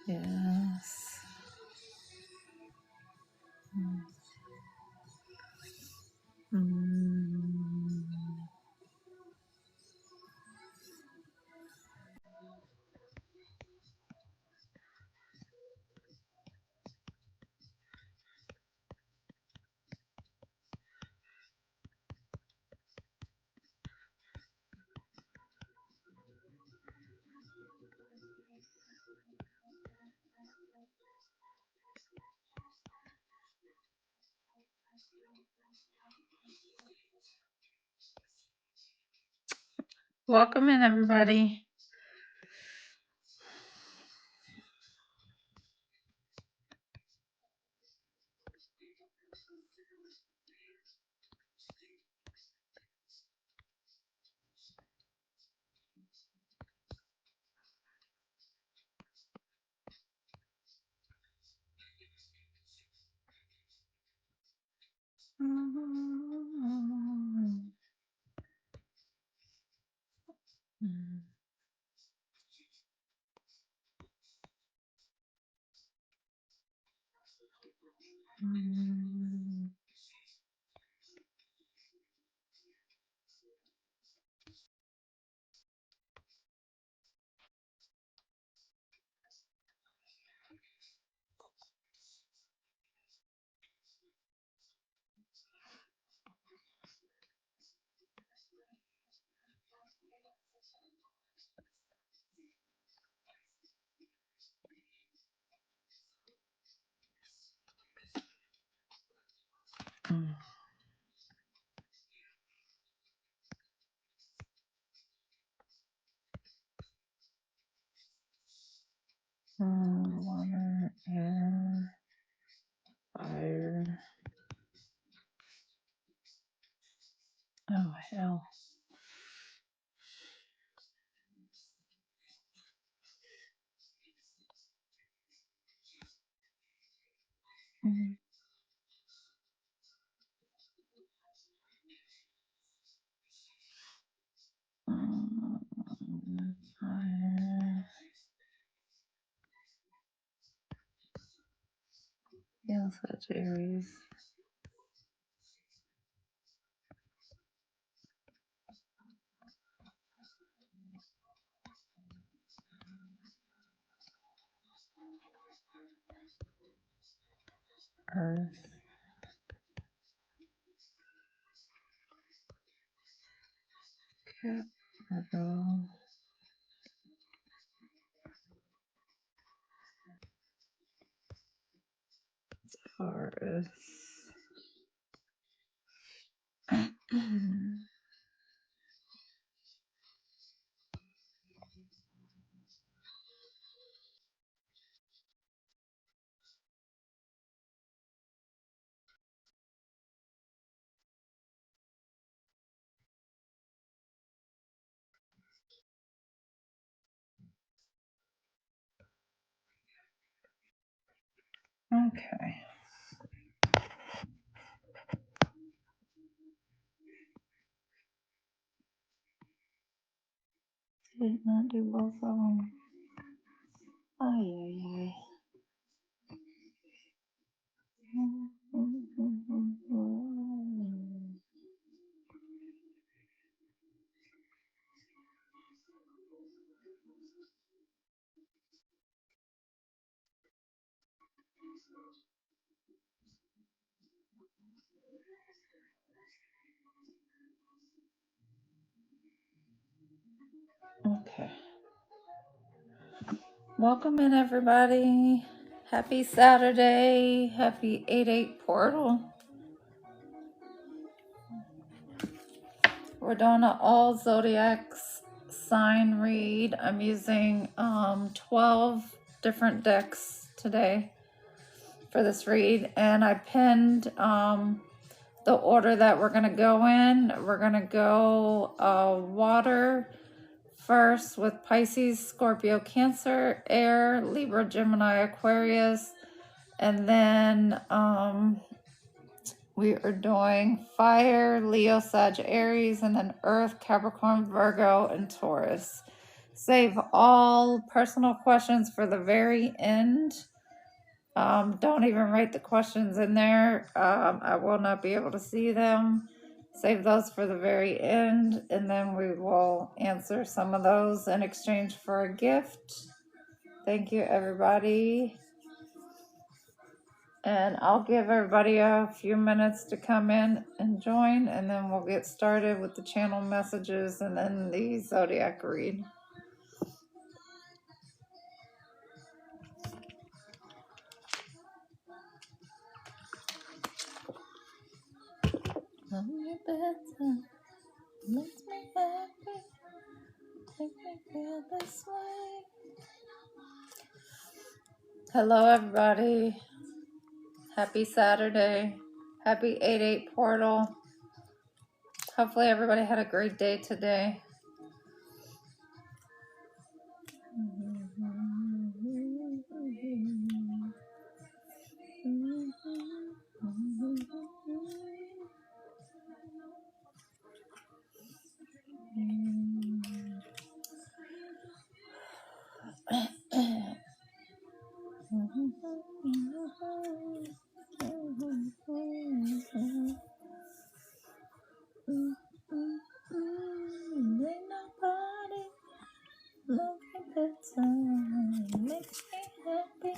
Yes. Mm. Welcome in, everybody. Water, air, fire. Oh, hell. Fire. Yes, that's Aries. Earth. Cat. Virgo. Taurus. Okay. Did not do both of them. Ay, ay, ay. Okay. Welcome in, everybody. Happy Saturday. Happy 8/8 portal. We're doing an all Zodiac sign read. I'm using 12 different decks today for this read, and I pinned the order that we're going to go in. We're going to go water first with Pisces, Scorpio, Cancer, air, Libra, Gemini, Aquarius, and then we are doing fire, Leo, Sag, Aries, and then earth, Capricorn, Virgo, and Taurus. Save all personal questions for the very end. Don't even write the questions in there. I will not be able to see them. Save those for the very end, and then we will answer some of those in exchange for a gift. Thank you, everybody. And I'll give everybody a few minutes to come in and join, and then we'll get started with the channel messages and then the Zodiac read. Love me better, makes me happy, make me feel this way. Hello, everybody. Happy Saturday. Happy 8/8 portal. Hopefully everybody had a great day today. Makes me happy.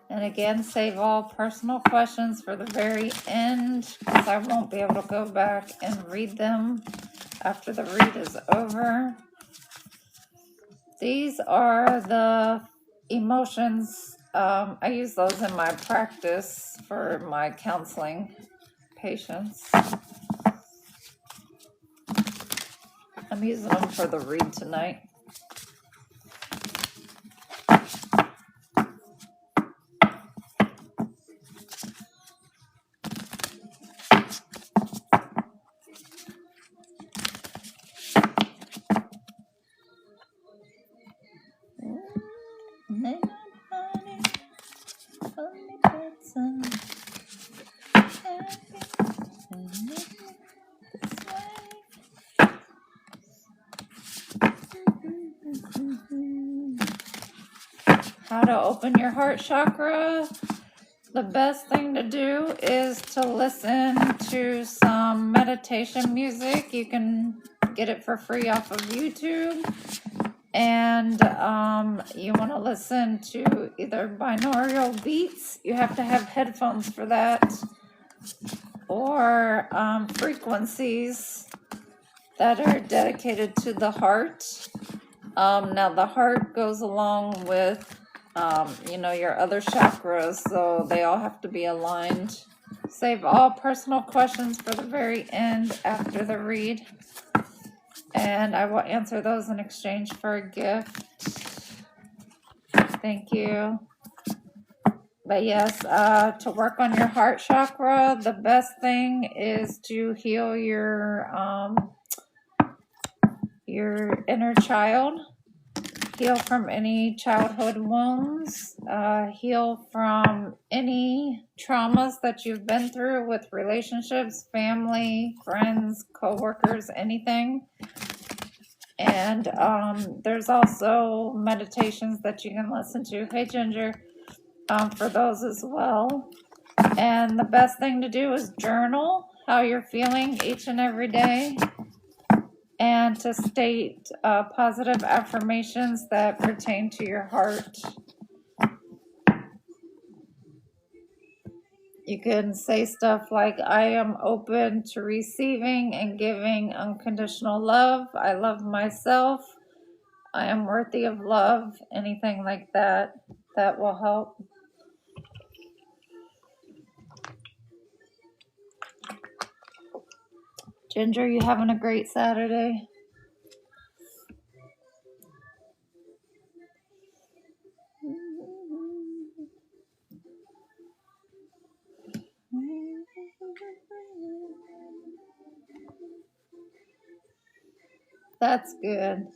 And again, save all personal questions for the very end, because I won't be able to go back and read them after the read is over. These are the emotions. I use those in my practice for my counseling patients. I'm using them for the read tonight. How to open your heart chakra. The best thing to do is to listen to some meditation music. You can get it for free off of YouTube. And you want to listen to either binaural beats. You have to have headphones for that. Or frequencies that are dedicated to the heart. Now the heart goes along with your other chakras, so they all have to be aligned. Save all personal questions for the very end after the read, and I will answer those in exchange for a gift. Thank you. But yes, to work on your heart chakra, the best thing is to heal your inner child. Heal from any childhood wounds, heal from any traumas that you've been through with relationships, family, friends, co-workers, anything. And there's also meditations that you can listen to. Hey, Ginger, for those as well. And the best thing to do is journal how you're feeling each and every day. And to state positive affirmations that pertain to your heart. You can say stuff like, I am open to receiving and giving unconditional love. I love myself. I am worthy of love. Anything like that. That will help. Ginger, you having a great Saturday? That's good.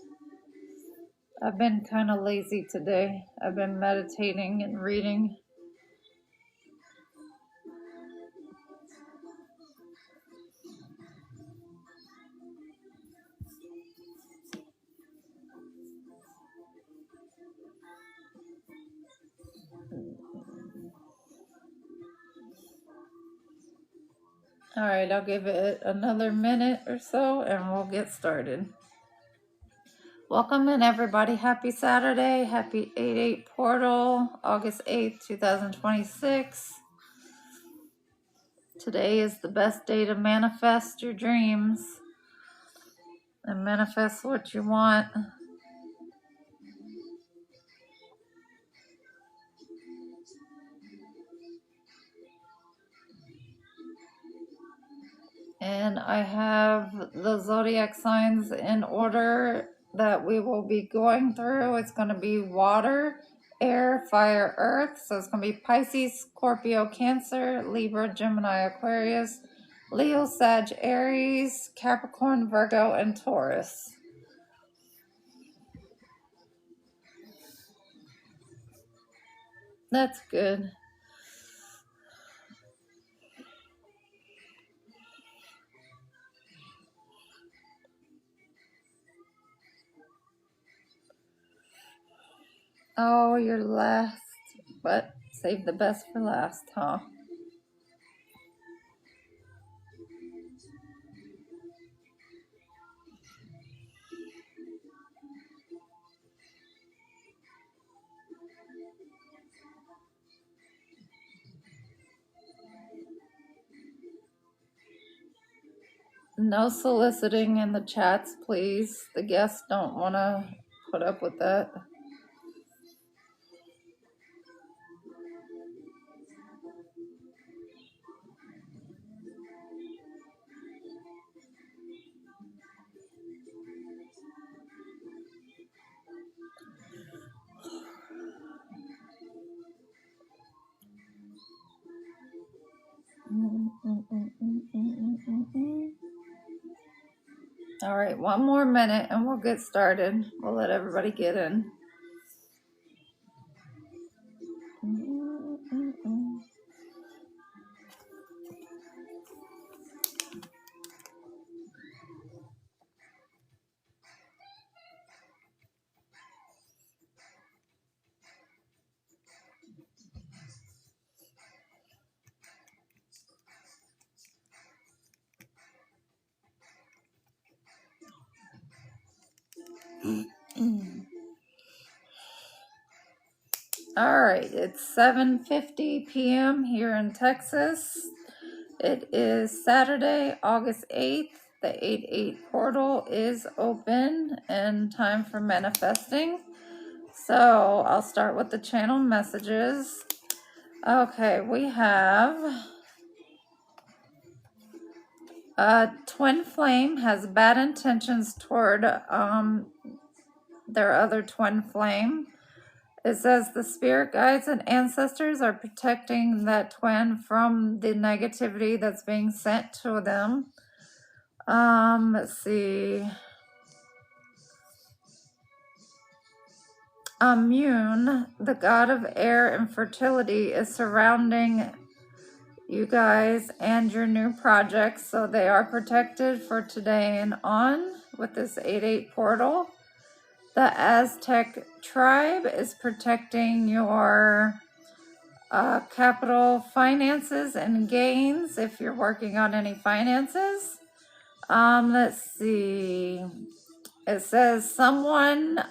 I've been kind of lazy today. I've been meditating and reading. All right, I'll give it another minute or so and we'll get started. Welcome in, everybody. Happy Saturday. Happy 8/8 portal, August 8th, 2026. Today is the best day to manifest your dreams and manifest what you want. And I have the zodiac signs in order that we will be going through. It's going to be water, air, fire, earth. So it's going to be Pisces, Scorpio, Cancer, Libra, Gemini, Aquarius, Leo, Sag, Aries, Capricorn, Virgo, and Taurus. That's good. Oh, you're last, but save the best for last, huh? No soliciting in the chats, please. The guests don't want to put up with that. All right, one more minute and we'll get started. We'll let everybody get in. All right, it's 7:50 p.m. here in Texas. It is Saturday, August 8th. The 8/8 portal is open and time for manifesting. So I'll start with the channel messages. Okay, we have twin flame has bad intentions toward their other twin flame. It says the spirit guides and ancestors are protecting that twin from the negativity that's being sent to them. Let's see. Moon, the god of air and fertility, is surrounding you guys and your new projects, so they are protected for today and on with this 8/8 portal. The Aztec tribe is protecting your capital finances and gains if you're working on any finances. Let's see. It says someone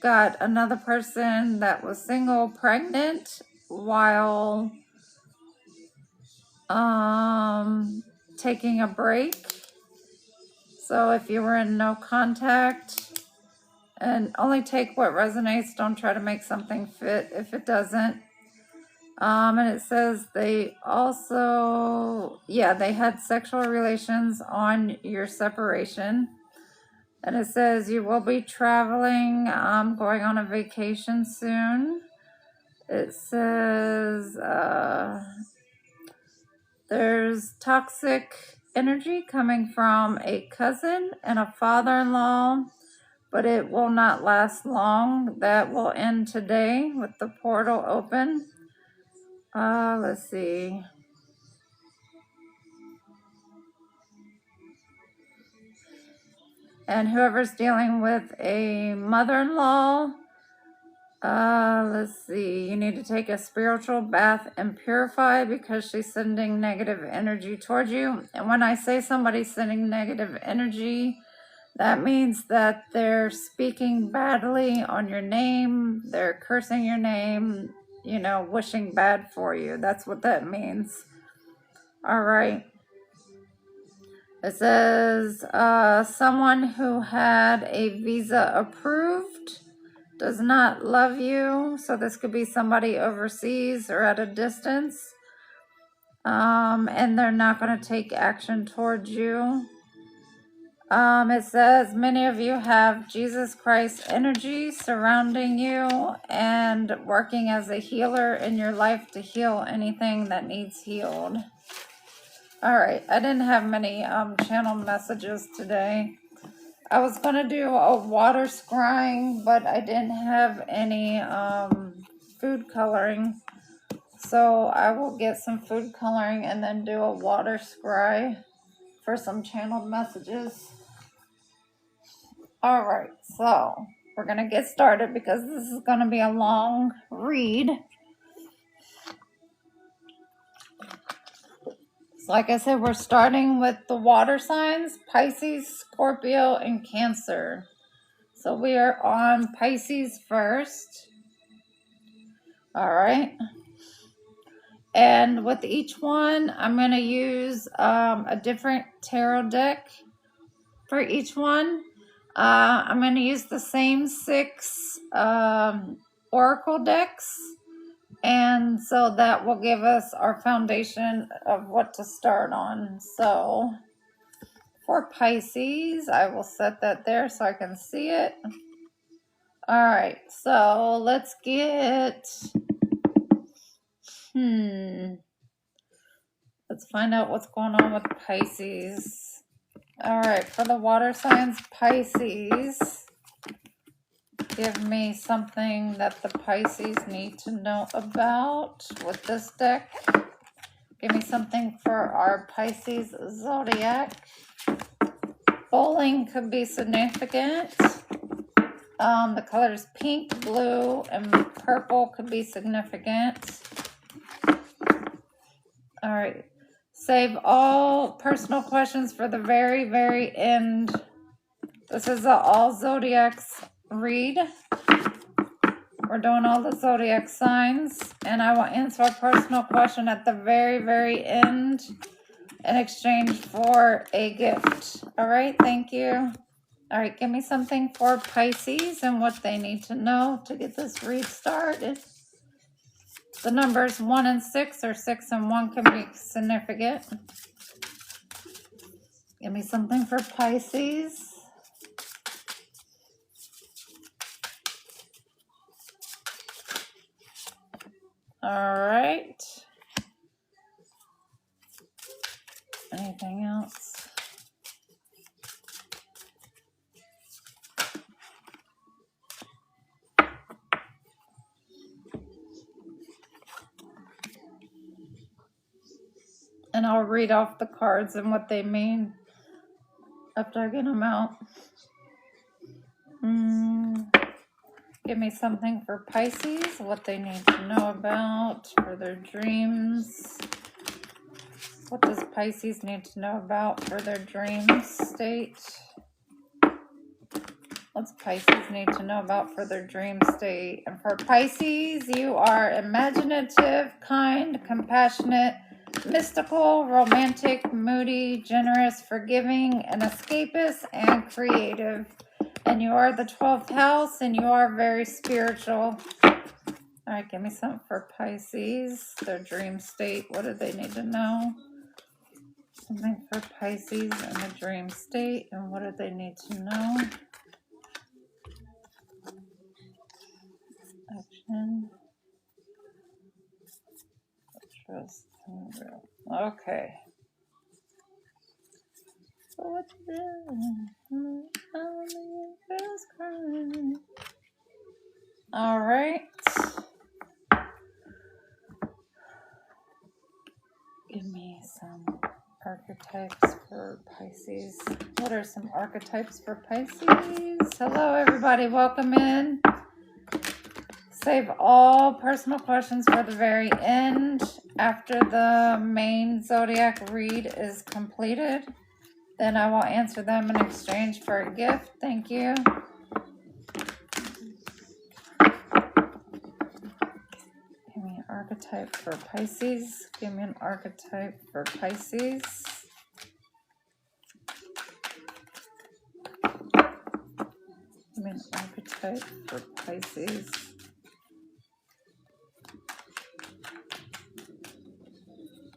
got another person that was single pregnant while taking a break. So if you were in no contact, and only take what resonates, don't try to make something fit if it doesn't. And it says they also, they had sexual relations on your separation. And it says you will be traveling, going on a vacation soon. It says there's toxic energy coming from a cousin and a father-in-law, but it will not last long. That will end today with the portal open. Let's see. And whoever's dealing with a mother-in-law Let's see. You need to take a spiritual bath and purify because she's sending negative energy towards you. And when I say somebody's sending negative energy, that means that they're speaking badly on your name. They're cursing your name, you know, wishing bad for you. That's what that means. All right. It says someone who had a visa approved does not love you. So this could be somebody overseas or at a distance. And they're not going to take action towards you. It says many of you have Jesus Christ energy surrounding you and working as a healer in your life to heal anything that needs healed. All right, I didn't have many channel messages today. I was going to do a water scrying, but I didn't have any food coloring. So I will get some food coloring and then do a water scry for some channeled messages. All right, so we're going to get started because this is going to be a long read. So like I said, we're starting with the water signs, Pisces, Scorpio, and Cancer. So we are on Pisces first. All right. And with each one, I'm going to use a different tarot deck for each one. I'm going to use the same 6 oracle decks. And so that will give us our foundation of what to start on. So for Pisces, I will set that there so I can see it. All right, so let's get, let's find out what's going on with Pisces. All right, for the water signs, Pisces, give me something that the Pisces need to know about with this deck. Give me something for our Pisces Zodiac. Bowling could be significant. The colors pink, blue, and purple could be significant. All right. Save all personal questions for the very, very end. This is an all Zodiacs read. We're doing all the Zodiac signs, and I will answer a personal question at the very, very end in exchange for a gift. All right, thank you. All right, give me something for Pisces and what they need to know to get this read started. The numbers 1 and 6 or 6 and 1 can be significant. Give me something for Pisces. All right. Anything else? And I'll read off the cards and what they mean after I get them out. Give me something for Pisces, what they need to know about for their dreams. What does Pisces need to know about for their dream state? What's Pisces need to know about for their dream state? And for Pisces, you are imaginative, kind, compassionate, mystical, romantic, moody, generous, forgiving, and escapist, and creative. And you are the 12th house, and you are very spiritual. All right, give me something for Pisces, their dream state. What do they need to know? Something for Pisces in the dream state, and what do they need to know? Action. Trust. Okay. All right. Give me some archetypes for Pisces. What are some archetypes for Pisces? Hello, everybody. Welcome in. Save all personal questions for the very end after the main Zodiac read is completed. Then I will answer them in exchange for a gift. Thank you. Give me an archetype for Pisces. Give me an archetype for Pisces. Give me an archetype for Pisces.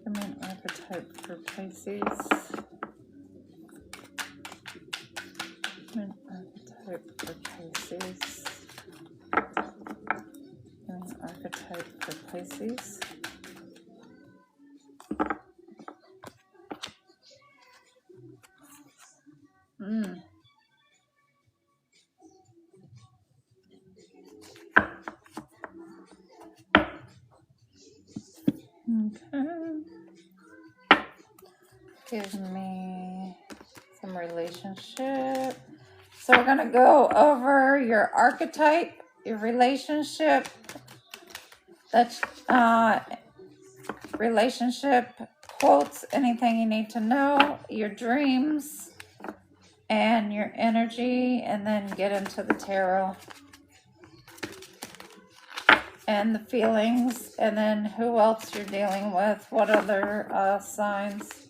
Give me an archetype for Pisces. Give me an archetype for Pisces. Give me an archetype for Pisces. Okay. Give me some relationship. So we're going to go over your archetype, your relationship, that's relationship quotes, anything you need to know, your dreams, and your energy, and then get into the tarot and the feelings, and then who else you're dealing with, what other signs.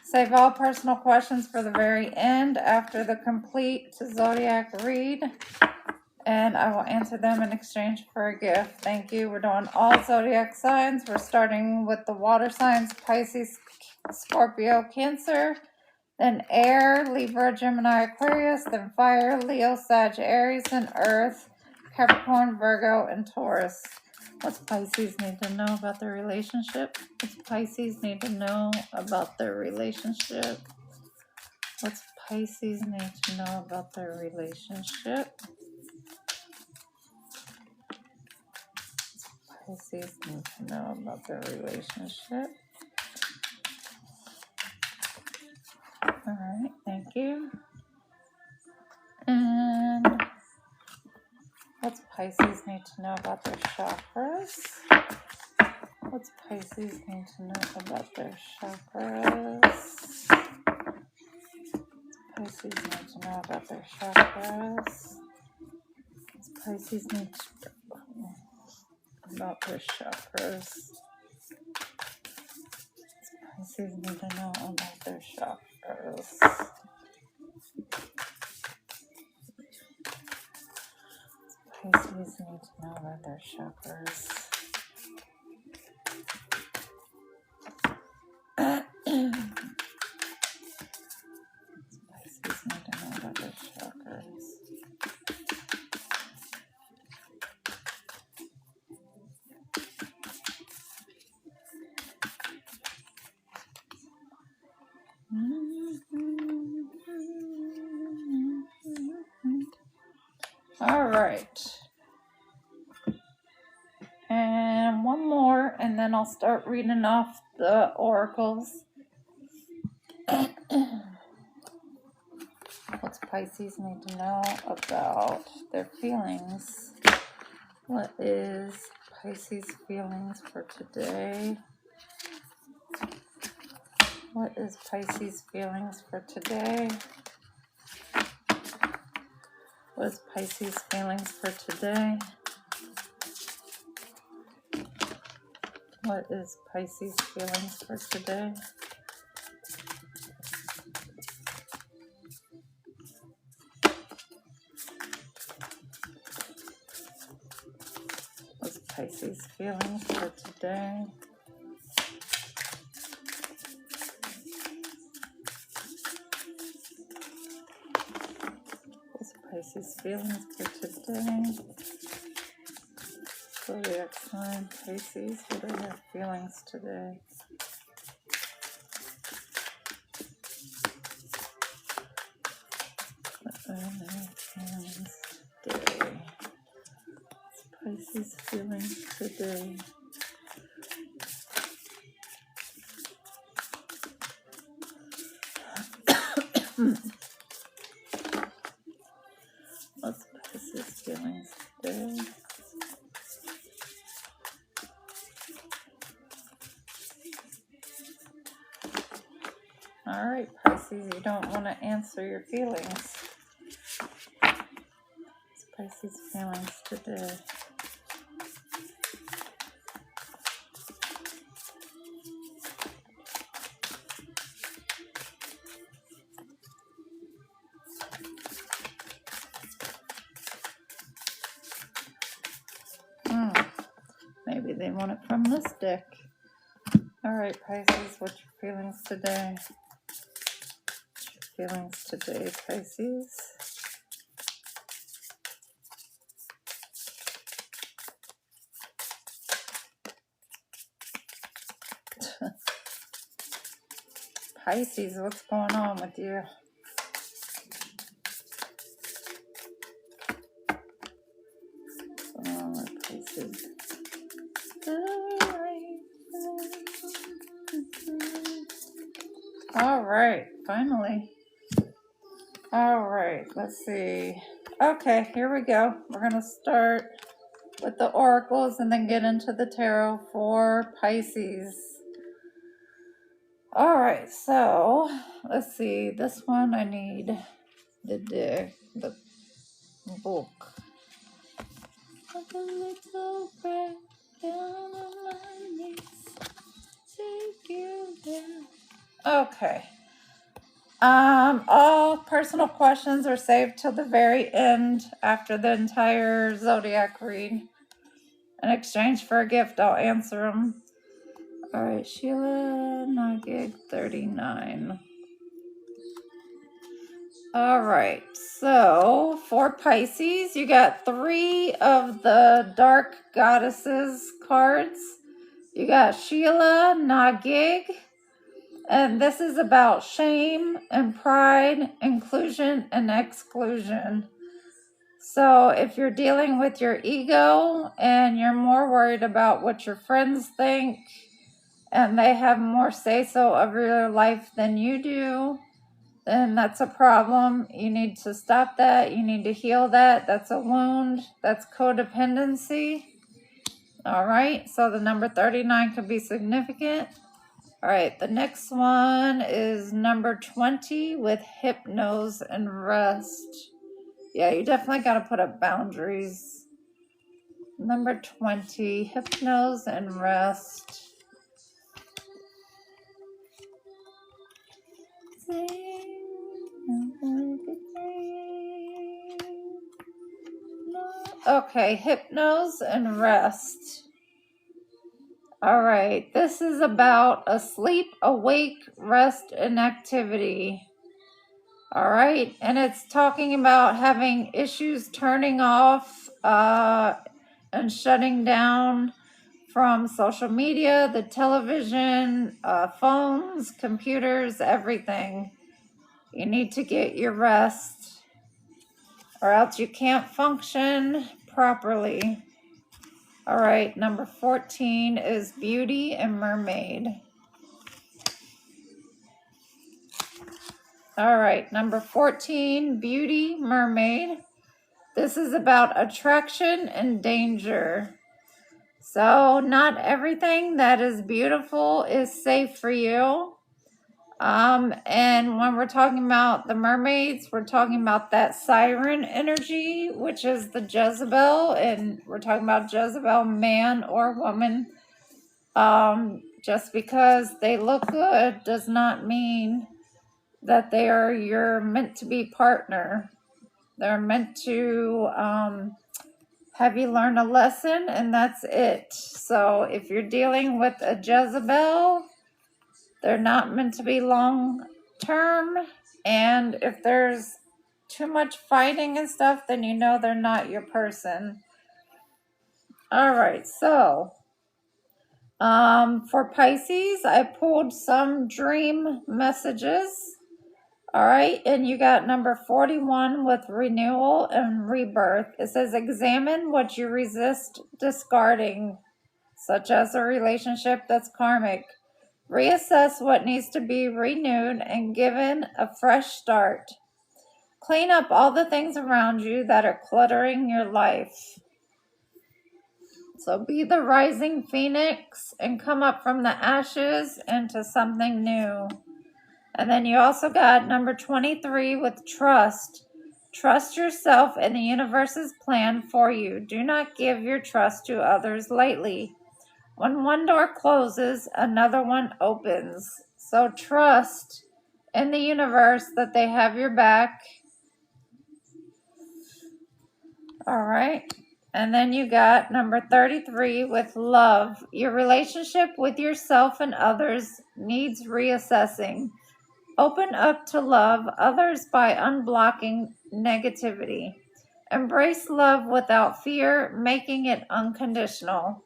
Save all personal questions for the very end after the complete Zodiac read, and I will answer them in exchange for a gift. Thank you. We're doing all Zodiac signs. We're starting with the water signs: Pisces, Scorpio, Cancer, then air, Libra, Gemini, Aquarius, then fire, Leo, Sag, Aries, and earth, Capricorn, Virgo, and Taurus. What's Pisces need to know about their relationship? What's Pisces need to know about their relationship? What's Pisces need to know about their relationship? Pisces need to know about their relationship. Alright, thank you. And what's Pisces need to know about their chakras? What's Pisces need to know about their chakras? Pisces need to know about their chakras. What's Pisces need to know about their chakras? Pisces need to know about their chakras. Pisces need to know about their chakras. Pisces need to know about their chakras. All right. And one more, and then I'll start reading off the oracles. What's Pisces need to know about their feelings? What is Pisces' feelings for today? What is Pisces' feelings for today? What is Pisces' feelings for today? What is Pisces' feelings for today? What's Pisces' feelings for today? What's Pisces' feelings for today? Zodiac sign, Pisces, what are their feelings today? What are their feelings today? What's Pisces' feelings today? What's Pisces' feelings today? All right, Pisces, you don't want to answer your feelings. What's Pisces' feelings today? Maybe they want it from this deck. All right, Pisces, what's your feelings today? What's your feelings today, Pisces? Pisces, what's going on with you? What's going on with Pisces? All right, finally. All right, let's see. Okay, here we go. We're going to start with the oracles and then get into the tarot for Pisces. All right, so let's see. This one I need the deck, the book. Like a little breath down on my knees, take you down. Okay. All personal questions are saved till the very end after the entire Zodiac read. In exchange for a gift, I'll answer them. All right, Sheila, Nagig 39. All right, so for Pisces, you got 3 of the Dark Goddesses cards. You got Sheila, Nagig, and this is about shame and pride, inclusion and exclusion. So if you're dealing with your ego and you're more worried about what your friends think and they have more say-so of your life than you do, then that's a problem. You need to stop that. You need to heal that. That's a wound. That's codependency. All right, so the number 39 could be significant. All right, the next one is number 20 with hypnose and rest. Yeah, you definitely got to put up boundaries. Number 20, hypnose and rest. Okay, hypnose and rest. All right, this is about asleep, awake, rest, and activity. All right, and it's talking about having issues turning off and shutting down from social media, the television, phones, computers, everything. You need to get your rest or else you can't function properly. All right, number 14 is Beauty and Mermaid. All right, number 14, Beauty, Mermaid. This is about attraction and danger. So not everything that is beautiful is safe for you. And when we're talking about the mermaids, we're talking about that siren energy, which is the Jezebel, and we're talking about Jezebel, man or woman. Just because they look good does not mean that they are your meant to be partner. They're meant to have you learn a lesson, and that's it. So if you're dealing with a Jezebel, they're not meant to be long term, and if there's too much fighting and stuff, then you know they're not your person. All right, so for Pisces, I pulled some dream messages. All right, and you got number 41 with renewal and rebirth. It says examine what you resist discarding, such as a relationship that's karmic. Reassess what needs to be renewed and given a fresh start. Clean up all the things around you that are cluttering your life. So be the rising phoenix and come up from the ashes into something new. And then you also got number 23 with trust. Trust yourself and the universe's plan for you. Do not give your trust to others lightly. When one door closes, another one opens. So trust in the universe that they have your back. All right. And then you got number 33 with love. Your relationship with yourself and others needs reassessing. Open up to love others by unblocking negativity. Embrace love without fear, making it unconditional.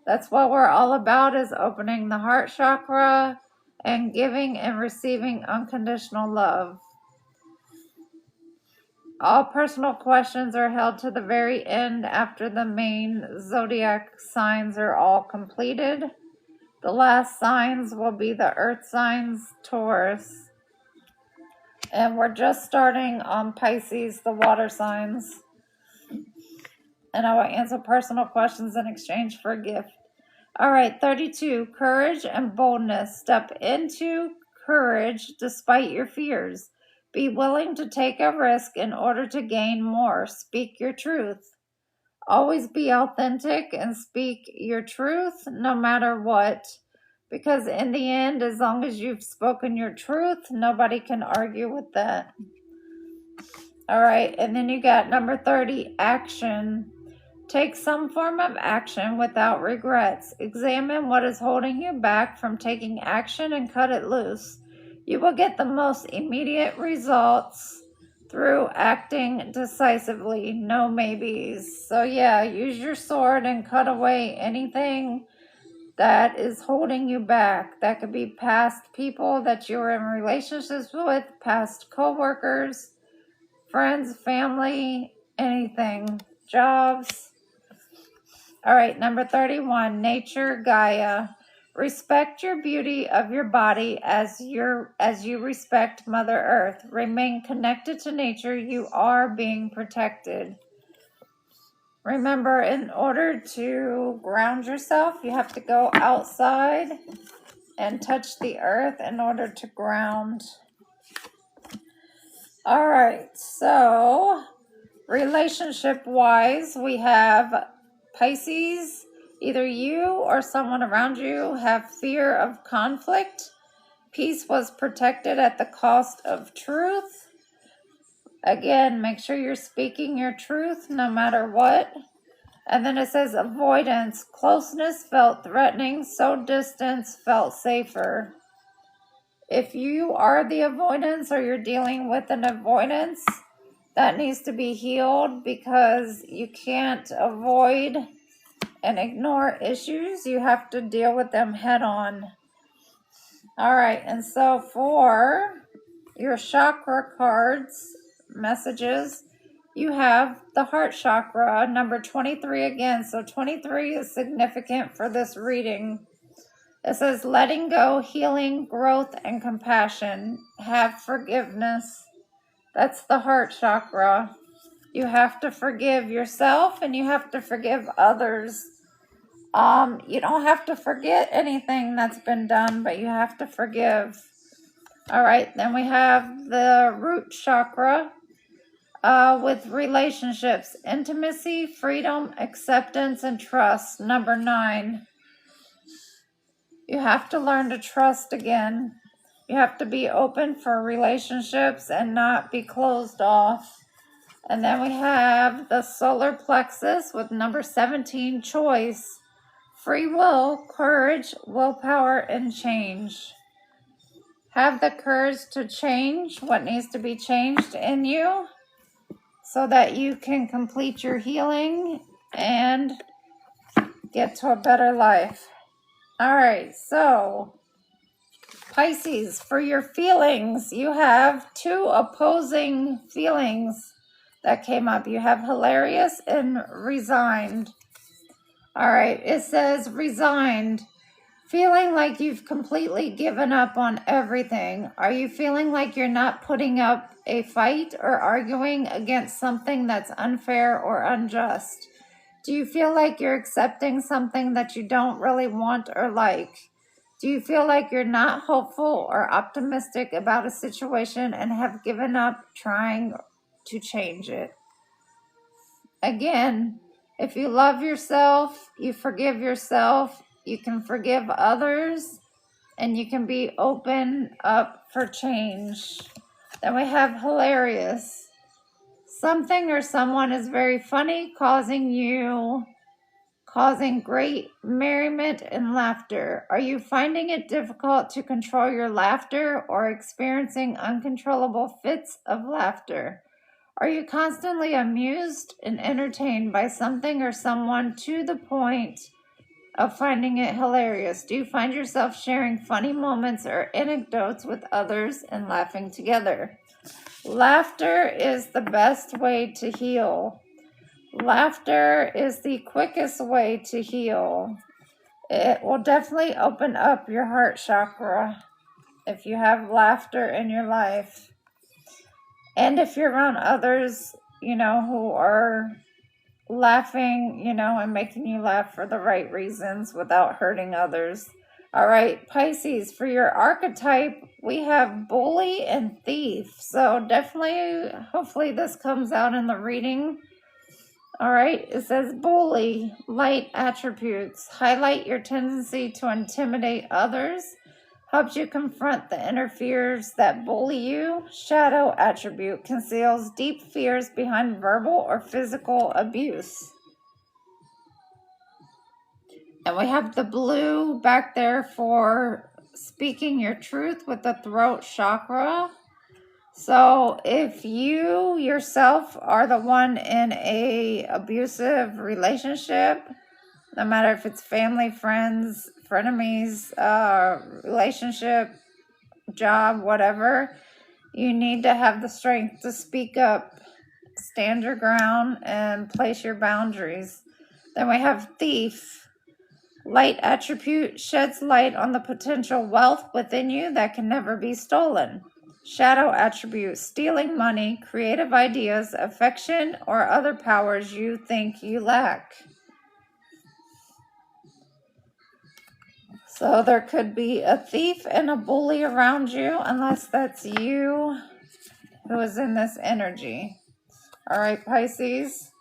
That's what we're all about, is opening the heart chakra and giving and receiving unconditional love. All personal questions are held to the very end after the main zodiac signs are all completed. The last signs will be the earth signs, Taurus. And we're just starting on Pisces, the water signs. And I will answer personal questions in exchange for a gift. All right, 32, courage and boldness. Step into courage despite your fears. Be willing to take a risk in order to gain more. Speak your truth. Always be authentic and speak your truth no matter what. Because in the end, as long as you've spoken your truth, nobody can argue with that. All right, and then you got number 30, action. Take some form of action without regrets. Examine what is holding you back from taking action and cut it loose. You will get the most immediate results through acting decisively. No maybes. So yeah, use your sword and cut away anything that is holding you back. That could be past people that you were in relationships with, past co-workers, friends, family, anything, jobs. All right, number 31, nature, Gaia. Respect your beauty of your body as you respect Mother Earth. Remain connected to nature. You are being protected. Remember, in order to ground yourself, you have to go outside and touch the earth in order to ground. All right, so relationship-wise, we have Pisces. Either you or someone around you have fear of conflict. Peace was protected at the cost of truth. Again, make sure you're speaking your truth no matter what. And then it says avoidance. Closeness felt threatening, so distance felt safer. If you are the avoidance or you're dealing with an avoidance, that needs to be healed, because you can't avoid and ignore issues. You have to deal with them head on. All right, and so for your chakra cards, messages, you have the heart chakra, number 23 again. So 23 is significant for this reading. It says letting go, healing, growth, and compassion. Have forgiveness. That's the heart chakra. You have to forgive yourself and you have to forgive others. You don't have to forget anything that's been done, but you have to forgive. All right, then we have the root chakra with relationships, intimacy, freedom, acceptance, and trust. Number 9. You have to learn to trust again. You have to be open for relationships and not be closed off. And then we have the solar plexus with number 17, choice, free will, courage, willpower, and change. Have the courage to change what needs to be changed in you so that you can complete your healing and get to a better life. All right, so Pisces, for your feelings, you have 2 opposing feelings that came up. You have hilarious and resigned. All right, it says resigned, feeling like you've completely given up on everything. Are you feeling like you're not putting up a fight or arguing against something that's unfair or unjust? Do you feel like you're accepting something that you don't really want or like? Do you feel like you're not hopeful or optimistic about a situation and have given up trying to change it? Again, if you love yourself, you forgive yourself, you can forgive others, and you can be open up for change. Then we have hilarious. Something or someone is very funny, causing great merriment and laughter. Are you finding it difficult to control your laughter or experiencing uncontrollable fits of laughter? Are you constantly amused and entertained by something or someone to the point of finding it hilarious? Do you find yourself sharing funny moments or anecdotes with others and laughing together? Laughter is the best way to heal. Laughter is the quickest way to heal. It will definitely open up your heart chakra if you have laughter in your life. And if you're around others, who are laughing, and making you laugh for the right reasons without hurting others. All right, Pisces, for your archetype, we have bully and thief. So definitely, hopefully this comes out in the reading. All right, it says bully, light attributes, highlight your tendency to intimidate others, helps you confront the inner fears that bully you. Shadow attribute, conceals deep fears behind verbal or physical abuse. And we have the blue back there for speaking your truth with the throat chakra. So if you yourself are the one in a abusive relationship, no matter if it's family, friends, frenemies, relationship, job, whatever, you need to have the strength to speak up, stand your ground, and place your boundaries. Then we have thief. Light attribute, sheds light on the potential wealth within you that can never be stolen. Shadow attribute, stealing money, creative ideas, affection, or other powers you think you lack. So there could be a thief and a bully around you, unless that's you who is in this energy. All right, Pisces.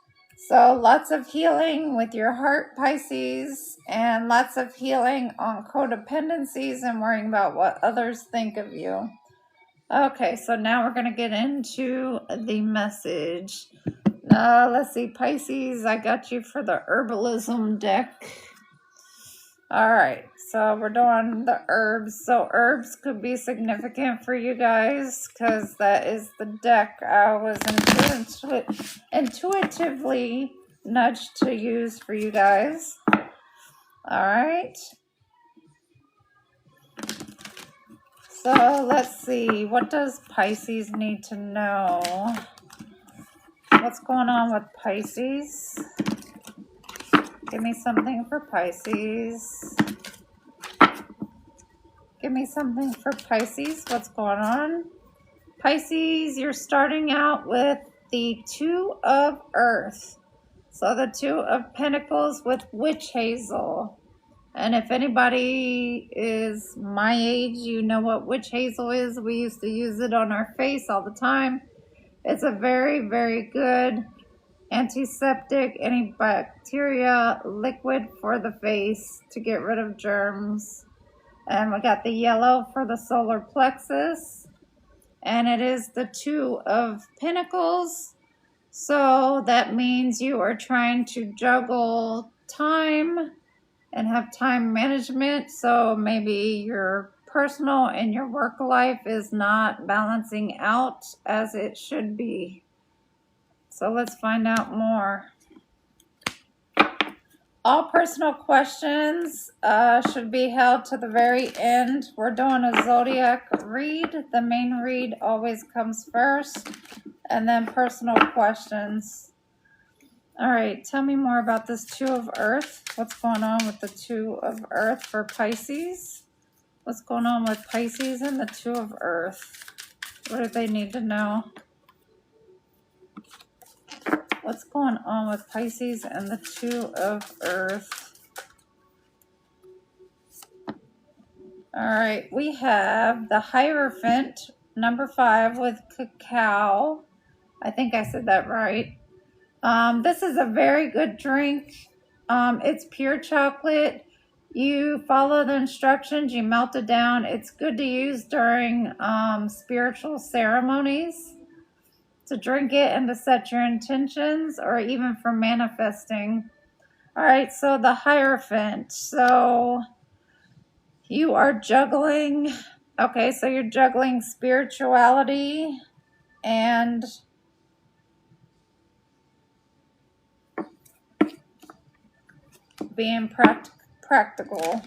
So lots of healing with your heart, Pisces, and lots of healing on codependencies and worrying about what others think of you. Okay, so now we're going to get into the message. Let's see, Pisces, I got you for the herbalism deck. All right, so we're doing the herbs. So herbs could be significant for you guys because that is the deck I was intuitively nudged to use for you guys. All right. So let's see, what does Pisces need to know? What's going on with Pisces? Give me something for Pisces. Give me something for Pisces. What's going on? Pisces, you're starting out with the Two of Earth. So the Two of Pentacles with Witch Hazel. And if anybody is my age, you know what witch hazel is. We used to use it on our face all the time. It's a very, very good antiseptic, antibacteria liquid for the face to get rid of germs. And we got the yellow for the solar plexus. And it is the Two of Pentacles. So that means you are trying to juggle time and have time management. So maybe your personal and your work life is not balancing out as it should be. So let's find out more. All personal questions should be held to the very end. We're doing a Zodiac read. The main read always comes first, and then personal questions. All right, tell me more about this Two of Earth. What's going on with the Two of Earth for Pisces? What's going on with Pisces and the Two of Earth? What do they need to know? What's going on with Pisces and the Two of Earth? All right, we have the Hierophant, number 5 with cacao. I think I said that right. This is a very good drink. It's pure chocolate. You follow the instructions, you melt it down. It's good to use during spiritual ceremonies, to drink it and to set your intentions, or even for manifesting. All right, so the Hierophant. So you are juggling. Okay, so you're juggling spirituality and being practical.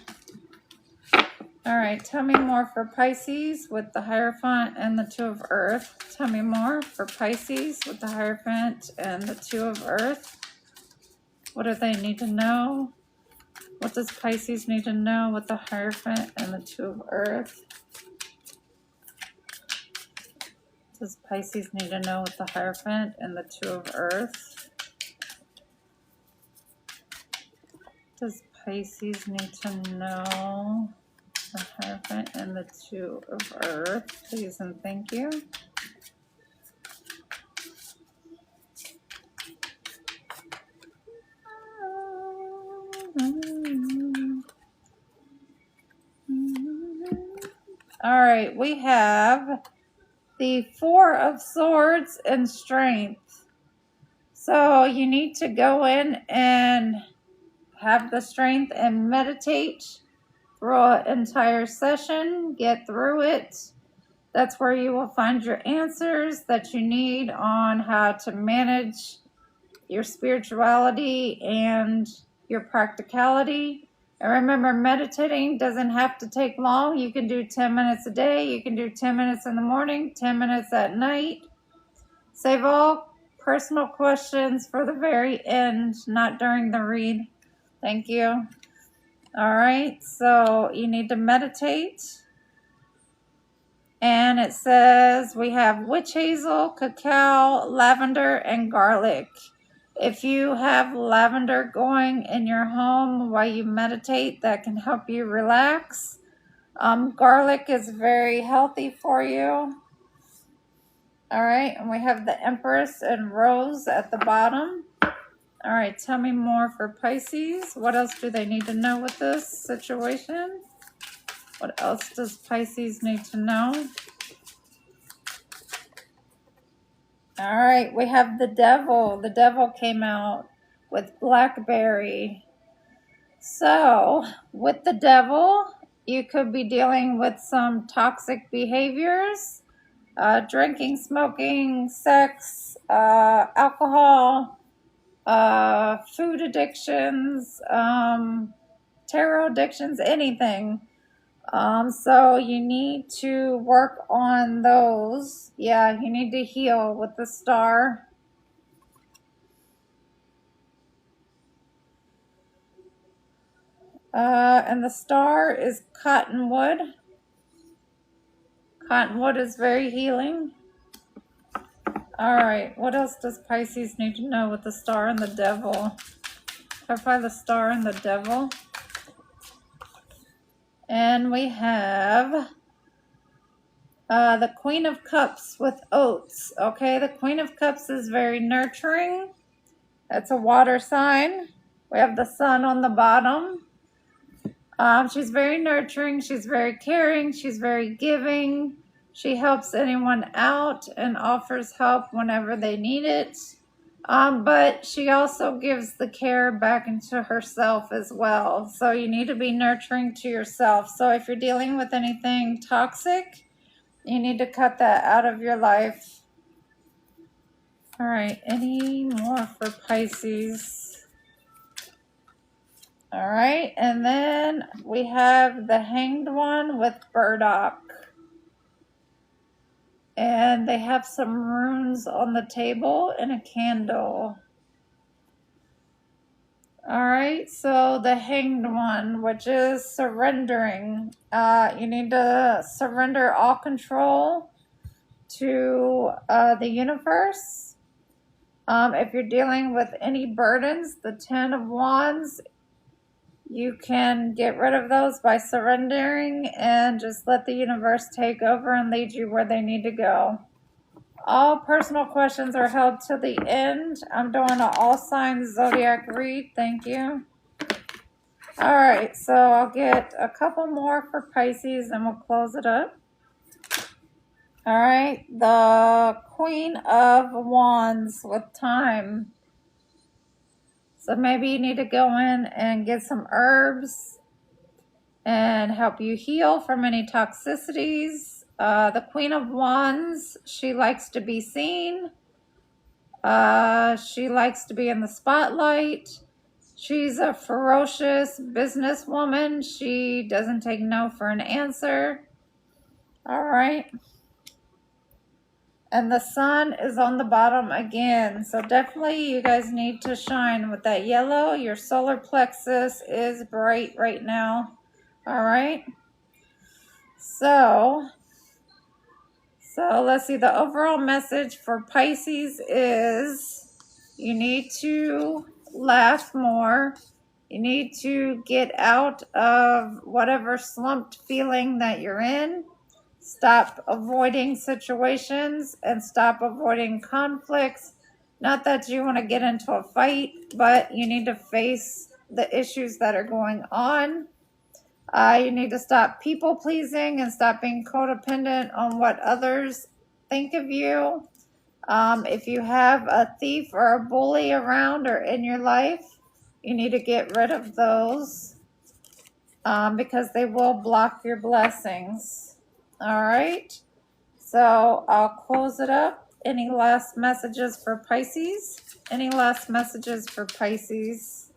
All right, tell me more for Pisces with the Hierophant and the Two of Earth. Tell me more for Pisces with the Hierophant and the Two of Earth. What do they need to know? What does Pisces need to know with the Hierophant and the Two of Earth? What does Pisces need to know with the Hierophant and the Two of Earth? What does Pisces need to know? The Hierophant and the Two of Earth, please and thank you. All right, we have the Four of Swords and Strength. So you need to go in and have the strength and meditate through an entire session. Get through it. That's where you will find your answers that you need on how to manage your spirituality and your practicality. And remember, meditating doesn't have to take long. You can do 10 minutes a day. You can do 10 minutes in the morning, 10 minutes at night. Save all personal questions for the very end, not during the read. Thank you. All right, so you need to meditate. And it says we have witch hazel, cacao, lavender, and garlic. If you have lavender going in your home while you meditate, that can help you relax. Garlic is very healthy for you. All right, and we have the Empress and Rose at the bottom. All right, tell me more for Pisces. What else do they need to know with this situation? What else does Pisces need to know? All right, we have the Devil. The Devil came out with blackberry. So, with the Devil, you could be dealing with some toxic behaviors, drinking, smoking, sex, alcohol, food addictions, tarot addictions, anything. So you need to work on those. Yeah, you need to heal with the Star. And the Star is cottonwood. Cottonwood is very healing. All right, what else does Pisces need to know with the Star and the Devil? Clarify the Star and the Devil. And we have the Queen of Cups with oats. Okay, the Queen of Cups is very nurturing. That's a water sign. We have the Sun on the bottom. She's very nurturing. She's very caring. She's very giving. She helps anyone out and offers help whenever they need it. But she also gives the care back into herself as well. So you need to be nurturing to yourself. So if you're dealing with anything toxic, you need to cut that out of your life. All right, any more for Pisces? All right, and then we have the Hanged One with burdock. And they have some runes on the table and a candle. All right, so the Hanged One, which is surrendering. You need to surrender all control to the universe. If you're dealing with any burdens, the Ten of Wands You can get rid of those by surrendering and just let the universe take over and lead you where they need to go. All personal questions are held to the end. I'm doing an all signs zodiac read. Thank you. All right, so I'll get a couple more for Pisces and we'll close it up. All right, the Queen of Wands with time. So maybe you need to go in and get some herbs and help you heal from any toxicities. The Queen of Wands, she likes to be seen. She likes to be in the spotlight. She's a ferocious businesswoman. She doesn't take no for an answer. All right. And the sun is on the bottom again. So definitely you guys need to shine with that yellow. Your solar plexus is bright right now. All right. So let's see. The overall message for Pisces is you need to laugh more. You need to get out of whatever slumped feeling that you're in. Stop avoiding situations and stop avoiding conflicts. Not that you want to get into a fight, but you need to face the issues that are going on. You need to stop people pleasing and stop being codependent on what others think of you. If you have a thief or a bully around or in your life, you need to get rid of those because they will block your blessings. All right, so I'll close it up. Any last messages for Pisces? Any last messages for Pisces?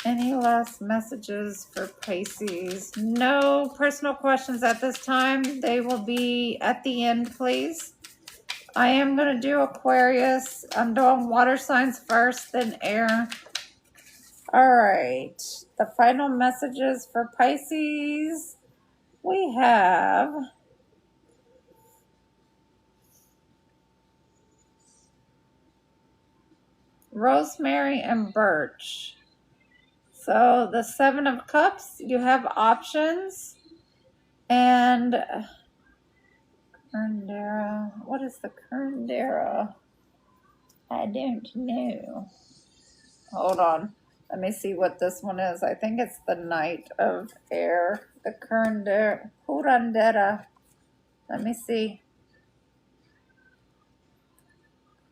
Any last messages for Pisces? No personal questions at this time. They will be at the end, please. I am going to do Aquarius. I'm doing water signs first, then air. All right, the final messages for Pisces. We have rosemary and birch. So the Seven of Cups, you have options. And Curandera, what is the Curandera? I don't know. Hold on. Let me see what this one is. I think it's the Knight of Air. The Curandera. Let me see.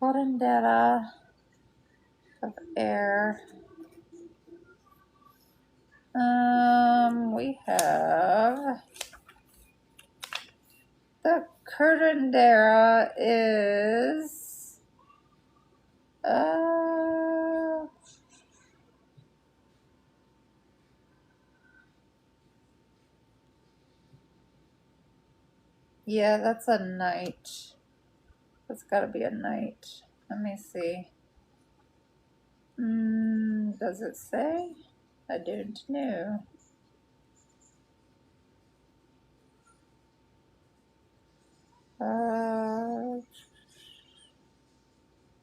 Curandera of Air. We have the Curandera is yeah, that's a knight. That's got to be a knight. Let me see. Does it say? I don't know.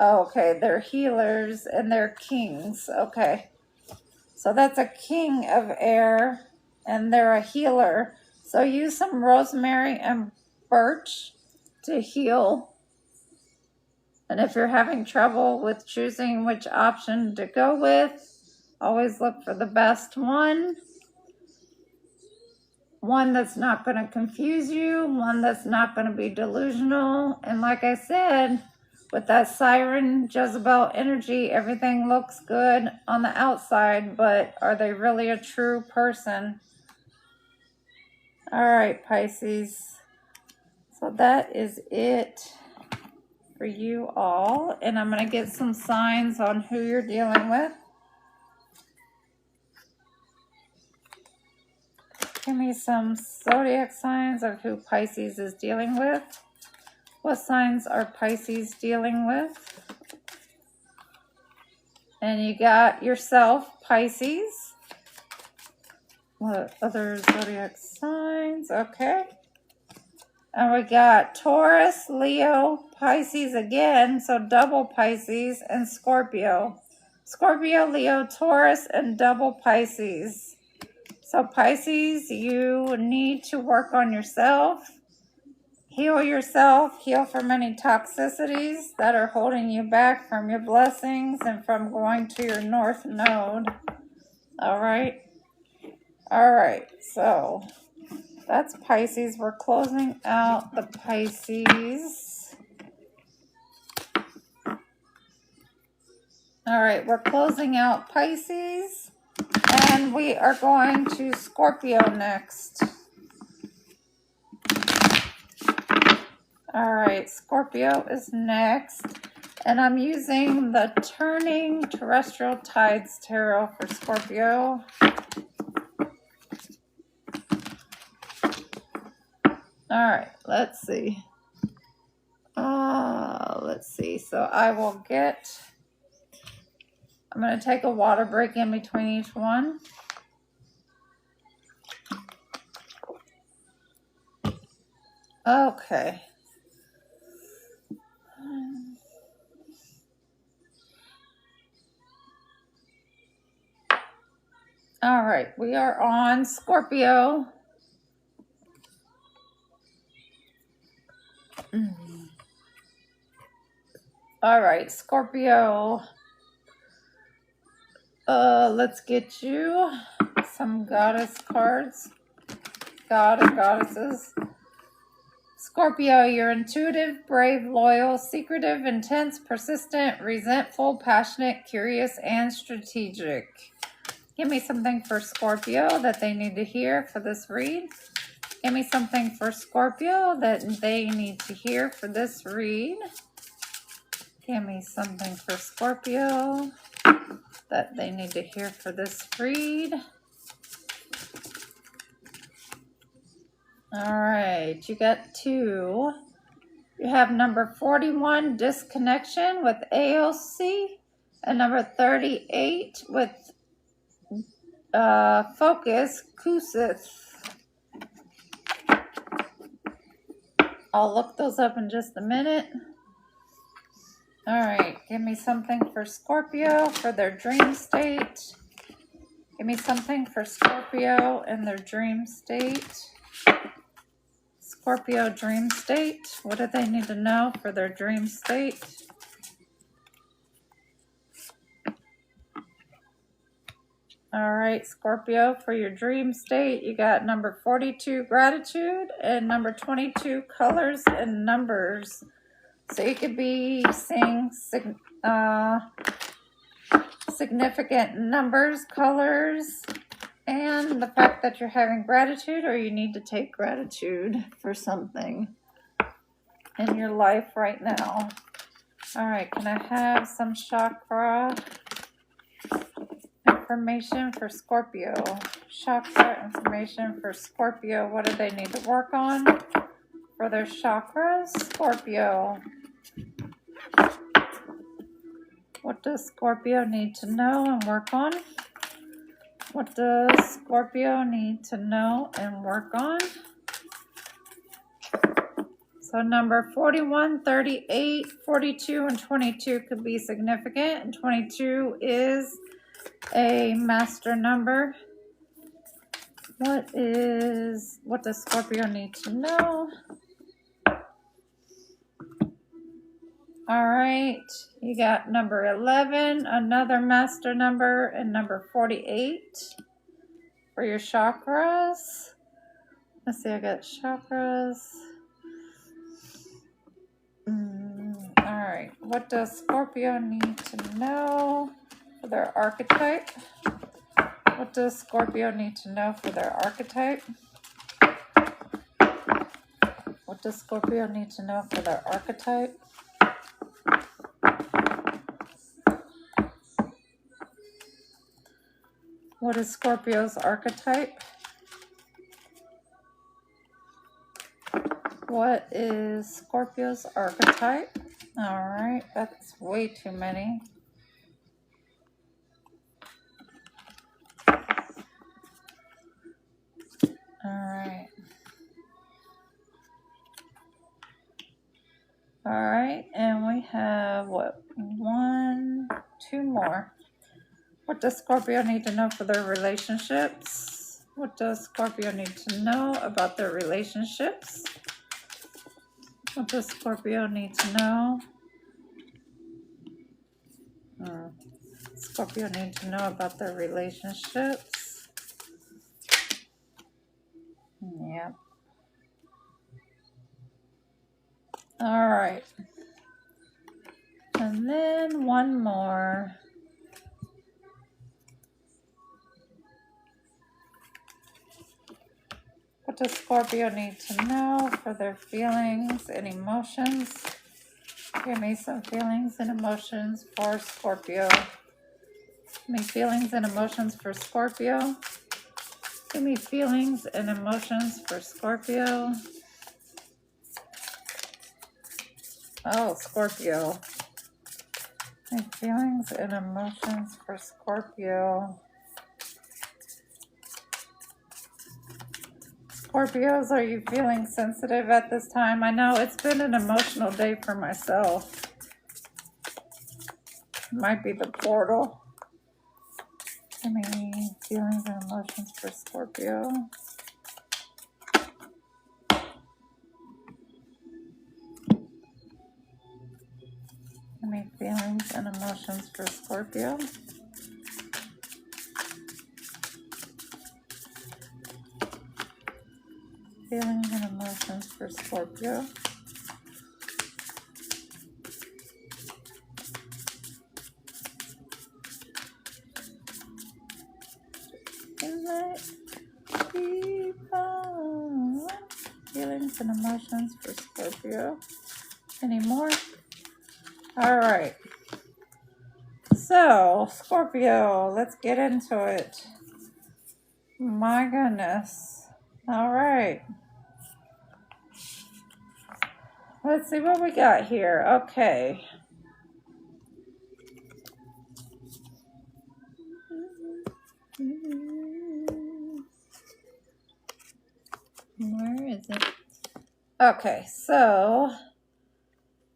Okay, they're healers and they're kings. Okay. So that's a king of air and they're a healer. So use some rosemary and birch to heal. And if you're having trouble with choosing which option to go with, always look for the best one. One that's not going to confuse you, one that's not going to be delusional. And like I said, with that siren Jezebel energy, everything looks good on the outside, but are they really a true person? All right, Pisces. So that is it for you all. And I'm going to get some signs on who you're dealing with. Give me some zodiac signs of who Pisces is dealing with. What signs are Pisces dealing with? And you got yourself, Pisces. What other zodiac signs? Okay. And we got Taurus, Leo, Pisces again. So double Pisces and Scorpio. Scorpio, Leo, Taurus, and double Pisces. So Pisces, you need to work on yourself. Heal yourself. Heal from any toxicities that are holding you back from your blessings and from going to your North Node. All right. All right. So that's Pisces. We're closing out the Pisces. All right. We're closing out Pisces. And we are going to Scorpio next. All right, Scorpio is next. And I'm using the Turning Terrestrial Tides Tarot for Scorpio. All right, let's see. So I'm going to take a water break in between each one. Okay. All right, we are on Scorpio. All right, Scorpio. Let's get you some goddess cards. God or goddesses. Scorpio, you're intuitive, brave, loyal, secretive, intense, persistent, resentful, passionate, curious, and strategic. Give me something for Scorpio that they need to hear for this read. Give me something for Scorpio that they need to hear for this read. Give me something for Scorpio that they need to hear for this read. All right, you got 2. You have number 41, disconnection with AOC, and number 38 with focus, Kusith. I'll look those up in just a minute. All right, give me something for Scorpio for their dream state. Give me something for Scorpio and their dream state. Scorpio dream state. What do they need to know for their dream state? All right, Scorpio, for your dream state, you got number 42, gratitude, and number 22, colors and numbers. So you could be seeing significant numbers, colors, and the fact that you're having gratitude, or you need to take gratitude for something in your life right now. All right, can I have some chakra information for Scorpio? Chakra information for Scorpio. What do they need to work on for their chakras? Scorpio. What does Scorpio need to know and work on? What does Scorpio need to know and work on? So number 41, 38, 42, and 22 could be significant. And 22 is a master number. What does Scorpio need to know? All right, you got number 11, another master number, and number 48 for your chakras. Let's see, I got chakras. All right, what does Scorpio need to know for their archetype? What does Scorpio need to know for their archetype? What does Scorpio need to know for their archetype? What is Scorpio's archetype? What is Scorpio's archetype? All right, that's way too many. All right. All right, and we have, what, 1, 2 more. What does Scorpio need to know for their relationships? What does Scorpio need to know about their relationships? What does Scorpio need to know? Scorpio need to know about their relationships. Yep. All right. And then one more. What does Scorpio need to know for their feelings and emotions? Give me some feelings and emotions for Scorpio. Give me feelings and emotions for Scorpio. Give me feelings and emotions for Scorpio. Oh, Scorpio. Give me feelings and emotions for Scorpio. Scorpios, are you feeling sensitive at this time? I know it's been an emotional day for myself. It might be the portal. Give me feelings and emotions for Scorpio. Give me feelings and emotions for Scorpio. Feelings and emotions for Scorpio. Feelings and emotions for Scorpio. Any more? All right. So, Scorpio, let's get into it. My goodness. All right. Let's see what we got here. Okay. Where is it? Okay, so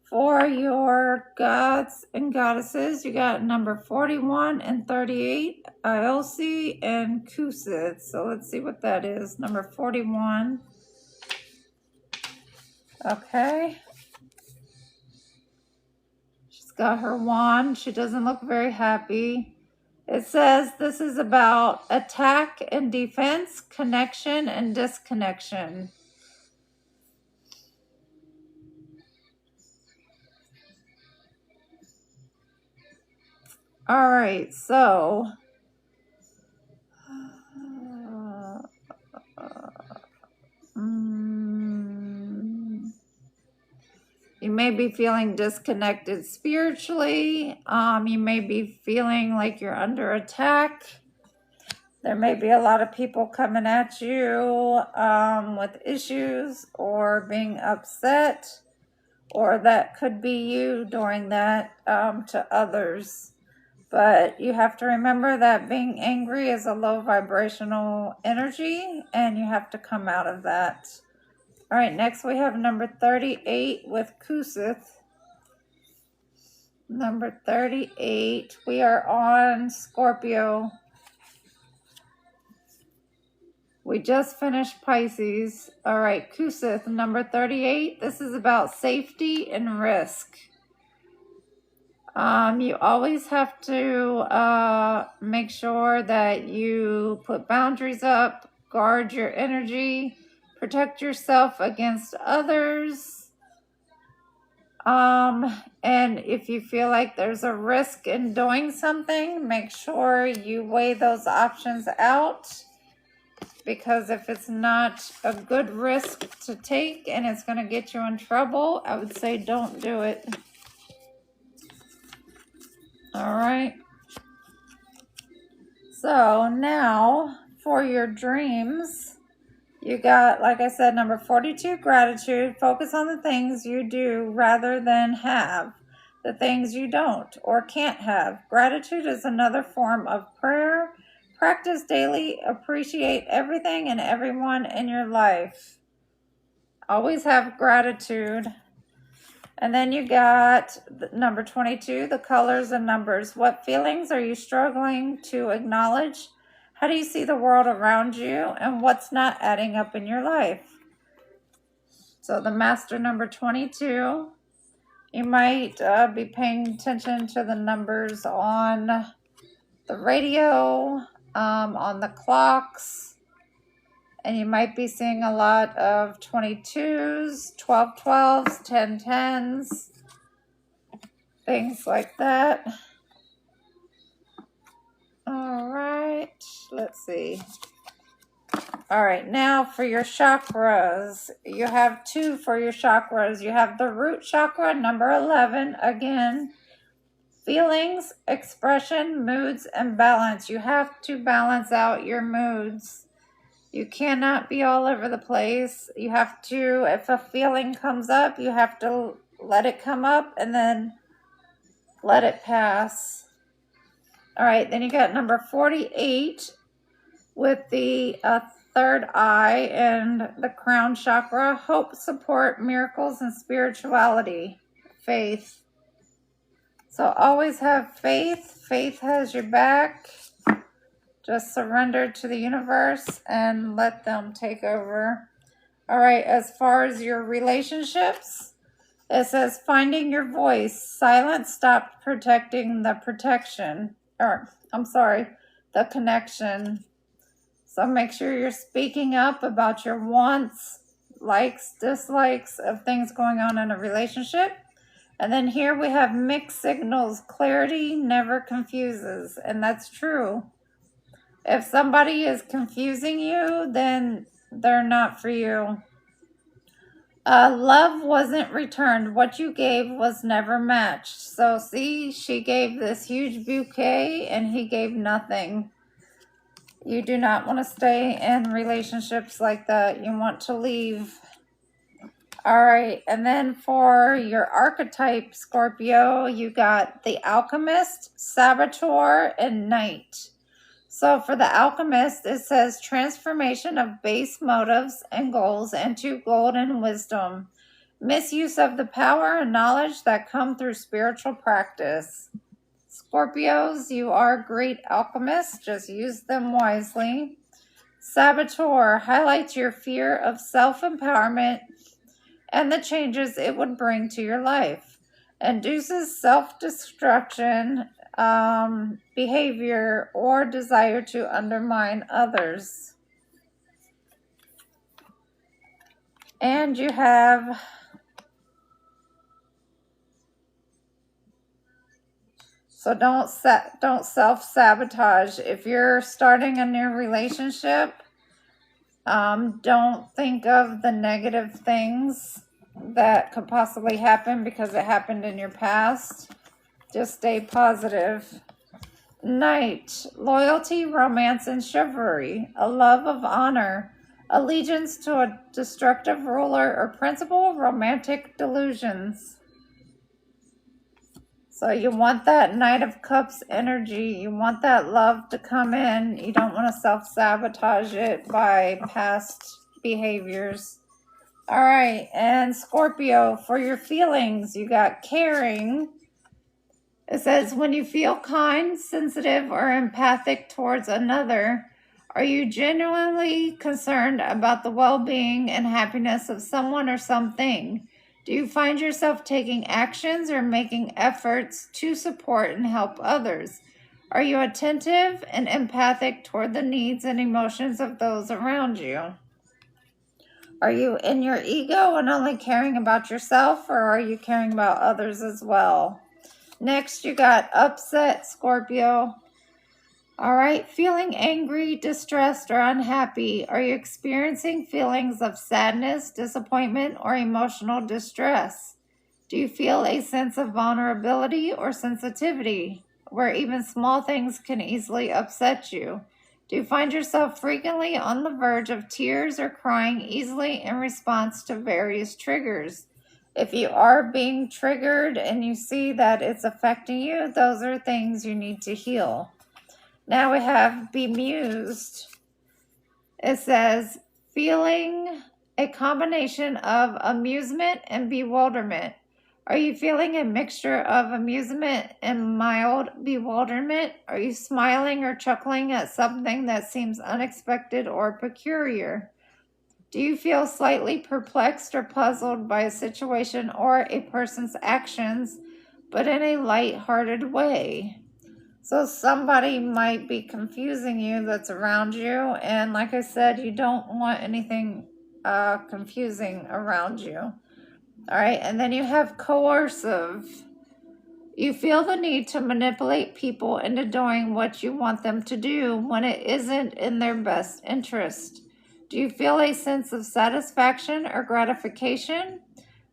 for your gods and goddesses, you got number 41 and 38, Iolce and Kusith. So let's see what that is. Number 41. Okay. She's got her wand. She doesn't look very happy. It says this is about attack and defense, connection and disconnection. All right, so you may be feeling disconnected spiritually. You may be feeling like you're under attack. There may be a lot of people coming at you with issues or being upset, or that could be you doing that to others. But you have to remember that being angry is a low vibrational energy, and you have to come out of that. All right, next we have number 38 with Kusith. Number 38, we are on Scorpio. We just finished Pisces. All right, Kusith, number 38. This is about safety and risk. You always have to make sure that you put boundaries up, guard your energy, protect yourself against others. And if you feel like there's a risk in doing something, make sure you weigh those options out. Because if it's not a good risk to take and it's going to get you in trouble, I would say don't do it. All right. So now for your dreams, you got, like I said, number 42, gratitude. Focus on the things you do rather than have, the things you don't or can't have. Gratitude is another form of prayer. Practice daily. Appreciate everything and everyone in your life. Always have gratitude. And then you got number 22, the colors and numbers. What feelings are you struggling to acknowledge? How do you see the world around you? And what's not adding up in your life? So the master number 22, you might be paying attention to the numbers on the radio, on the clocks, and you might be seeing a lot of 22s, 12s, 10s, things like that. All right, let's see. All right, now for your chakras, you have 2 for your chakras. You have the root chakra, number 11, again, feelings, expression, moods, and balance. You have to balance out your moods. You cannot be all over the place. You have to, if a feeling comes up, you have to let it come up and then let it pass. All right, then you got number 48 with the third eye and the crown chakra, hope, support, miracles, and spirituality, faith. So always have faith. Faith has your back. Just surrender to the universe and let them take over. All right, as far as your relationships, it says finding your voice. Silence stopped protecting the protection. The connection. So make sure you're speaking up about your wants, likes, dislikes of things going on in a relationship. And then here we have mixed signals. Clarity never confuses. And that's true. If somebody is confusing you, then they're not for you. Love wasn't returned. What you gave was never matched. So see, she gave this huge bouquet and he gave nothing. You do not want to stay in relationships like that. You want to leave. All right, and then for your archetype, Scorpio, you got the Alchemist, Saboteur, and Knight. So for the Alchemist, it says transformation of base motives and goals into golden wisdom. Misuse of the power and knowledge that come through spiritual practice. Scorpios, you are great alchemists. Just use them wisely. Saboteur highlights your fear of self-empowerment and the changes it would bring to your life. Induces self-destruction, behavior, or desire to undermine others. And you have so don't self-sabotage. If you're starting a new relationship, don't think of the negative things that could possibly happen because it happened in your past. Just stay positive. Knight, loyalty, romance, and chivalry, a love of honor, allegiance to a destructive ruler or principle, romantic delusions. So you want that Knight of Cups energy. You want that love to come in. You don't want to self-sabotage it by past behaviors. All right, and Scorpio, for your feelings, you got caring. It says, when you feel kind, sensitive, or empathic towards another, are you genuinely concerned about the well-being and happiness of someone or something? Do you find yourself taking actions or making efforts to support and help others? Are you attentive and empathic toward the needs and emotions of those around you? Are you in your ego and only caring about yourself, or are you caring about others as well? Next, you got upset, Scorpio. All right, feeling angry, distressed, or unhappy. Are you experiencing feelings of sadness, disappointment, or emotional distress? Do you feel a sense of vulnerability or sensitivity, where even small things can easily upset you? Do you find yourself frequently on the verge of tears or crying easily in response to various triggers? If you are being triggered and you see that it's affecting you, those are things you need to heal. Now we have bemused. It says, feeling a combination of amusement and bewilderment. Are you feeling a mixture of amusement and mild bewilderment? Are you smiling or chuckling at something that seems unexpected or peculiar? Do you feel slightly perplexed or puzzled by a situation or a person's actions, but in a light-hearted way? So somebody might be confusing you that's around you, and like I said, you don't want anything confusing around you. All right, and then you have coercive. You feel the need to manipulate people into doing what you want them to do when it isn't in their best interest. Do you feel a sense of satisfaction or gratification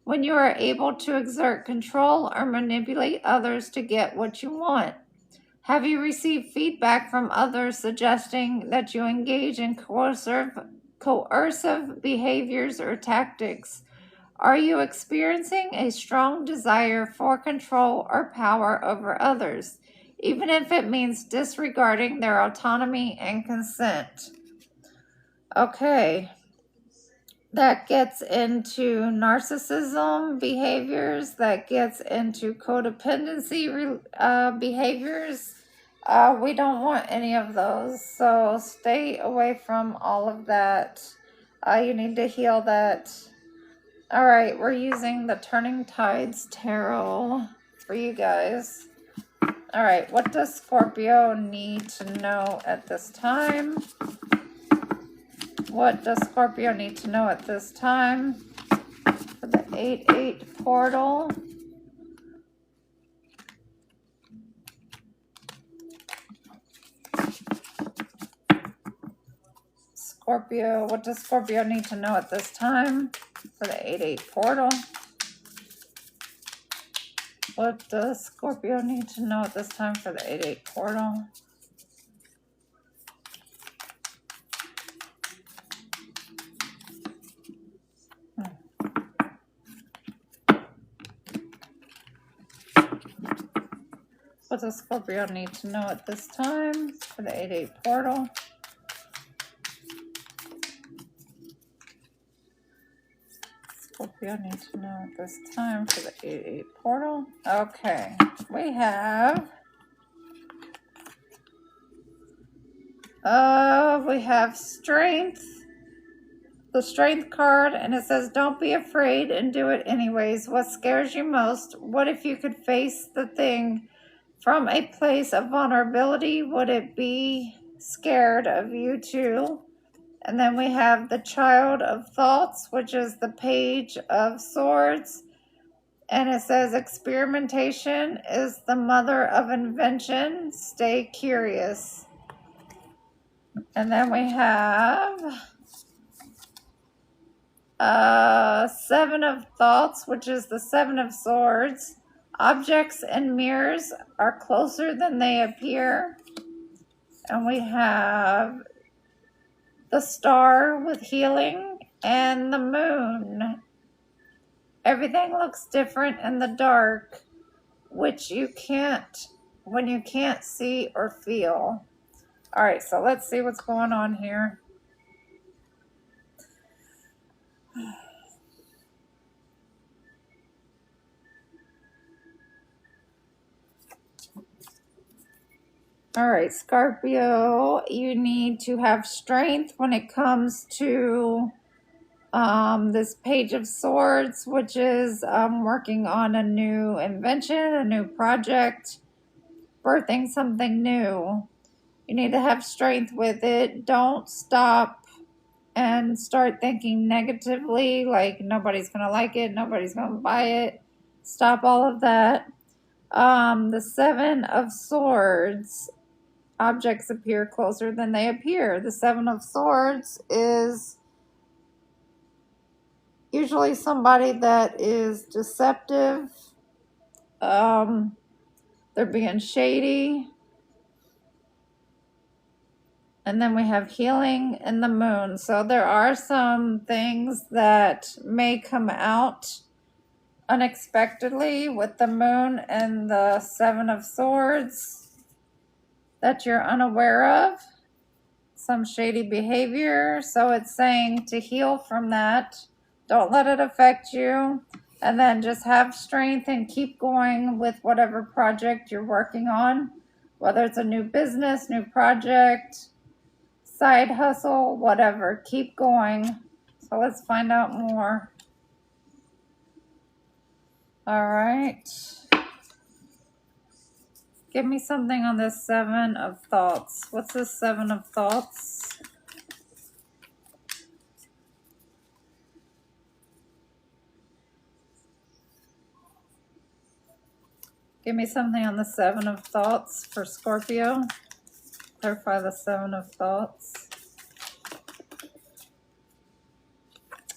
when you are able to exert control or manipulate others to get what you want? Have you received feedback from others suggesting that you engage in coercive behaviors or tactics? Are you experiencing a strong desire for control or power over others, even if it means disregarding their autonomy and consent? Okay, that gets into narcissism behaviors, that gets into codependency behaviors. We don't want any of those, so stay away from all of that. You need to heal that. All right, we're using the Turning Tides Tarot for you guys. All right, what does Scorpio need to know at this time? What does Scorpio need to know at this time for the 8-8 portal? Scorpio, what does Scorpio need to know at this time for the 8-8 portal? What does Scorpio need to know at this time for the 8-8 portal? What does Scorpio need to know at this time for the 8-8 portal? Scorpio need to know at this time for the 8-8 portal. Okay, we have strength, the strength card, and it says don't be afraid and do it anyways. What scares you most? What if you could face the thing from a place of vulnerability? Would it be scared of you too? And then we have the Child of Thoughts, which is the Page of Swords. And it says experimentation is the mother of invention. Stay curious. And then we have Seven of Thoughts, which is the Seven of Swords. Objects and mirrors are closer than they appear. And we have the Star with healing and the Moon. Everything looks different in the dark, when you can't see or feel. All right, so let's see what's going on here. All right, Scorpio, you need to have strength when it comes to this Page of Swords, which is working on a new invention, a new project, birthing something new. You need to have strength with it. Don't stop and start thinking negatively, like nobody's going to like it, nobody's going to buy it. Stop all of that. The Seven of Swords. Objects appear closer than they appear. The Seven of Swords is usually somebody that is deceptive. They're being shady. And then we have healing and the Moon. So there are some things that may come out unexpectedly with the Moon and the Seven of Swords that you're unaware of. Some shady behavior. So it's saying to heal from that. Don't let it affect you. And then just have strength and keep going with whatever project you're working on, whether it's a new business, new project, side hustle, whatever. Keep going. So let's find out more. All right. Give me something on this 7 of thoughts. What's this 7 of thoughts? Give me something on the 7 of thoughts for Scorpio. Clarify the 7 of thoughts.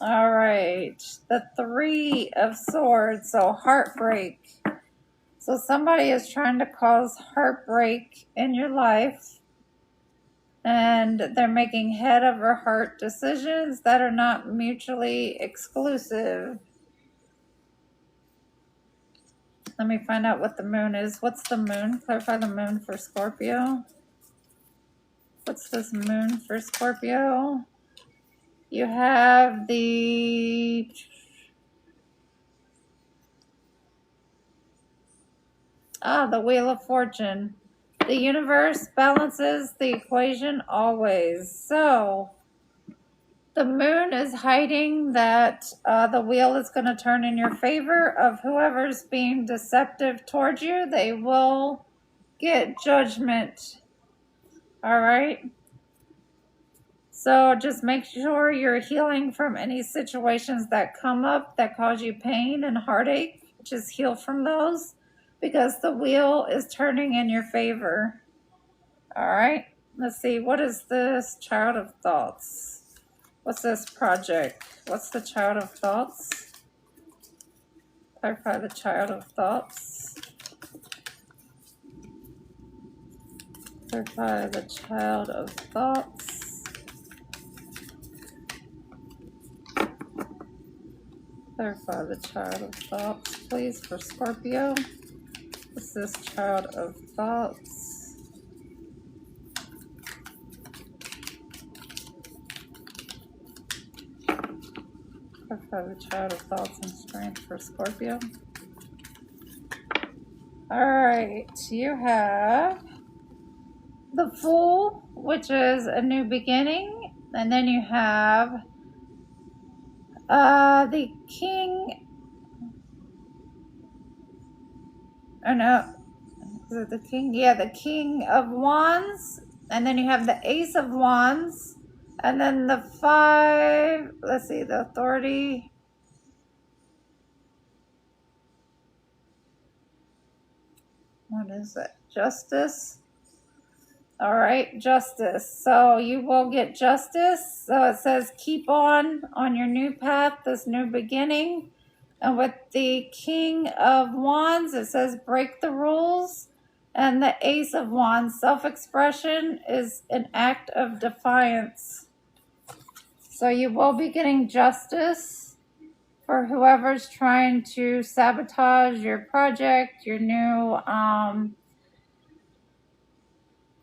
All right. The 3 of swords. So heartbreak. So somebody is trying to cause heartbreak in your life. And they're making head over heart decisions that are not mutually exclusive. Let me find out what the moon is. What's the moon? Clarify the moon for Scorpio. What's this moon for Scorpio? You have the Wheel of Fortune. The universe balances the equation always. So the moon is hiding that the wheel is going to turn in your favor of whoever's being deceptive towards you. They will get judgment. All right. So just make sure you're healing from any situations that come up that cause you pain and heartache. Just heal from those because the wheel is turning in your favor. All right. Let's see. What is this child of thoughts? What's this project? What's the child of thoughts? Clarify the child of thoughts. Clarify the child of thoughts. Clarify the child of thoughts, please, for Scorpio. What's this child of thoughts? Clarify the child of thoughts and strength for Scorpio. All right, you have the Fool, which is a new beginning, and then you have the King. Or no, is it the King? Yeah, the King of Wands, and then you have the Ace of Wands, and then the 5. Let's see, the Authority. What is it? Justice. All right, justice. So you will get justice. So it says keep on your new path, this new beginning. And with the King of Wands, it says break the rules. And the Ace of Wands, self-expression is an act of defiance. So you will be getting justice for whoever's trying to sabotage your project, your new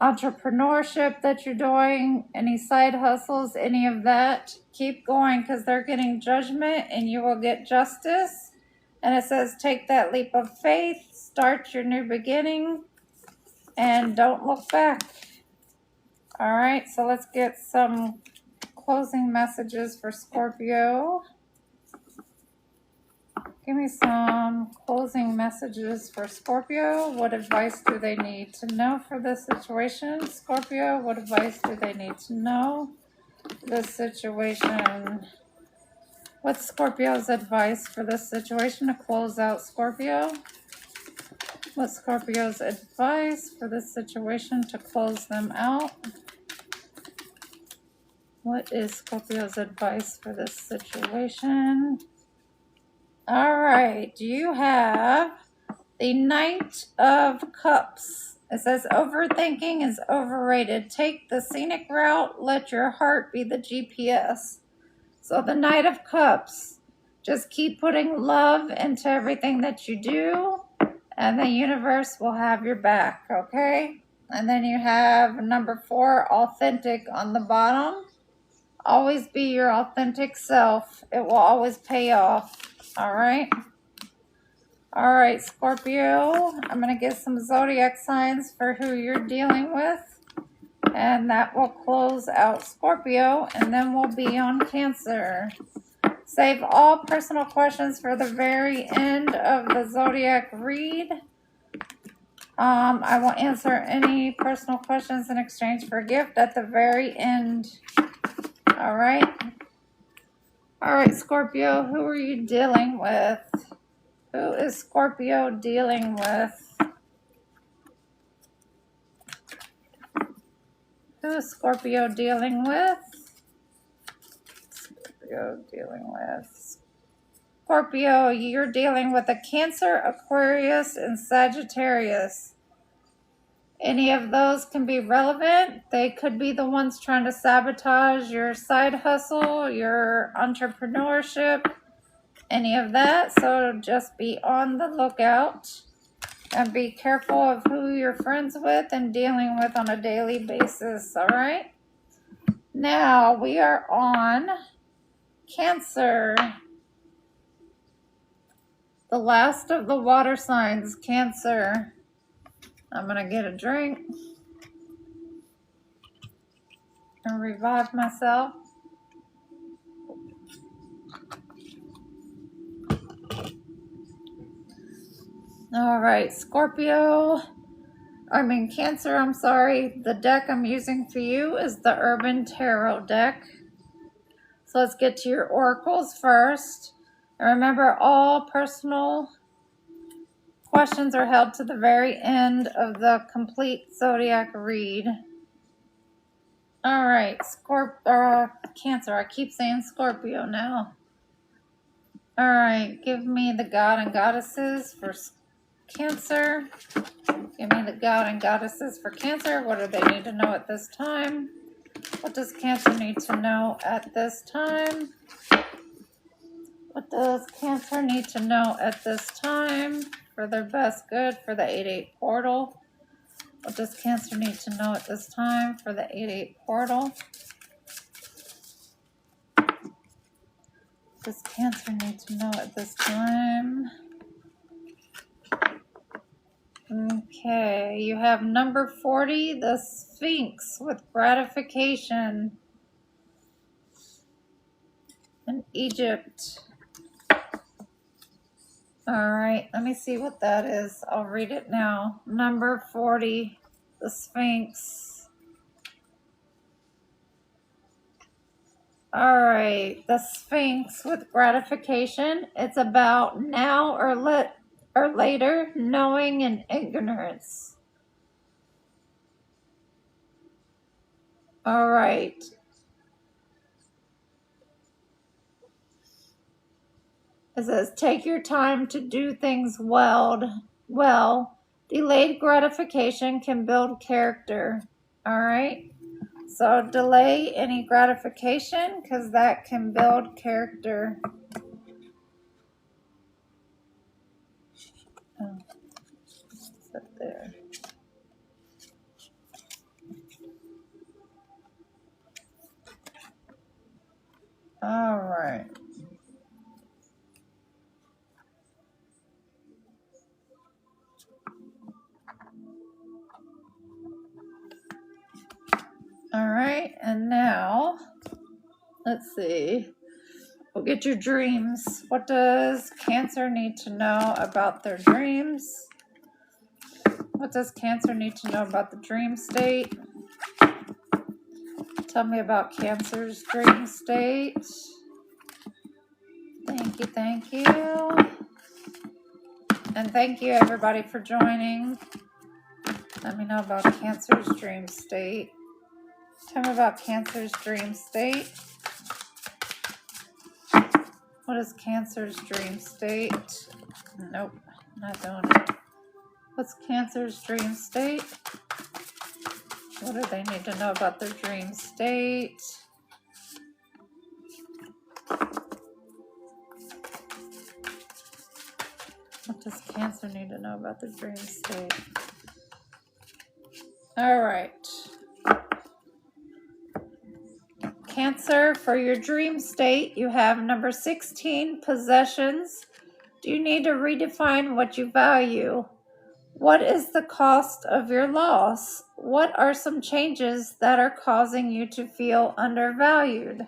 entrepreneurship that you're doing, any side hustles, any of that. Keep going because they're getting judgment and you will get justice. And it says take that leap of faith, start your new beginning, and don't look back. All right, so let's get some closing messages for Scorpio. Give me some closing messages for Scorpio. What advice do they need to know for this situation? Scorpio, what advice do they need to know for this situation? What's Scorpio's advice for this situation to close out Scorpio? What's Scorpio's advice for this situation to close them out? What is Scorpio's advice for this situation? All right, you have the Knight of Cups. It says overthinking is overrated. Take the scenic route. Let your heart be the GPS. So the Knight of Cups, just keep putting love into everything that you do, and the universe will have your back, okay? And then you have number 4, authentic on the bottom. Always be your authentic self. It will always pay off. All right. All right, Scorpio. I'm going to get some zodiac signs for who you're dealing with. And that will close out Scorpio. And then we'll be on Cancer. Save all personal questions for the very end of the zodiac read. I will answer any personal questions in exchange for a gift at the very end. All right. All right, Scorpio, who are you dealing with? Who is Scorpio dealing with? Who is Scorpio dealing with? Scorpio dealing with. Scorpio, you're dealing with a Cancer, Aquarius, and Sagittarius. Any of those can be relevant. They could be the ones trying to sabotage your side hustle, your entrepreneurship, any of that. So just be on the lookout and be careful of who you're friends with and dealing with on a daily basis. All right. Now we are on Cancer. The last of the water signs, Cancer. I'm going to get a drink and revive myself. All right, Cancer, I'm sorry. The deck I'm using for you is the Urban Tarot deck. So let's get to your oracles first. And remember, all personal questions are held to the very end of the complete zodiac read. All right, Cancer. I keep saying Scorpio now. All right, give me the God and Goddesses for Cancer. Give me the God and Goddesses for Cancer. What do they need to know at this time? What does Cancer need to know at this time? What does Cancer need to know at this time for their best good for the 8-8 portal? What does Cancer need to know at this time for the 8-8 portal? What does Cancer need to know at this time? Okay, you have number 40, the Sphinx with gratification in Egypt. All right, let me see what that is. I'll read it now. Number 40, the Sphinx. All right, the Sphinx with gratification. It's about now or later, knowing and ignorance. All right. It says, take your time to do things well. Delayed gratification can build character. All right. So delay any gratification because that can build character. Oh, sit there. All right. All right. And now, let's see. We'll get your dreams. What does Cancer need to know about their dreams? What does Cancer need to know about the dream state? Tell me about Cancer's dream state. Thank you, thank you. And thank you, everybody, for joining. Let me know about Cancer's dream state. Tell me about Cancer's dream state. What is Cancer's dream state? Nope, not doing it. What's Cancer's dream state? What do they need to know about their dream state? What does Cancer need to know about the dream state? All right. Cancer, for your dream state, you have number 16, possessions. Do you need to redefine what you value? What is the cost of your loss? What are some changes that are causing you to feel undervalued?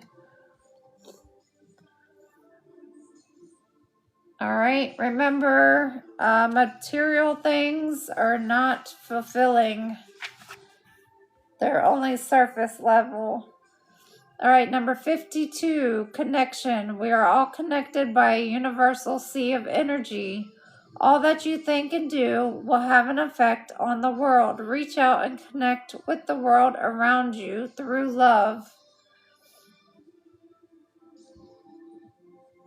All right, remember, material things are not fulfilling. They're only surface level. All right, number 52, connection. We are all connected by a universal sea of energy. All that you think and do will have an effect on the world. Reach out and connect with the world around you through love.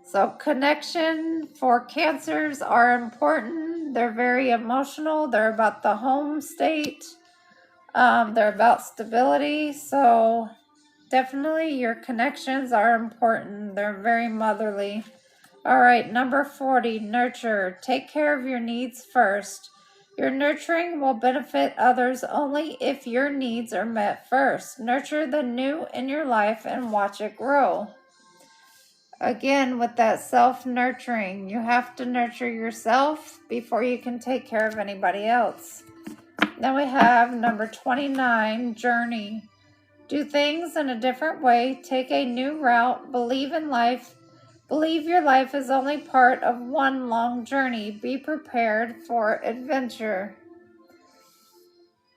So connection for Cancers are important. They're very emotional. They're about the home state. They're about stability. So definitely your connections are important. They're very motherly. All right, number 40, nurture. Take care of your needs first. Your nurturing will benefit others only if your needs are met first. Nurture the new in your life and watch it grow. Again, with that self-nurturing, you have to nurture yourself before you can take care of anybody else. Then we have number 29, journey. Do things in a different way. Take a new route. Believe in life. Believe your life is only part of one long journey. Be prepared for adventure.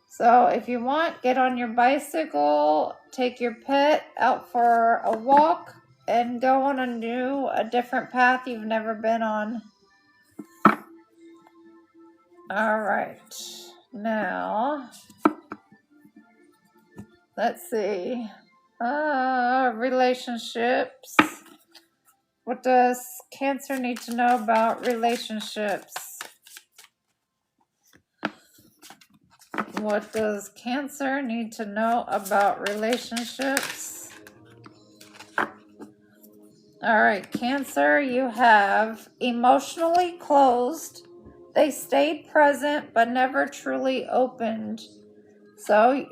So if you want, get on your bicycle, take your pet out for a walk, and go on a different path you've never been on. All right. Now, let's see. Relationships. What does Cancer need to know about relationships? What does Cancer need to know about relationships? All right, Cancer, you have emotionally closed. They stayed present but never truly opened. So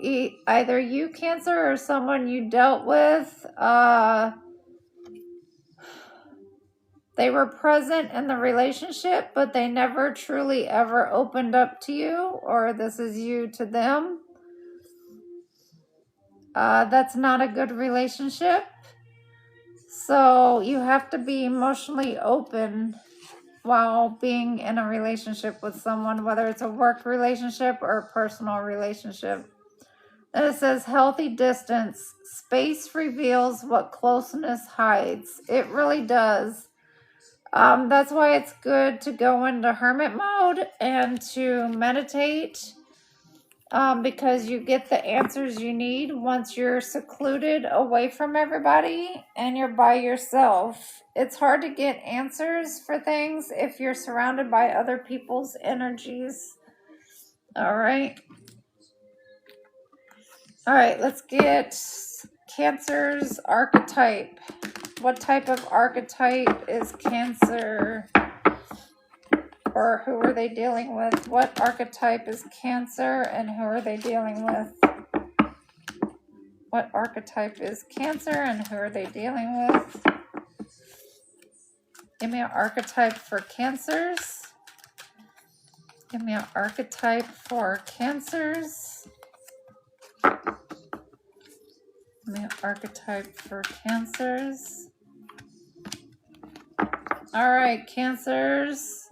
either you, Cancer, or someone you dealt with, they were present in the relationship, but they never truly ever opened up to you, or this is you to them. That's not a good relationship. So you have to be emotionally open while being in a relationship with someone, whether it's a work relationship or a personal relationship. Then it says healthy distance. Space reveals what closeness hides. It really does. That's why it's good to go into hermit mode and to meditate, because you get the answers you need once you're secluded away from everybody and you're by yourself. It's hard to get answers for things if you're surrounded by other people's energies. All right. All right, let's get Cancer's archetype. What type of archetype is Cancer? Or who are they dealing with? What archetype is Cancer and who are they dealing with? What archetype is Cancer and who are they dealing with? Give me an archetype for Cancers. Give me an archetype for Cancers. Give me an archetype for Cancers. All right, Cancers.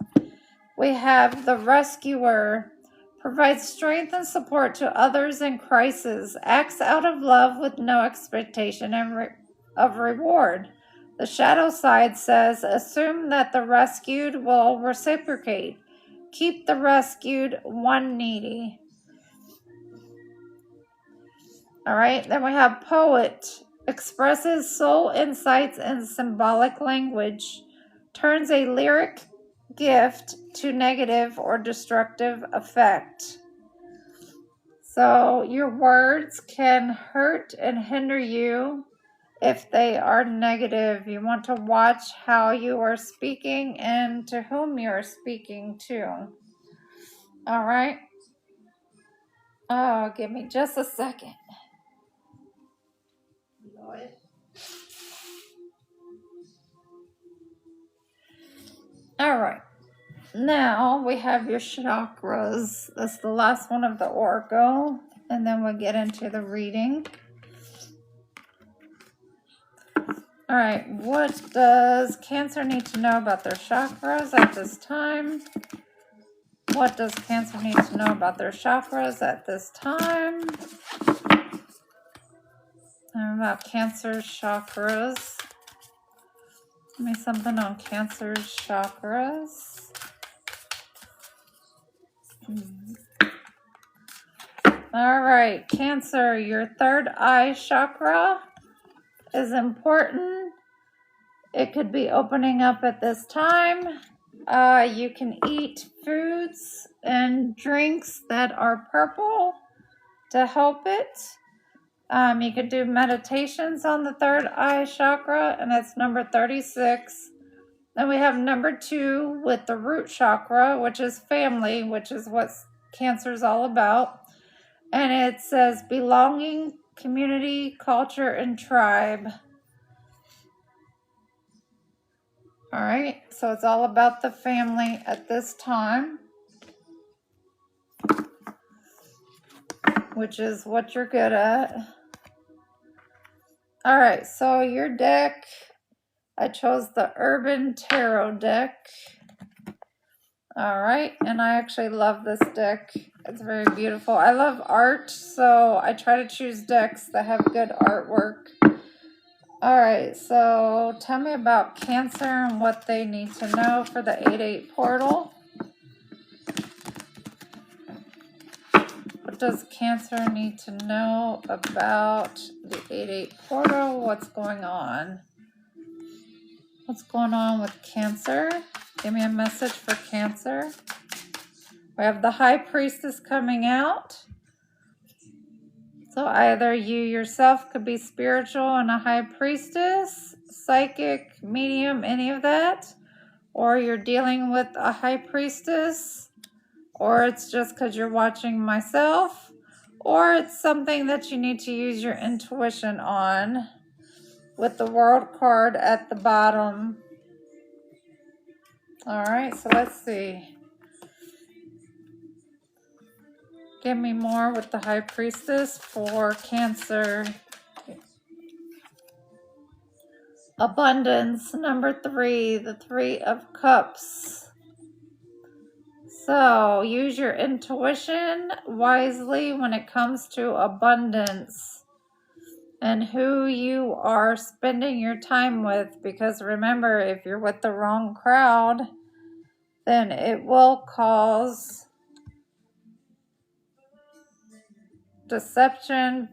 We have the rescuer. Provides strength and support to others in crisis. Acts out of love with no expectation of reward. The shadow side says, assume that the rescued will reciprocate. Keep the rescued one needy. All right, then we have poet. Expresses soul insights in symbolic language. Turns a lyric gift to negative or destructive effect. So your words can hurt and hinder you if they are negative. You want to watch how you are speaking and to whom you are speaking to. All right. Oh, give me just a second. All right. Now we have your chakras. That's the last one of the oracle. And then we'll get into the reading. All right. What does Cancer need to know about their chakras at this time? What does Cancer need to know about their chakras at this time? And about Cancer's chakras. Give me something on Cancer's chakras. All right, Cancer, your third eye chakra is important. It could be opening up at this time. You can eat foods and drinks that are purple to help it. You could do meditations on the third eye chakra, and that's number 36. Then we have number 2 with the root chakra, which is family, which is what Cancer is all about. And it says belonging, community, culture, and tribe. All right, so it's all about the family at this time, which is what you're good at. All right, so your deck, I chose the Urban Tarot deck. All right, and I actually love this deck. It's very beautiful. I love art, so I try to choose decks that have good artwork. All right, so tell me about Cancer and what they need to know for the 8-8 portal. What does Cancer need to know about the 8-8 portal? What's going on? What's going on with Cancer? Give me a message for Cancer. We have the High Priestess coming out. So either you yourself could be spiritual and a High Priestess, psychic, medium, any of that. Or you're dealing with a High Priestess. Or it's just because you're watching myself. Or it's something that you need to use your intuition on. With the World card at the bottom. Alright, so let's see. Give me more with the High Priestess for Cancer. Abundance, number 3, the 3 of Cups. So, use your intuition wisely when it comes to abundance and who you are spending your time with. Because remember, if you're with the wrong crowd, then it will cause deception,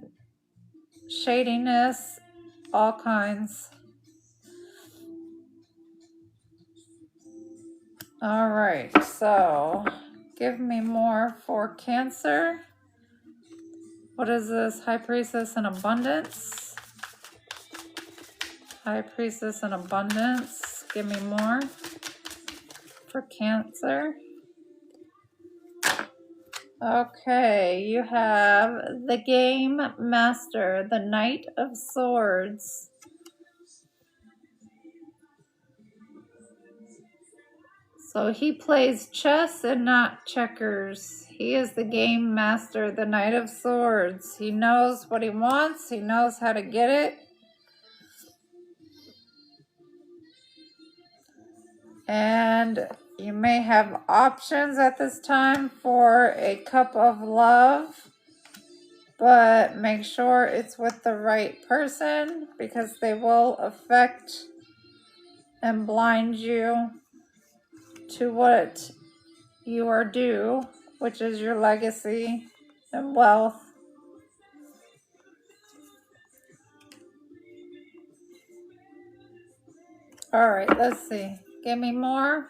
shadiness, all kinds. All right, so give me more for Cancer. What is this? High Priestess and Abundance. High Priestess and Abundance. Give me more for Cancer. Okay, you have the Game Master, the Knight of Swords. So he plays chess and not checkers. He is the Game Master, the Knight of Swords. He knows what he wants. He knows how to get it. And you may have options at this time for a cup of love. But make sure it's with the right person because they will affect and blind you to what you are due, which is your legacy and wealth. All right, let's see. Give me more.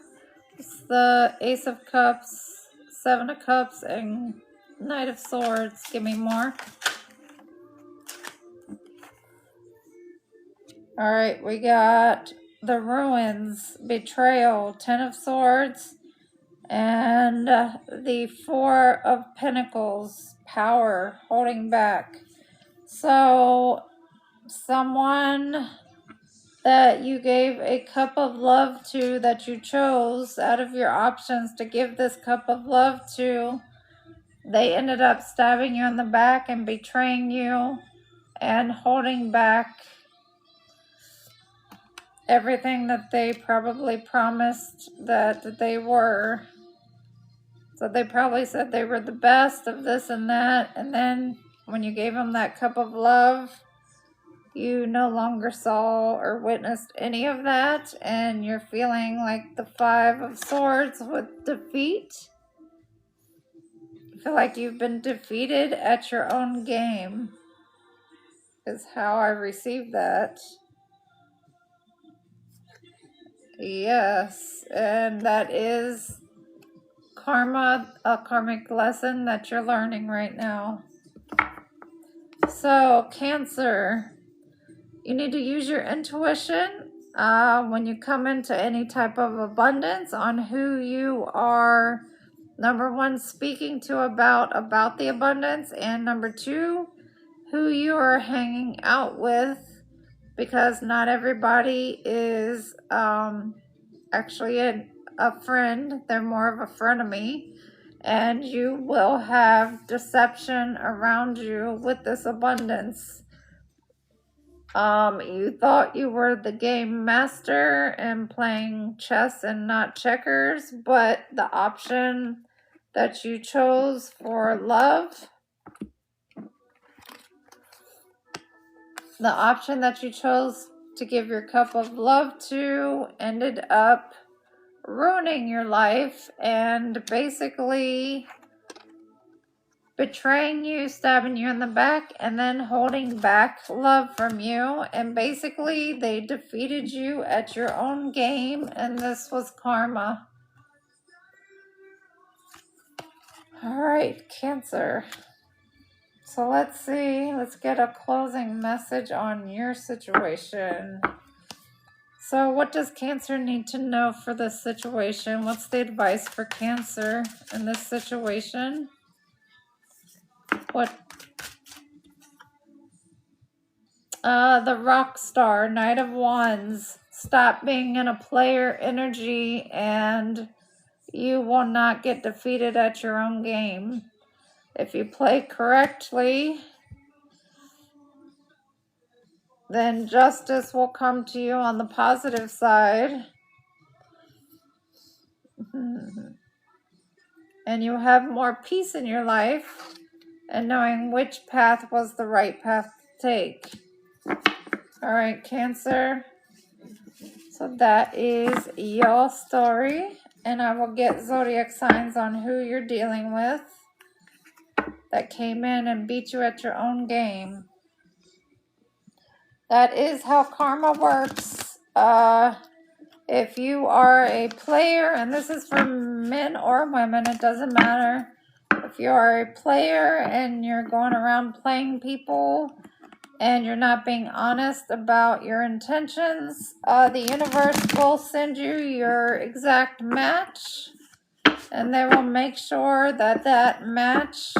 It's the Ace of Cups, 7 of Cups, and Knight of Swords. Give me more. All right, we got the Ruins, Betrayal, 10 of Swords, and the 4 of Pentacles, Power, holding back. So someone that you gave a cup of love to, that you chose out of your options to give this cup of love to, they ended up stabbing you in the back and betraying you and holding back everything that they probably promised that they were. So they probably said they were the best of this and that, and then when you gave them that cup of love, you no longer saw or witnessed any of that, and you're feeling like the Five of Swords with defeat. You feel like you've been defeated at your own game, is how I received that. Yes, and that is karma, a karmic lesson that you're learning right now. So, Cancer, you need to use your intuition when you come into any type of abundance on who you are, number one, speaking to about the abundance, and number two, who you are hanging out with, because not everybody is actually a friend. They're more of a frenemy, and you will have deception around you with this abundance. You thought you were the game master and playing chess and not checkers, but the option that you chose for love, the option that you chose to give your cup of love to, ended up ruining your life and basically betraying you, stabbing you in the back, and then holding back love from you. And basically, they defeated you at your own game, and this was karma. All right, Cancer. So let's see. Let's get a closing message on your situation. So what does Cancer need to know for this situation? What's the advice for Cancer in this situation? What? The Rock Star, Knight of Wands. Stop being in a player energy and you will not get defeated at your own game. If you play correctly, then justice will come to you on the positive side. And you have more peace in your life and knowing which path was the right path to take. All right, Cancer. So that is your story. And I will get zodiac signs on who you're dealing with that came in and beat you at your own game. That is how karma works. If you are a player, and this is for men or women, it doesn't matter. If you are a player and you're going around playing people and you're not being honest about your intentions, the universe will send you your exact match, and they will make sure that that match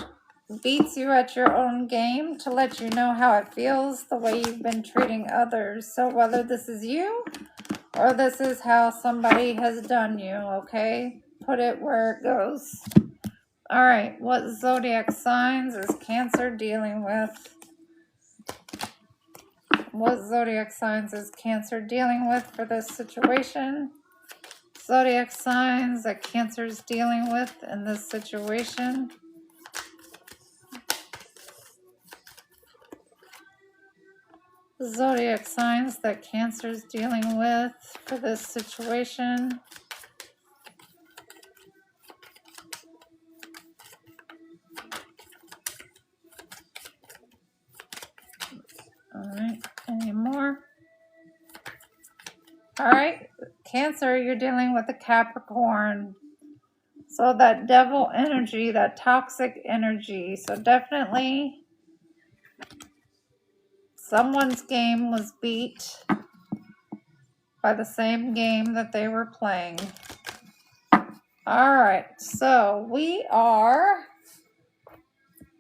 beats you at your own game to let you know how it feels, the way you've been treating others. So whether this is you or this is how somebody has done you, okay? Put it where it goes. All right, what zodiac signs is Cancer dealing with? What zodiac signs is Cancer dealing with for this situation? Zodiac signs that Cancer is dealing with in this situation. Zodiac signs that Cancer is dealing with for this situation. All right, any more? All right, Cancer, you're dealing with a Capricorn. So that devil energy, that toxic energy. So definitely someone's game was beat by the same game that they were playing. All right, so we are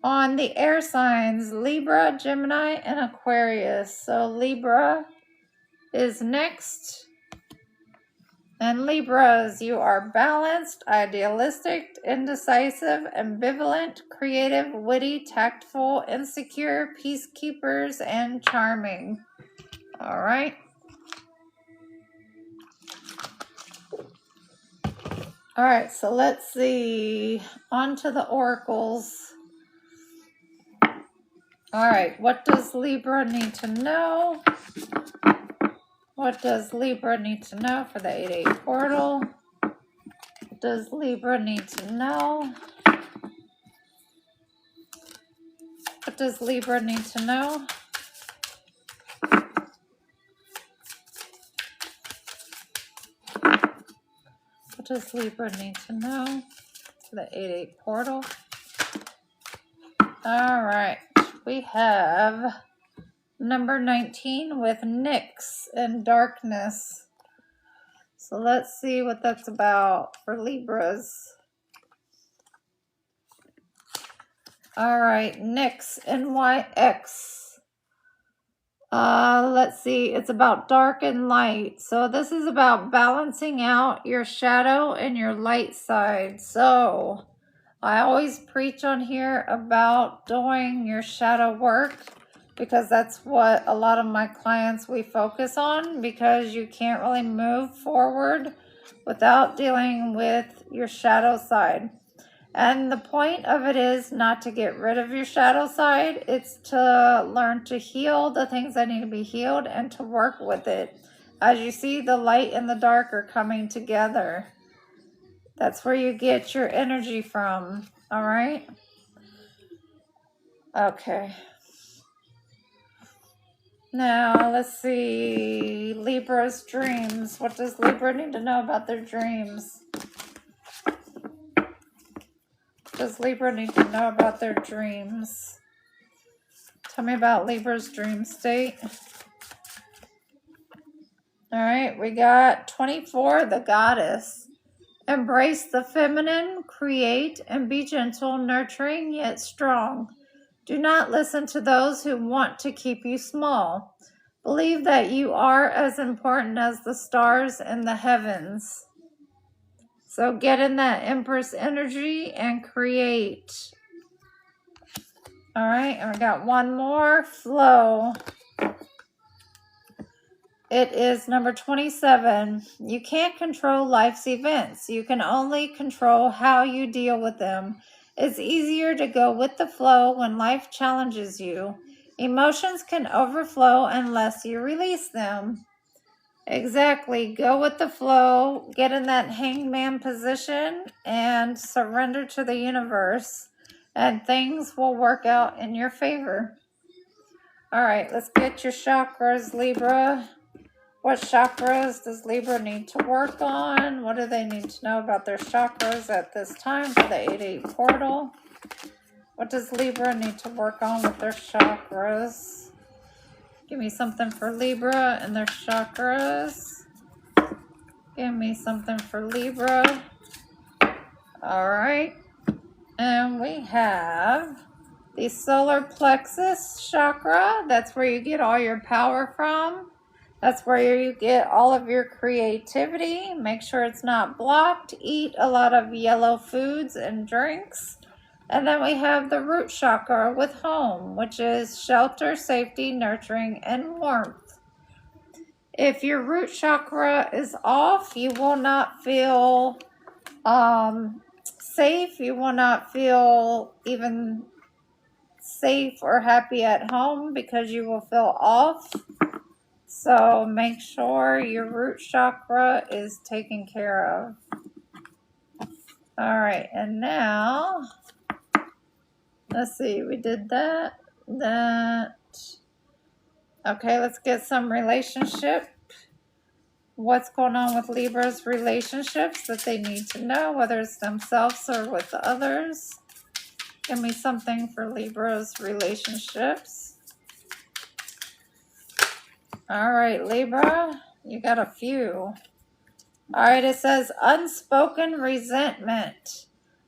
on the air signs, Libra, Gemini, and Aquarius. So Libra is next. And Libras, you are balanced, idealistic, indecisive, ambivalent, creative, witty, tactful, insecure, peacekeepers, and charming. All right. All right, so let's see. On to the oracles. All right, what does Libra need to know? What does Libra need to know for the 8-8 portal? What does Libra need to know? What does Libra need to know? What does Libra need to know for the 8-8 portal? All right, we have number 19 with Nyx and darkness. So let's see what that's about for Libras. All right, Nyx, NYX. Let's see, it's about dark and light. So this is about balancing out your shadow and your light side. So I always preach on here about doing your shadow work, because that's what a lot of my clients we focus on, because you can't really move forward without dealing with your shadow side. And the point of it is not to get rid of your shadow side. It's to learn to heal the things that need to be healed and to work with it. As you see, the light and the dark are coming together. That's where you get your energy from. All right? Okay. Now, let's see. Libra's dreams. What does Libra need to know about their dreams? Does Libra need to know about their dreams? Tell me about Libra's dream state. All right, we got 24, the goddess. Embrace the feminine, create, and be gentle, nurturing, yet strong. Do not listen to those who want to keep you small. Believe that you are as important as the stars in the heavens. So get in that Empress energy and create. All right, and we got one more, flow. It is number 27. You can't control life's events. You can only control how you deal with them. It's easier to go with the flow when life challenges you. Emotions can overflow unless you release them. Exactly. Go with the flow. Get in that hangman position and surrender to the universe. And things will work out in your favor. All right, let's get your chakras, Libra. What chakras does Libra need to work on? What do they need to know about their chakras at this time for the 8-8 portal? What does Libra need to work on with their chakras? Give me something for Libra and their chakras. Give me something for Libra. All right. And we have the solar plexus chakra. That's where you get all your power from. That's where you get all of your creativity. Make sure it's not blocked. Eat a lot of yellow foods and drinks. And then we have the root chakra with home, which is shelter, safety, nurturing, and warmth. If your root chakra is off, you will not feel safe. You will not feel even safe or happy at home because you will feel off. So make sure your root chakra is taken care of. All right, and now, let's see, we did that. Okay, let's get some relationship. What's going on with Libra's relationships that they need to know, whether it's themselves or with others. Give me something for Libra's relationships. All right, Libra, you got a few. All right, it says unspoken resentment.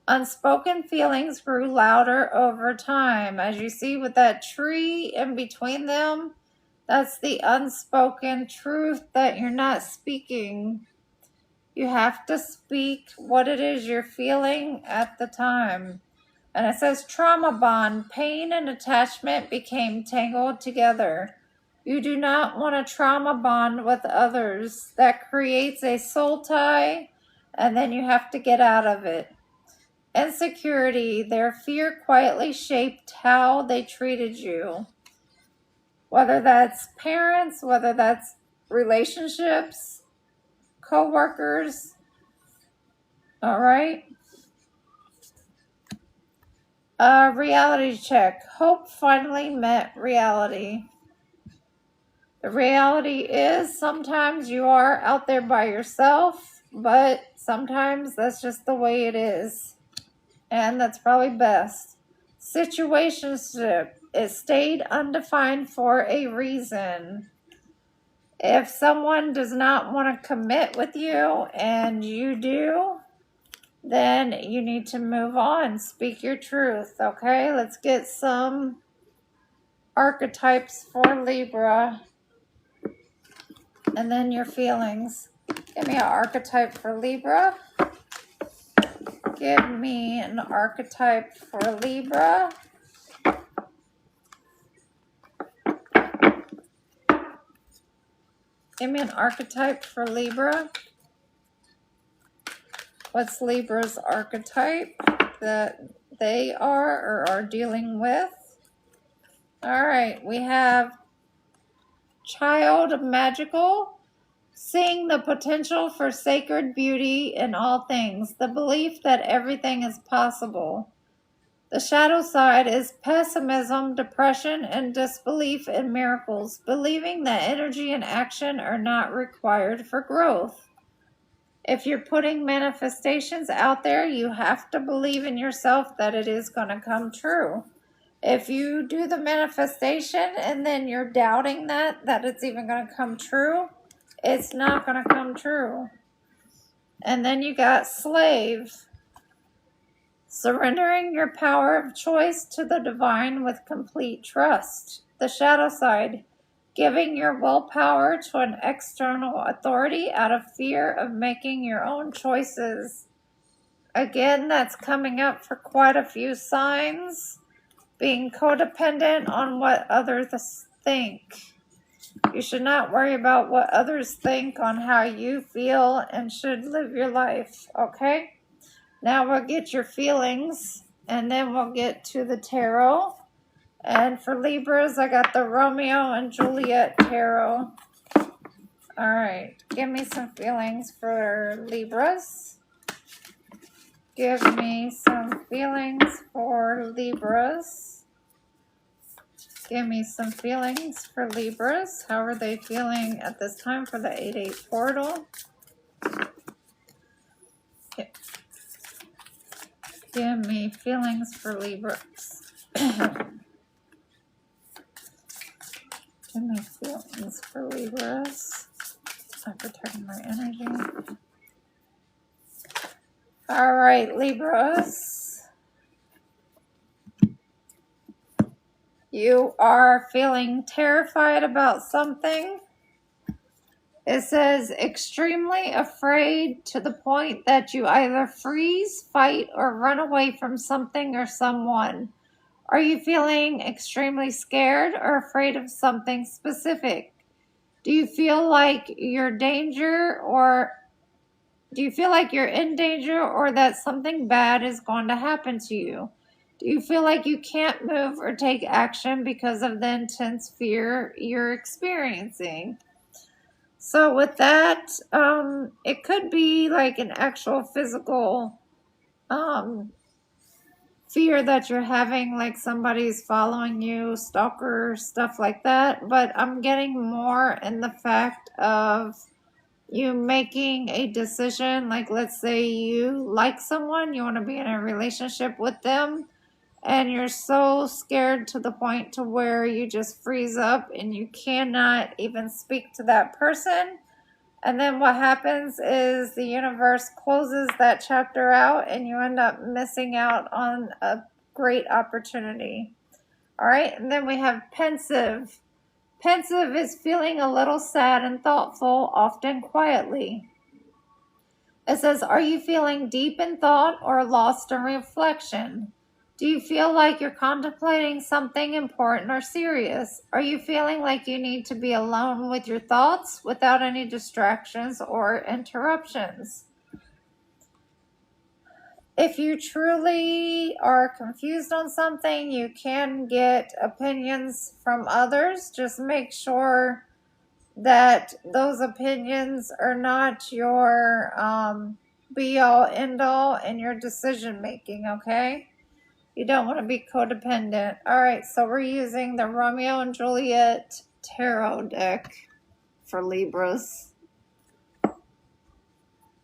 Unspoken feelings grew louder over time. As you see with that tree in between them, That's the unspoken truth that you're not speaking. You have to speak what it is you're feeling at the time. And it says trauma bond, pain and attachment became tangled together. You do not want a trauma bond with others. That creates a soul tie, and then you have to get out of it. Insecurity, their fear quietly shaped how they treated you. Whether that's parents, whether that's relationships, co-workers. All right. Reality check. Hope finally met reality. The reality is sometimes you are out there by yourself, but sometimes that's just the way it is. And that's probably best. Situationship. It stayed undefined for a reason. If someone does not want to commit with you and you do, then you need to move on. Speak your truth, okay? Let's get some archetypes for Libra. And then your feelings. Give me an archetype for Libra. Give me an archetype for Libra. Give me an archetype for Libra. What's Libra's archetype that they are or are dealing with? All right, we have child magical, seeing the potential for sacred beauty in all things, the belief that everything is possible. The shadow side is pessimism, depression, and disbelief in miracles, believing that energy and action are not required for growth. If you're putting manifestations out there, you have to believe in yourself that it is going to come true. If you do the manifestation and then you're doubting that it's even going to come true, it's not going to come true. And then you got slave. Surrendering your power of choice to the divine with complete trust. The shadow side. Giving your willpower to an external authority out of fear of making your own choices. Again, that's coming up for quite a few signs. Being codependent on what others think. You should not worry about what others think on how you feel and should live your life, okay? Now we'll get your feelings, and then we'll get to the tarot. And for Libras, I got the Romeo and Juliet tarot. All right, give me some feelings for Libras. Give me some feelings for Libras. Give me some feelings for Libras. How are they feeling at this time for the 8-8 portal? Okay. Give me feelings for Libras. Give me feelings for Libras. I'm protecting my energy. All right, Libras. You are feeling terrified about something. It says extremely afraid to the point that you either freeze, fight, or run away from something or someone. Are you feeling extremely scared or afraid of something specific? Do you feel like you're in danger or that something bad is going to happen to you? Do you feel like you can't move or take action because of the intense fear you're experiencing? So with that, it could be like an actual physical fear that you're having, like somebody's following you, stalker, stuff like that. But I'm getting more in the fact of you making a decision. Like, let's say you like someone, you want to be in a relationship with them, and you're so scared to the point to where you just freeze up and you cannot even speak to that person. And then what happens is the universe closes that chapter out and you end up missing out on a great opportunity. All right. And then we have pensive. Pensive is feeling a little sad and thoughtful, often quietly. It says, are you feeling deep in thought or lost in reflection? Do you feel like you're contemplating something important or serious? Are you feeling like you need to be alone with your thoughts without any distractions or interruptions? If you truly are confused on something, you can get opinions from others. Just make sure that those opinions are not your be all end all in your decision making, okay? You don't want to be codependent. All right, so we're using the Romeo and Juliet tarot deck for Libras.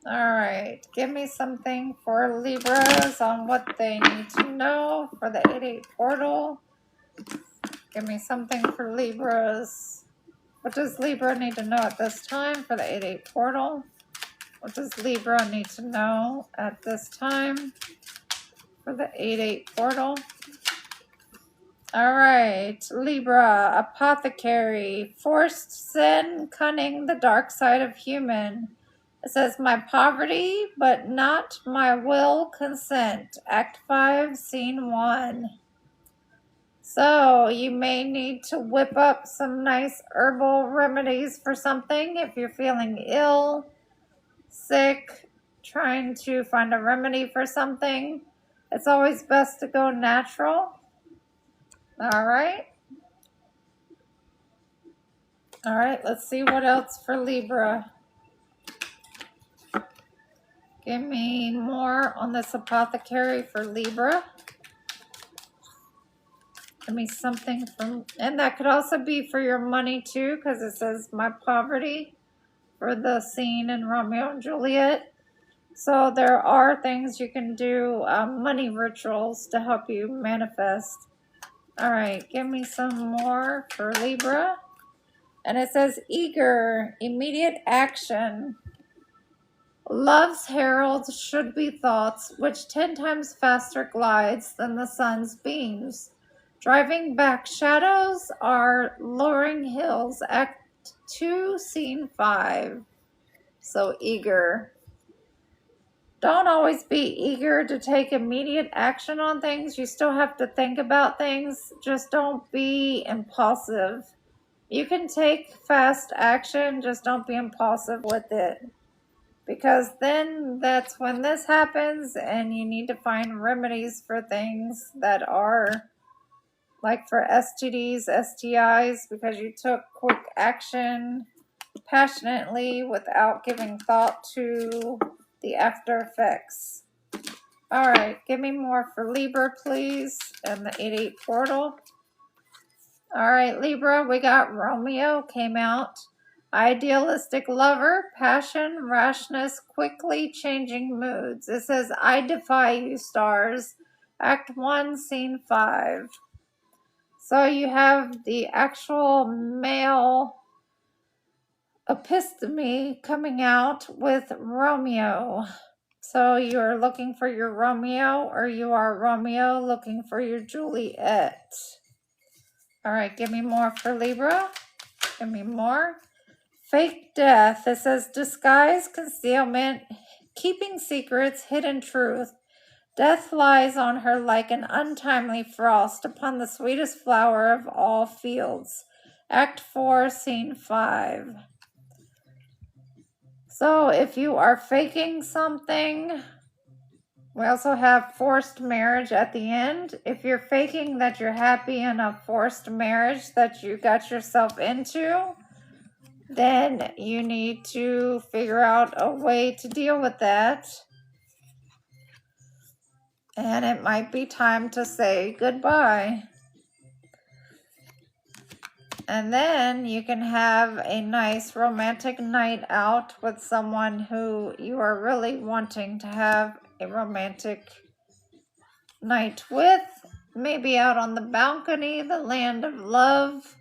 All right, give me something for Libras on what they need to know for the 8-8 portal. Give me something for Libras. What does Libra need to know at this time for the 8-8 portal? What does Libra need to know at this time for the 8-8 portal? All right, Libra, apothecary, forced sin, cunning, the dark side of human. It says, my poverty, but not my will consent. Act 5, Scene 1. So you may need to whip up some nice herbal remedies for something if you're feeling ill, sick, trying to find a remedy for something. It's always best to go natural. All right. All right, let's see what else for Libra. Give me more on this apothecary for Libra. Give me something from, and that could also be for your money too, because it says my poverty for the scene in Romeo and Juliet. So there are things you can do, money rituals to help you manifest. All right, give me some more for Libra. And it says eager, immediate action. Love's heralds should be thoughts, which 10 times faster glides than the sun's beams. Driving back shadows are luring hills. Act 2, Scene 5. So eager. Don't always be eager to take immediate action on things. You still have to think about things. Just don't be impulsive. You can take fast action, just don't be impulsive with it. Because then that's when this happens and you need to find remedies for things that are like for STDs, STIs, because you took quick action passionately without giving thought to the after effects. All right, give me more for Libra, please, and the 8-8 portal. All right, Libra, we got Romeo came out. Idealistic lover, passion, rashness, quickly changing moods. It says, I defy you, stars. Act 1, Scene 5. So you have the actual male episteme coming out with Romeo. So you're looking for your Romeo, or you are Romeo looking for your Juliet. All right, give me more for Libra. Give me more. Fake death. It says disguise, concealment, keeping secrets, hidden truth. Death lies on her like an untimely frost upon the sweetest flower of all fields. Act 4, Scene 5. So if you are faking something, we also have forced marriage at the end. If you're faking that you're happy in a forced marriage that you got yourself into, then you need to figure out a way to deal with that. And it might be time to say goodbye. And then you can have a nice romantic night out with someone who you are really wanting to have a romantic night with. Maybe out on the balcony, the land of love.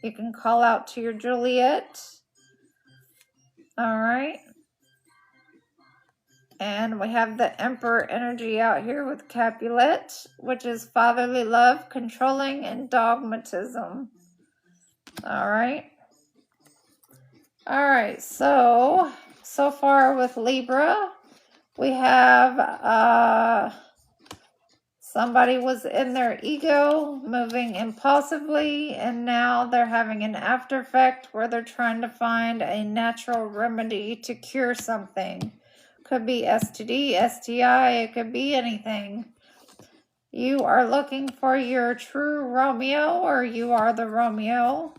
You can call out to your Juliet. All right. And we have the Emperor energy out here with Capulet, which is fatherly love, controlling, and dogmatism. All right. All right. So far with Libra, we have somebody was in their ego, moving impulsively, and now they're having an after effect where they're trying to find a natural remedy to cure something. Could be STD, STI, it could be anything. You are looking for your true Romeo, or you are the Romeo.